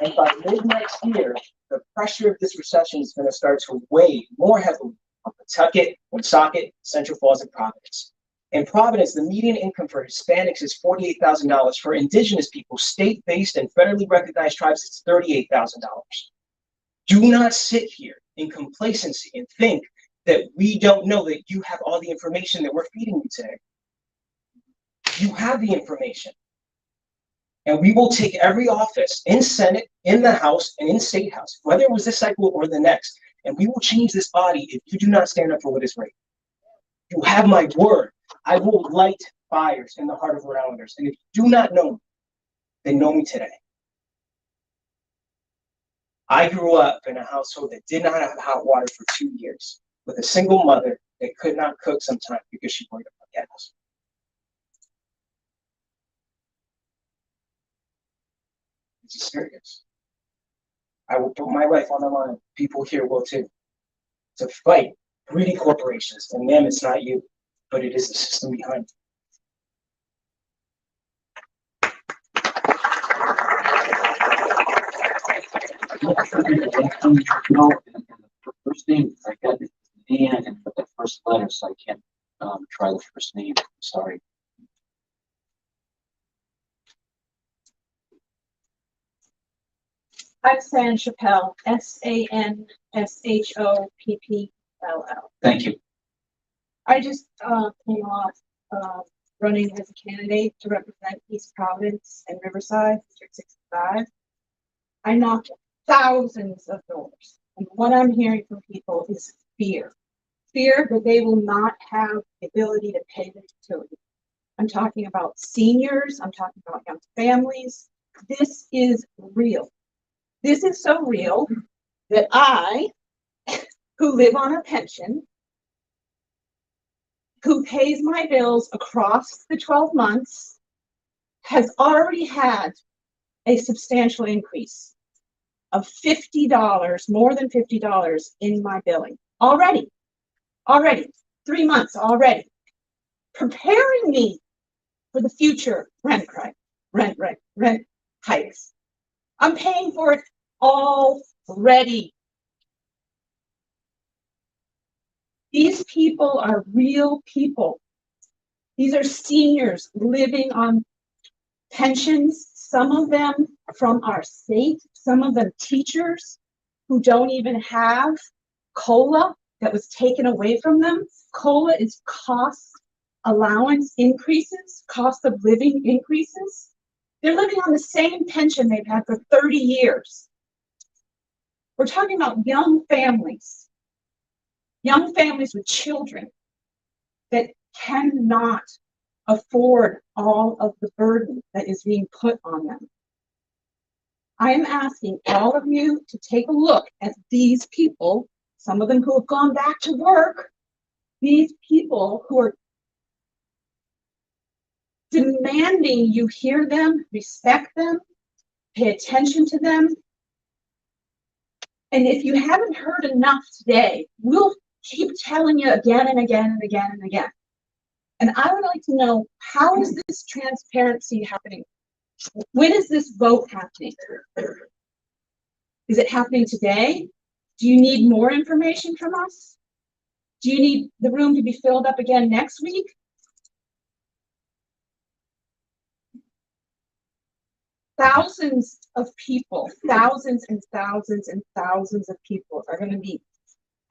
[SPEAKER 10] and by mid next year, the pressure of this recession is going to start to weigh more heavily on Pawtucket, Woonsocket, Central Falls, and Providence. In Providence, the median income for Hispanics is $48,000. For indigenous people, state-based and federally recognized tribes, it's $38,000. Do not sit here in complacency and think that we don't know that you have all the information that we're feeding you today. You have the information. And we will take every office in Senate, in the House, and in State House, whether it was this cycle or the next, and we will change this body if you do not stand up for what is right. You have my word. I will light fires in the heart of Rhode Islanders. And if you do not know me, then know me today. I grew up in a household that did not have hot water for 2 years, with a single mother that could not cook sometimes because she worried about gas. It's serious. I will put my life on the line. People here will too. To fight greedy corporations. And ma'am, it's not you, but it is the system behind it.
[SPEAKER 1] No, and the first name I got is Dan, and the first letter, so I can't try the first name. Sorry.
[SPEAKER 14] I'm San Chappelle, SANSHOPPLL.
[SPEAKER 1] Thank you.
[SPEAKER 14] I just came off running as a candidate to represent East Providence and Riverside, District 65. I knocked thousands of doors, and what I'm hearing from people is fear. Fear that they will not have the ability to pay the utility. I'm talking about seniors, I'm talking about young families. This is real. This is so real that I, who live on a pension, who pays my bills across the 12 months, has already had a substantial increase of $50, more than $50 in my billing. Already, 3 months already, preparing me for the future rent hikes. I'm paying for it already. These people are real people. These are seniors living on pensions, some of them from our state, some of them teachers who don't even have COLA that was taken away from them. COLA is cost allowance increases, cost of living increases. They're living on the same pension they've had for 30 years. We're talking about young families with children that cannot afford all of the burden that is being put on them. I am asking all of you to take a look at these people, some of them who have gone back to work, these people who are demanding you hear them, respect them, pay attention to them. And if you haven't heard enough today, we'll keep telling you again and again and again and again. And I would like to know, how is this transparency happening? When is this vote happening? Is it happening today? Do you need more information from us? Do you need the room to be filled up again next week? Thousands of people, thousands and thousands and thousands of people are going to be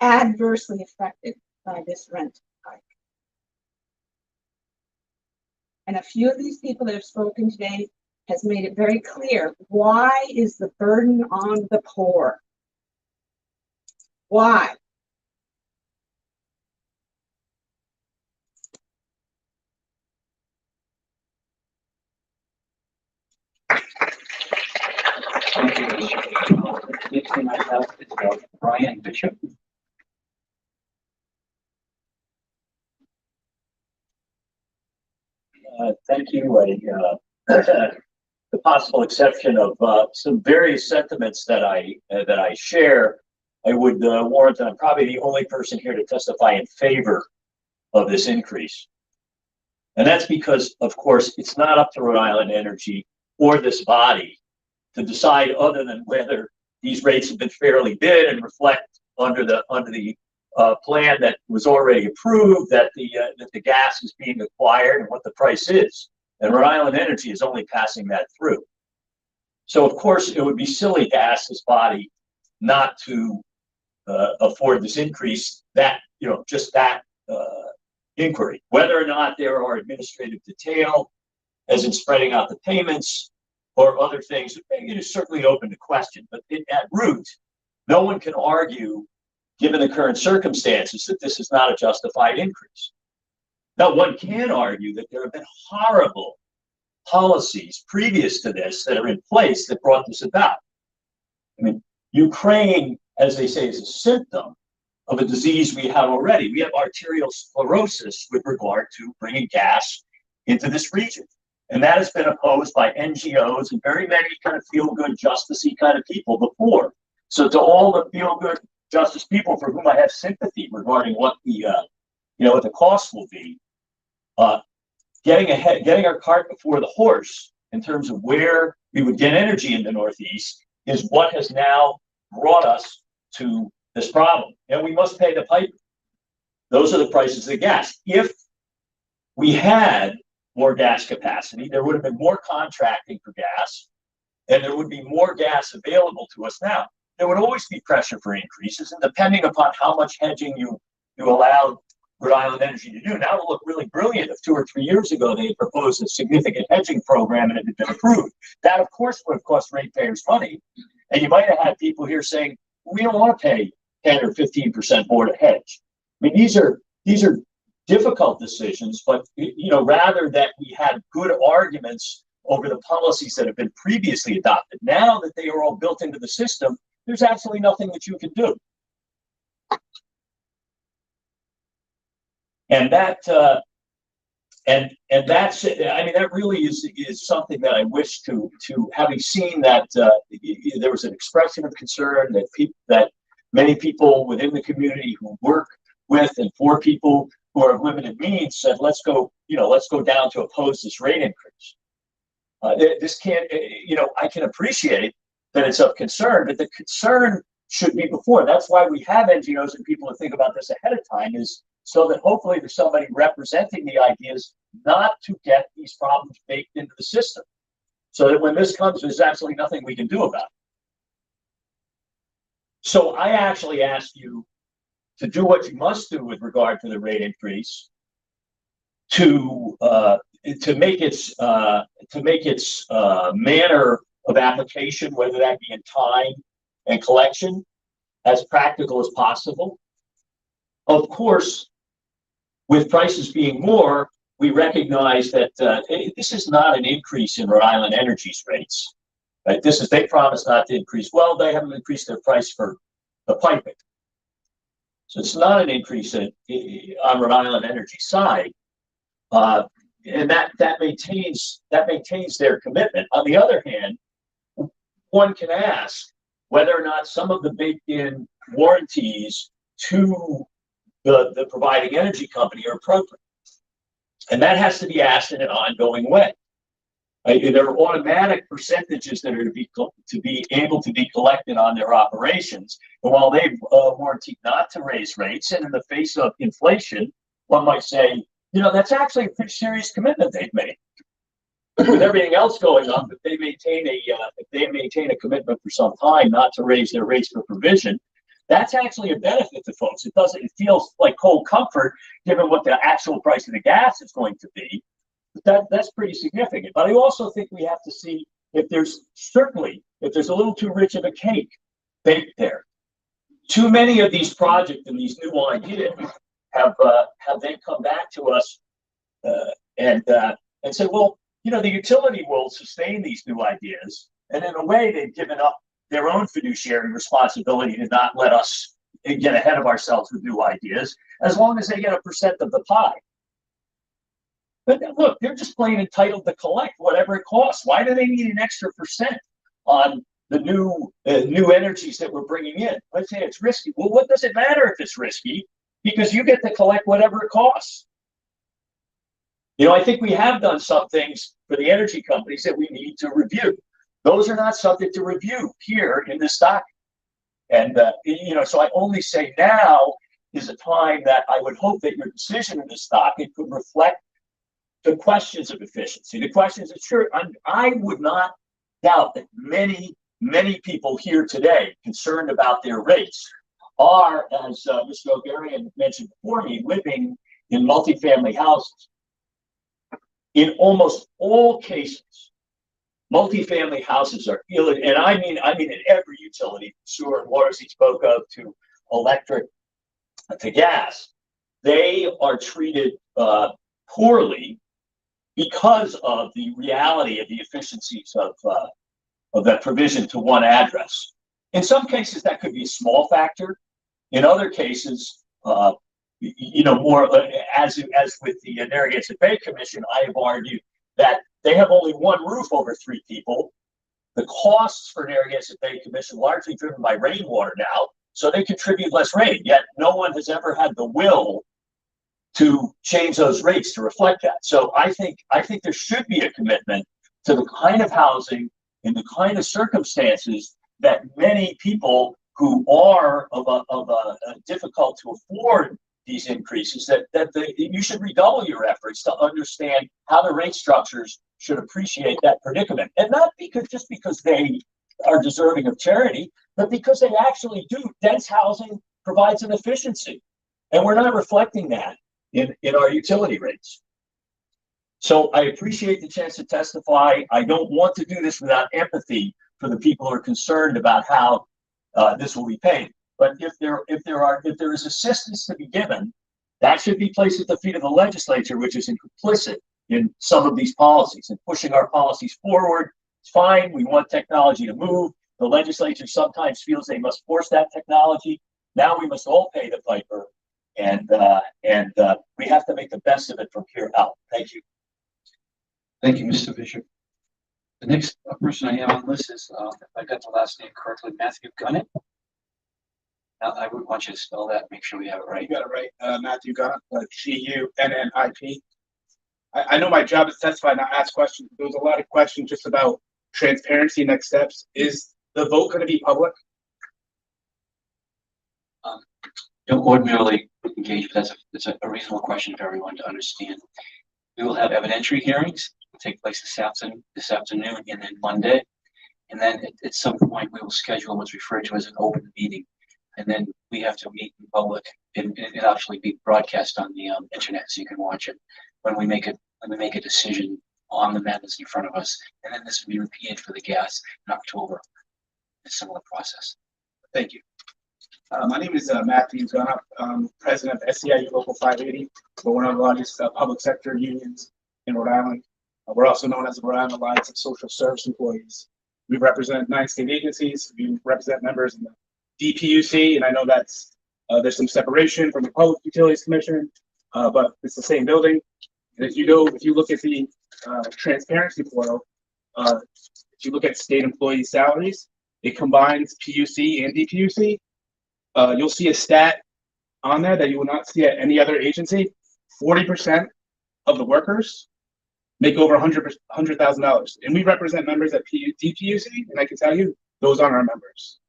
[SPEAKER 14] adversely affected by this rent hike. And a few of these people that have spoken today has made it very clear, why is the burden on the poor? Why?
[SPEAKER 1] Thank you. Next thing I have is Brian Bishop.
[SPEAKER 15] Thank you. The possible exception of some various sentiments that I share, I would warrant that I'm probably the only person here to testify in favor of this increase. And that's because, of course, it's not up to Rhode Island Energy or this body to decide other than whether these rates have been fairly bid and reflect under the plan that was already approved, that the gas is being acquired and what the price is. And Rhode Island Energy is only passing that through. So of course it would be silly to ask this body not to afford this increase, that, just that inquiry. Whether or not there are administrative detail, as in spreading out the payments or other things, it is certainly open to question. But at root, no one can argue, given the current circumstances, that this is not a justified increase. Now, one can argue that there have been horrible policies previous to this that are in place that brought this about. I mean, Ukraine, as they say, is a symptom of a disease we have already. We have arterial sclerosis with regard to bringing gas into this region. And that has been opposed by NGOs and very many kind of feel-good, justice-y kind of people before. So to all the feel-good justice people for whom I have sympathy regarding what the what the cost will be, getting our cart before the horse in terms of where we would get energy in the Northeast is what has now brought us to this problem. And we must pay the piper. Those are the prices of gas. If we had more gas capacity, there would have been more contracting for gas, and there would be more gas available to us now. There would always be pressure for increases, and depending upon how much hedging you allowed Rhode Island Energy to do. Now it will look really brilliant if 2 or 3 years ago they had proposed a significant hedging program and it had been approved. That, of course, would have cost ratepayers money. And you might have had people here saying, we don't want to pay 10 or 15% more to hedge. I mean, these are difficult decisions, but rather that we had good arguments over the policies that have been previously adopted. Now that they are all built into the system, there's absolutely nothing that you can do. And that's that really is something that I wish to having seen that there was an expression of concern that many people within the community who work with and for people who are of limited means said, let's go down to oppose this rate increase. This can't, I can appreciate that it's of concern, but the concern should be before. That's why we have NGOs and people to think about this ahead of time, is so that hopefully there's somebody representing the ideas not to get these problems baked into the system. So that when this comes, there's absolutely nothing we can do about it. So I actually ask you to do what you must do with regard to the rate increase, to make its manner of application, whether that be in time and collection, as practical as possible. Of course, with prices being more, we recognize that this is not an increase in Rhode Island Energy's rates. Right? They promised not to increase. Well, they haven't increased their price for the piping. So it's not an increase on Rhode Island Energy's side. And that maintains their commitment. On the other hand, one can ask whether or not some of the baked-in warranties to the providing energy company are appropriate. And that has to be asked in an ongoing way. There are automatic percentages that are to be able to be collected on their operations. And while they've warranted not to raise rates, and in the face of inflation, one might say, that's actually a pretty serious commitment they've made. With everything else going on, if they maintain a commitment for some time not to raise their rates for provision, that's actually a benefit to folks. It feels like cold comfort given what the actual price of the gas is going to be. That's pretty significant. But I also think we have to see if there's a little too rich of a cake baked there. Too many of these projects and these new ideas have then come back to us and say, well, the utility will sustain these new ideas, and in a way, they've given up their own fiduciary responsibility to not let us get ahead of ourselves with new ideas, as long as they get a percent of the pie. But look, they're just plain entitled to collect whatever it costs. Why do they need an extra percent on the new energies that we're bringing in? Let's say it's risky. Well, what does it matter if it's risky? Because you get to collect whatever it costs. I think we have done some things for the energy companies that we need to review. Those are not subject to review here in this document. And, so I only say now is a time that I would hope that your decision in this docket could reflect the questions of efficiency, the questions that sure, I would not doubt that many people here today concerned about their rates are, as Mr. O'Garian mentioned before me, living in multifamily houses. In almost all cases, multifamily houses are and I mean in every utility, sewer and water, as he spoke of, to electric, to gas, they are treated poorly because of the reality of the efficiencies of that provision to one address. In some cases, that could be a small factor. In other cases, more as with the Narragansett Bay Commission, I have argued that they have only one roof over 3 people. The costs for Narragansett Bay Commission largely driven by rainwater now, so they contribute less rain. Yet no one has ever had the will to change those rates to reflect that. So I think there should be a commitment to the kind of housing and the kind of circumstances that many people who are difficult to afford these increases, you should redouble your efforts to understand how the rate structures should appreciate that predicament. And not just because they are deserving of charity, but because they actually do. Dense housing provides an efficiency, and we're not reflecting that in our utility rates. So I appreciate the chance to testify. I don't want to do this without empathy for the people who are concerned about how this will be paid. But if there is assistance to be given, that should be placed at the feet of the legislature, which is complicit in some of these policies and pushing our policies forward. It's fine. We want technology to move. The legislature sometimes feels they must force that technology. Now we must all pay the piper, and we have to make the best of it from here out. Thank you.
[SPEAKER 1] Thank you, Mr. Bishop. The next person I have on the list is, if I got the last name correctly, Matthew Gunnett. I would want you to spell that, make sure we have it right.
[SPEAKER 16] You got it right. Matthew Gunnett, G-U-N-N-I-P. I know my job is to testify, not ask questions. There was a lot of questions just about transparency, next steps. Is the vote going to be public?
[SPEAKER 1] Don't ordinarily engage, but that's a reasonable question for everyone to understand. We will have evidentiary hearings take place this afternoon and then Monday. And then at some point, we will schedule what's referred to as an open meeting. And then we have to meet in public and actually be broadcast on the internet so you can watch it when we make a decision on the matters in front of us. And then this will be repeated for the gas in October. A similar process.
[SPEAKER 16] Thank you. My name is Matthew Gunnett, president of SEIU Local 580. We're one of the largest public sector unions in Rhode Island. We're also known as the Rhode Island Alliance of Social Service Employees. We represent 9 state agencies. We represent members in the DPUC, and I know that's there's some separation from the Public Utilities Commission, but it's the same building. And if you look at the transparency portal, if you look at state employee salaries, it combines PUC and DPUC. You'll see a stat on there that you will not see at any other agency. 40% of the workers make over $100,000, and we represent members at DPUC, and I can tell you those aren't our members.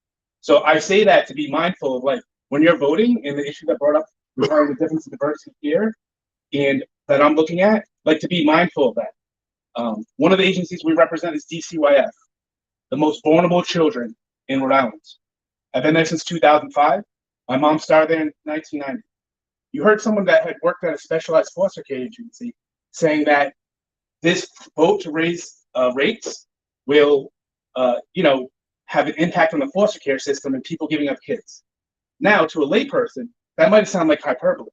[SPEAKER 16] So I say that to be mindful of, like, when you're voting, and the issue that brought up regarding the difference in diversity here, and that I'm looking at, like, to be mindful of that. One of the agencies we represent is DCYF, the most vulnerable children in Rhode Island. I've been there since 2005. My mom started there in 1990. You heard someone that had worked at a specialized foster care agency saying that this vote to raise rates will, have an impact on the foster care system and people giving up kids. Now, to a layperson, that might sound like hyperbole.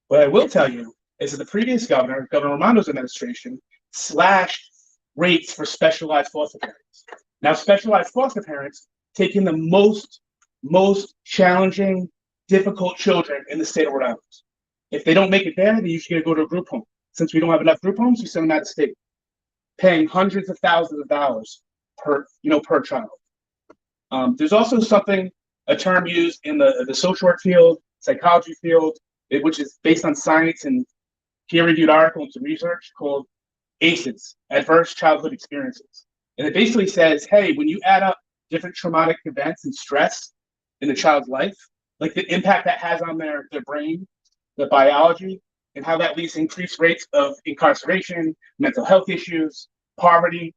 [SPEAKER 16] What I will tell you is that the previous governor, Governor Ramondo's administration, slashed rates for specialized foster parents. Now, specialized foster parents take in the most challenging, difficult children in the state of Rhode Island. If they don't make it there, they usually go to a group home. Since we don't have enough group homes, we send them out of state, paying hundreds of thousands of dollars per child. There's also a term used in the social work field, psychology field, which is based on science and peer-reviewed articles and research, called ACEs, Adverse Childhood Experiences. And it basically says, hey, when you add up different traumatic events and stress in the child's life, like the impact that has on their brain, the biology, and how that leads to increased rates of incarceration, mental health issues, poverty,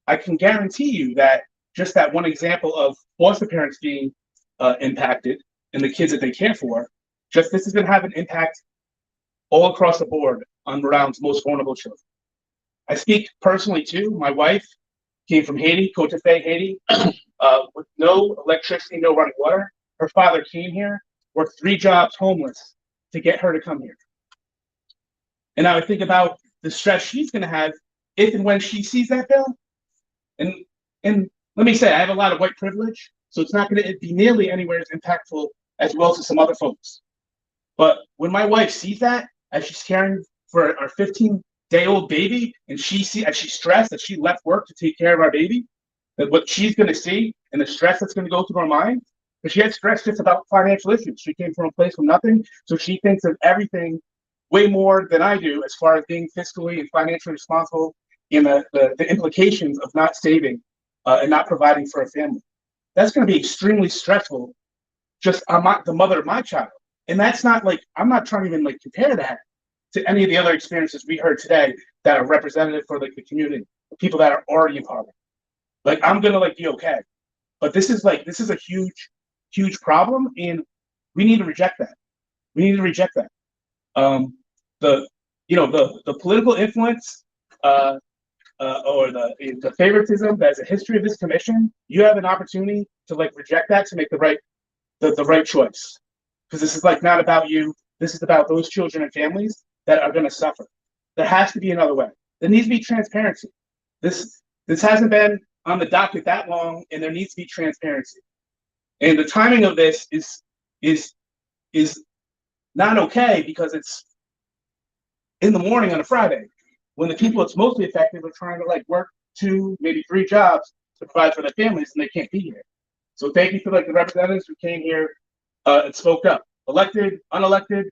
[SPEAKER 16] I can guarantee you that just that one example of foster parents being impacted and the kids that they care for, just this is going to have an impact all across the board on Rhode Island's most vulnerable children. I speak personally too. My wife came from Haiti, Cote d'Ivoire, Haiti, with no electricity, no running water. Her father came here, worked 3 jobs homeless to get her to come here. And I would think about the stress she's going to have if and when she sees that bill. And let me say, I have a lot of white privilege, so it's not going to be nearly anywhere as impactful as well as some other folks. But when my wife sees that, as she's caring for our 15-day-old baby, and she's stressed that she left work to take care of our baby, that what she's going to see and the stress that's going to go through her mind, because she had stress just about financial issues. She came from a place from nothing, so she thinks of everything way more than I do as far as being fiscally and financially responsible and the implications of not saving and not providing for a family. That's going to be extremely stressful just on the mother of my child. And that's not like, I'm not trying to even like compare that to any of the other experiences we heard today that are representative for like the community, people that are already in poverty. Like, I'm going to like be okay. But this is a huge problem, and we need to reject that. We need to reject that. The political influence or the favoritism that is a history of this commission, you have an opportunity to like reject that, to make the right choice. Because this is like not about you. This is about those children and families that are going to suffer. There has to be another way. There needs to be transparency. This hasn't been on the docket that long, and there needs to be transparency. And the timing of this is not okay, because it's in the morning on a Friday when the people it's mostly effective are trying to like work 2, maybe 3 jobs to provide for their families, and they can't be here. So thank you for like the representatives who came here and spoke up, elected, unelected.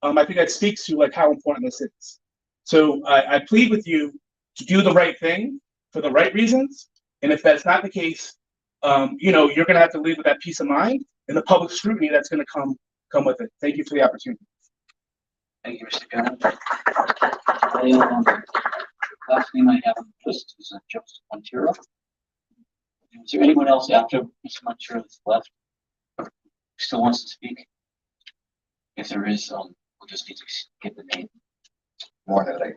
[SPEAKER 16] I think that speaks to like how important this is. So I plead with you to do the right thing for the right reasons. And if that's not the case, you're going to have to leave with that peace of mind and the public scrutiny that's going to come with it. Thank you for the opportunity.
[SPEAKER 1] Thank you, Mr. Gunn. Last name I have on the list is Joseph Montero. Is there anyone else after Mr. Montero that's left who still wants to speak? If there is, we'll just need to get the name.
[SPEAKER 18] Montero,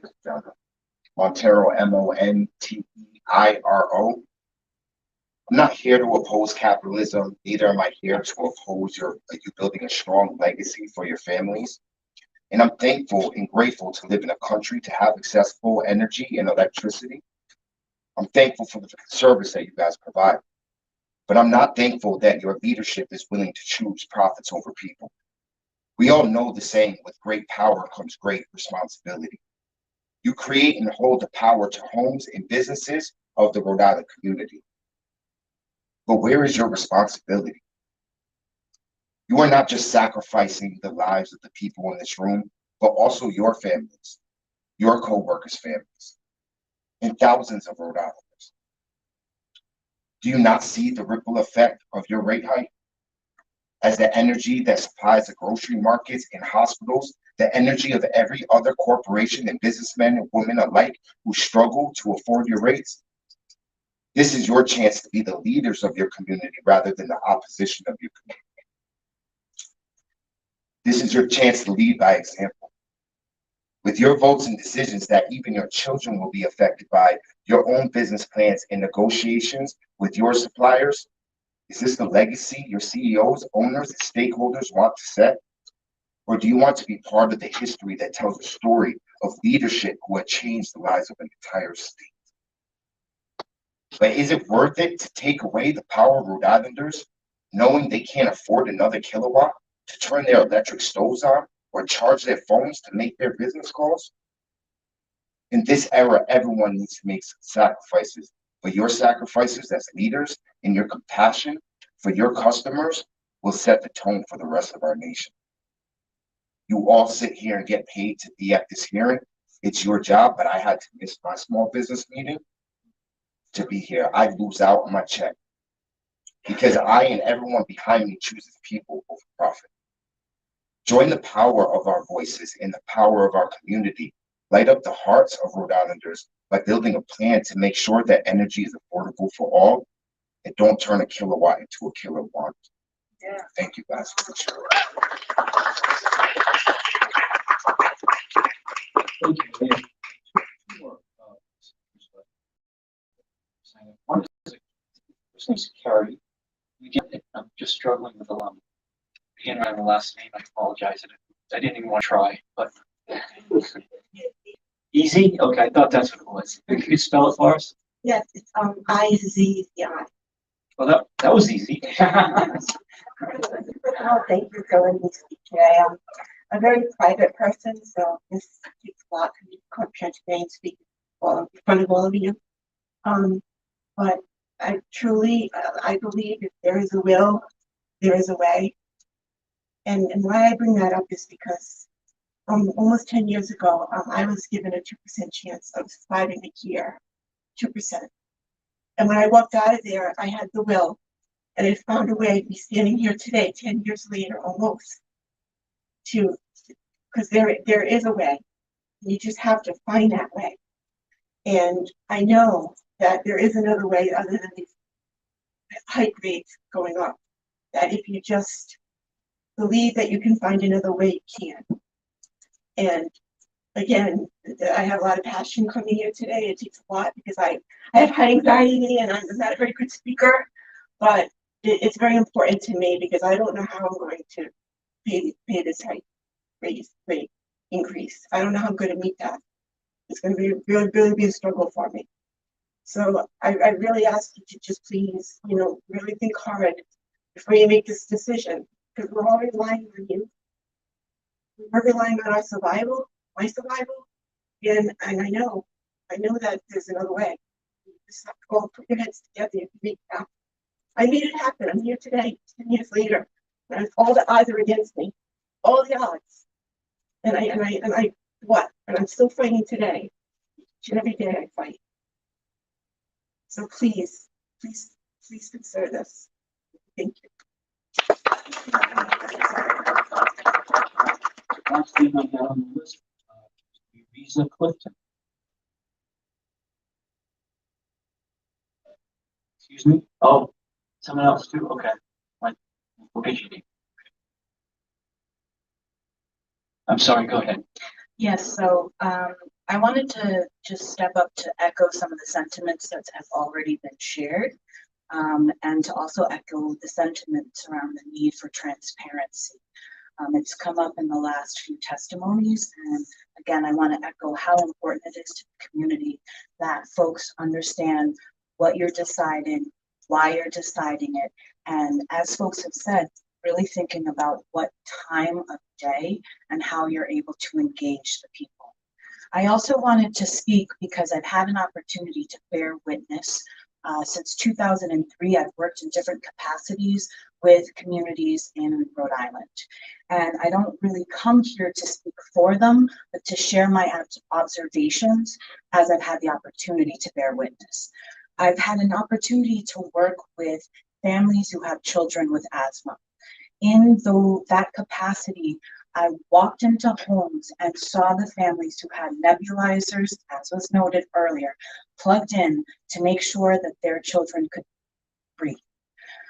[SPEAKER 18] Montero. I'm not here to oppose capitalism. Neither am I here to oppose you building a strong legacy for your families. And I'm thankful and grateful to live in a country to have accessible energy and electricity. I'm thankful for the service that you guys provide. But I'm not thankful that your leadership is willing to choose profits over people. We all know the saying, with great power comes great responsibility. You create and hold the power to homes and businesses of the Rhode Island community. But where is your responsibility? You are not just sacrificing the lives of the people in this room, but also your families, your co-workers' families, and thousands of Rhode Islanders. Do you not see the ripple effect of your rate hike? As the energy that supplies the grocery markets and hospitals, the energy of every other corporation and businessmen and women alike who struggle to afford your rates? This is your chance to be the leaders of your community rather than the opposition of your community. This is your chance to lead by example. with your votes and decisions that even your children will be affected by your own business plans and negotiations with your suppliers? Is this the legacy your CEOs, owners, and stakeholders want to set? Or do you want to be part of the history that tells a story of leadership who had changed the lives of an entire state? But is it worth it to take away the power of Rhode Islanders, knowing they can't afford another kilowatt to turn their electric stoves on or charge their phones to make their business calls? In this era, everyone needs to make sacrifices, but your sacrifices as leaders and your compassion for your customers will set the tone for the rest of our nation. You all sit here and get paid to be at this hearing. It's your job, but I had to miss my small business meeting to be here. I lose out on my check because I and everyone behind me chooses people over profit. Join the power of our voices and the power of our community. Light up the hearts of Rhode Islanders by building a plan to make sure that energy is affordable for all and don't turn a kilowatt into a kilowatt. Yeah. Thank you guys for sharing.
[SPEAKER 1] Thank you. One is first name's Carrie. Again, I'm just struggling with beginning around the last name. I apologize. I didn't even want to try, but easy. Okay, I thought that's what it was. Can you spell it for us?
[SPEAKER 2] Yes, it's I-Z-Z-I.
[SPEAKER 1] Well, that was easy.
[SPEAKER 2] Oh, thank you for letting me speak today. I'm a very private person, so this takes a lot for me to come here today and speak in front of all of you. But I truly, I believe if there is a will, there is a way. And why I bring that up is because almost 10 years ago, I was given a 2% chance of surviving a year, 2%. And when I walked out of there, I had the will, and I found a way to be standing here today, 10 years later, almost, because there is a way. You just have to find that way. And I know that there is another way other than these high rates going up, that if you just believe that you can find another way, you can. And again, I have a lot of passion coming here today. It takes a lot because I have high anxiety and I'm not a very good speaker, but it's very important to me because I don't know how I'm going to pay this high rate increase. I don't know how I'm going to meet that. It's going to be really be a struggle for me. So I really ask you to just please, really think hard before you make this decision, because we're all relying on you. We're relying on our survival, my survival, and I know that there's another way. You just have to go put your heads together and make it happen. I made it happen. I'm here today, 10 years later, and all the odds are against me, all the odds. And I'm still fighting today. Each and every day I fight. So please consider this. Thank you.
[SPEAKER 1] Last name I got on the list, Visa Clifton. Excuse me? Oh, someone else too? Okay. We'll get you. I'm sorry, go ahead.
[SPEAKER 12] Yes, so I wanted to just step up to echo some of the sentiments that have already been shared, and to also echo the sentiments around the need for transparency. It's come up in the last few testimonies, and again, I want to echo how important it is to the community that folks understand what you're deciding, why you're deciding it, and as folks have said, really thinking about what time of day and how you're able to engage the people. I also wanted to speak because I've had an opportunity to bear witness. Since 2003, I've worked in different capacities with communities in Rhode Island. And I don't really come here to speak for them, but to share my observations as I've had the opportunity to bear witness. I've had an opportunity to work with families who have children with asthma. In that capacity, I walked into homes and saw the families who had nebulizers, as was noted earlier, plugged in to make sure that their children could breathe.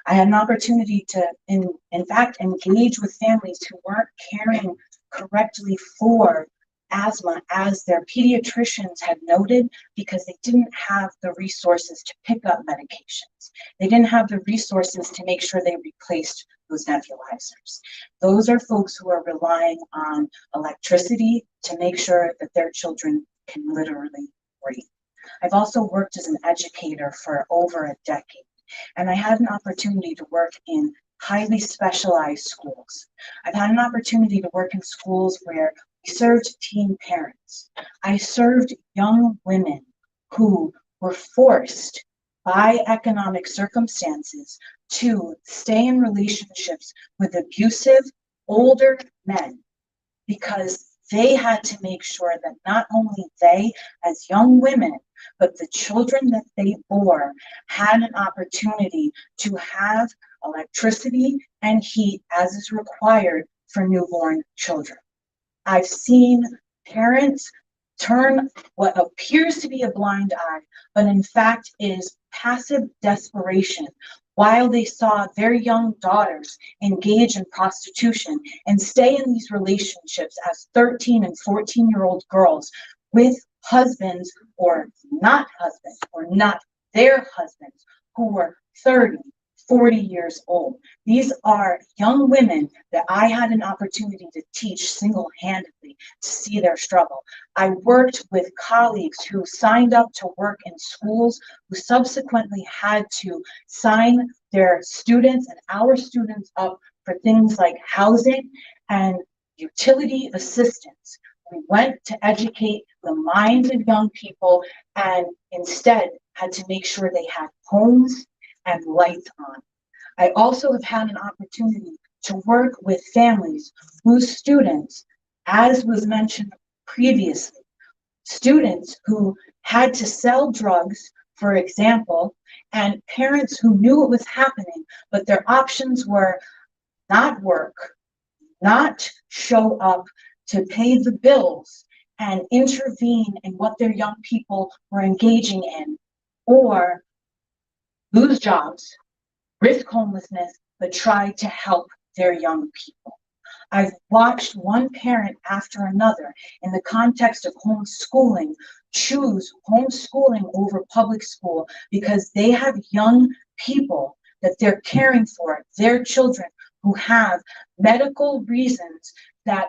[SPEAKER 12] I had an opportunity to, in fact, engage with families who weren't caring correctly for
[SPEAKER 5] asthma, as their pediatricians had noted, because they didn't have the resources to pick up medications. They didn't have the resources to make sure they replaced those nebulizers. Those are folks who are relying on electricity to make sure that their children can literally breathe. I've also worked as an educator for over a decade, and I had an opportunity to work in highly specialized schools. I've had an opportunity to work in schools where we served teen parents. I served young women who were forced by economic circumstances to stay in relationships with abusive older men because they had to make sure that not only they, as young women, but the children that they bore had an opportunity to have electricity and heat as is required for newborn children. I've seen parents turn what appears to be a blind eye, but in fact is passive desperation while they saw their young daughters engage in prostitution and stay in these relationships as 13 and 14-year-old girls with husbands or not husbands or not their husbands who were 30, 40 years old. These are young women that I had an opportunity to teach single-handedly to see their struggle. I worked with colleagues who signed up to work in schools who subsequently had to sign their students and our students up for things like housing and utility assistance. We went to educate the minds of young people and instead had to make sure they had homes and lights on. I also have had an opportunity to work with families whose students, as was mentioned previously, students who had to sell drugs, for example, and parents who knew it was happening, but their options were not work, not show up to pay the bills and intervene in what their young people were engaging in, or lose jobs, risk homelessness, but try to help their young people. I've watched one parent after another in the context of homeschooling choose homeschooling over public school because they have young people that they're caring for, their children who have medical reasons that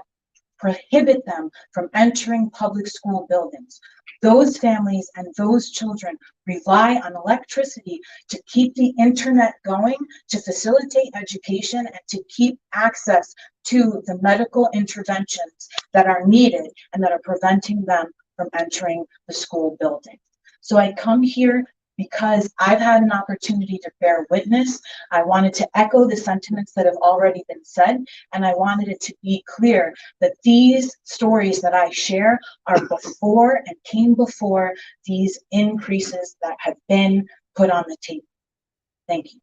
[SPEAKER 5] prohibit them from entering public school buildings. Those families and those children rely on electricity to keep the internet going, to facilitate education, and to keep access to the medical interventions that are needed and that are preventing them from entering the school building. So I come here because I've had an opportunity to bear witness. I wanted to echo the sentiments that have already been said, and I wanted it to be clear that these stories that I share are before and came before these increases that have been put on the table. Thank you.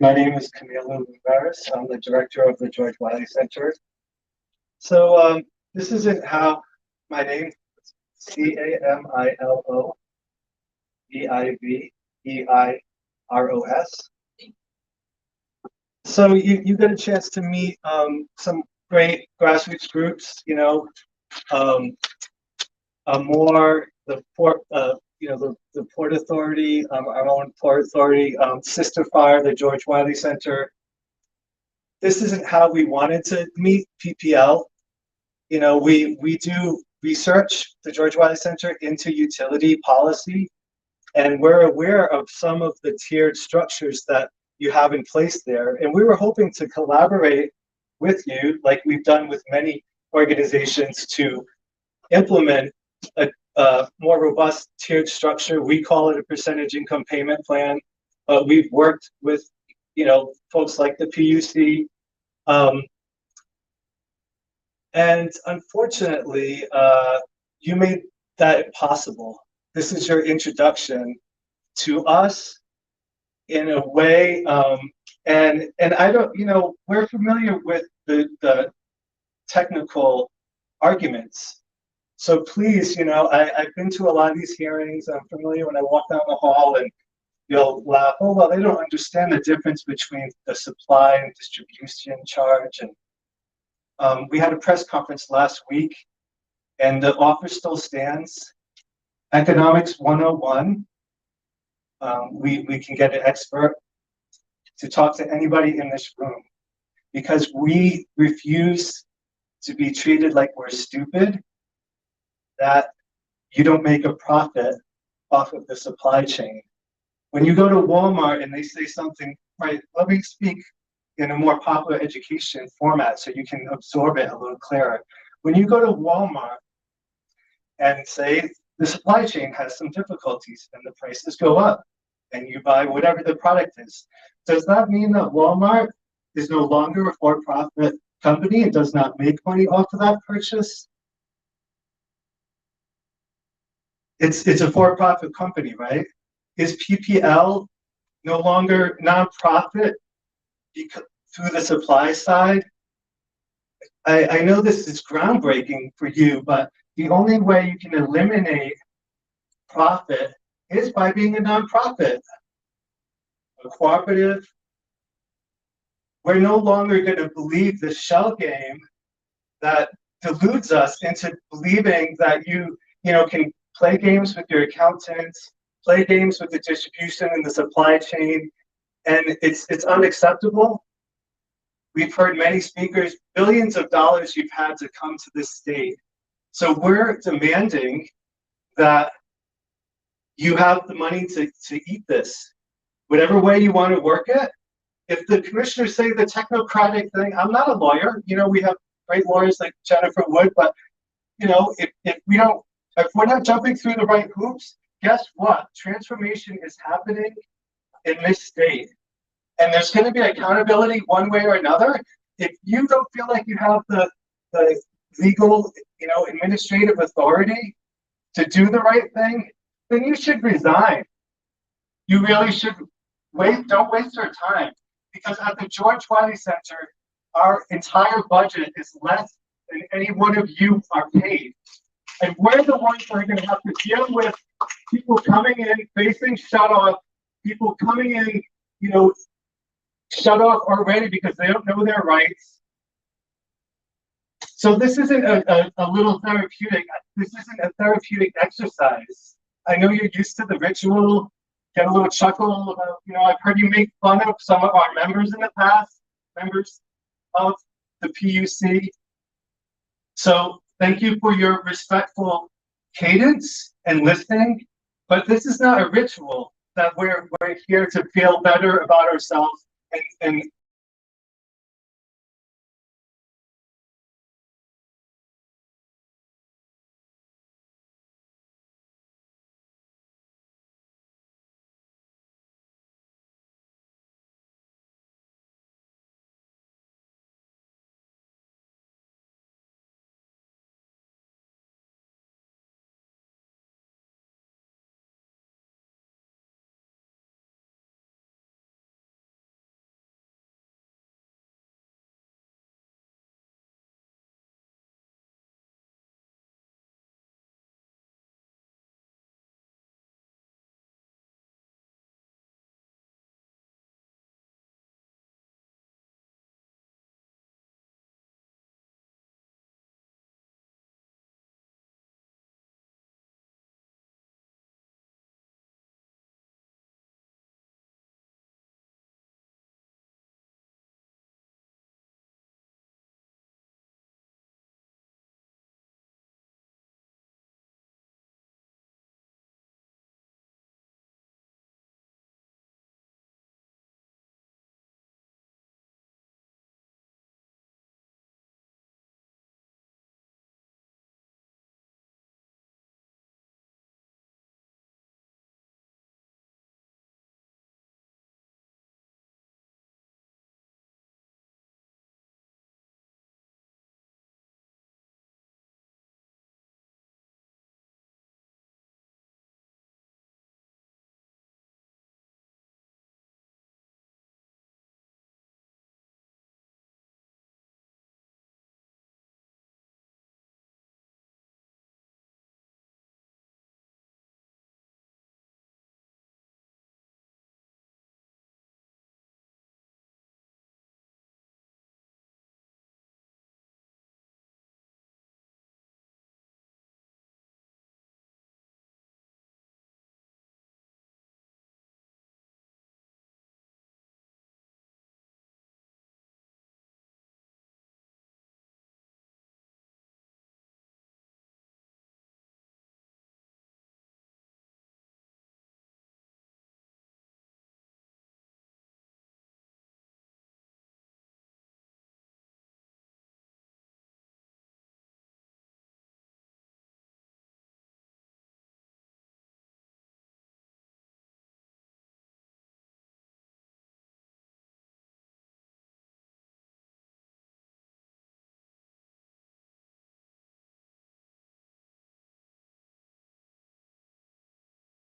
[SPEAKER 19] My name is Camilo Rivera. I'm the director of the George Wiley Center. So this isn't how my name, Camilo Viveros. So you get a chance to meet some great grassroots groups, you know, more the Port, the Port Authority, our own Port Authority, Sister Fire, the George Wiley Center. This isn't how we wanted to meet PPL. You know, we do research, the George Wiley Center, into utility policy, and we're aware of some of the tiered structures that you have in place there. And we were hoping to collaborate with you, like we've done with many organizations, to implement a more robust tiered structure. We call it a percentage income payment plan. We've worked with, you know, folks like the PUC. And unfortunately, you made that impossible. This is your introduction to us in a way, and I don't, you know, we're familiar with the technical arguments. So please, you know, I've been to a lot of these hearings. I'm familiar when I walk down the hall, and you'll laugh, oh, well, they don't understand the difference between the supply and distribution charge. And we had a press conference last week, and the offer still stands. Economics 101. We can get an expert to talk to anybody in this room, because we refuse to be treated like we're stupid, that you don't make a profit off of the supply chain. When you go to Walmart and they say something, right, let me speak in a more popular education format so you can absorb it a little clearer. When you go to Walmart and say the supply chain has some difficulties and the prices go up and you buy whatever the product is, does that mean that Walmart is no longer a for-profit company and does not make money off of that purchase? It's a for-profit company, right? Is PPL no longer nonprofit through the supply side? I know this is groundbreaking for you, but the only way you can eliminate profit is by being a nonprofit, a cooperative. We're no longer going to believe the shell game that deludes us into believing that you can play games with your accountants, play games with the distribution and the supply chain, and it's unacceptable. We've heard many speakers, billions of dollars you've had to come to this state. So we're demanding that you have the money to eat this. Whatever way you want to work it. If the commissioners say the technocratic thing, I'm not a lawyer. We have great lawyers like Jennifer Wood, but if we're not jumping through the right hoops, guess what? Transformation is happening in this state. And there's going to be accountability one way or another. If you don't feel like you have the legal, administrative authority to do the right thing, then you should resign. You really should don't waste your time. Because at the George Wiley Center, our entire budget is less than any one of you are paid. And we're the ones that are going to have to deal with people coming in, facing shut off, people coming in, shut off already because they don't know their rights. So this isn't a little therapeutic, this isn't a therapeutic exercise. I know you're used to the ritual, get a little chuckle about, I've heard you make fun of some of our members in the past, members of the PUC. So thank you for your respectful cadence and listening, but this is not a ritual that we're here to feel better about ourselves and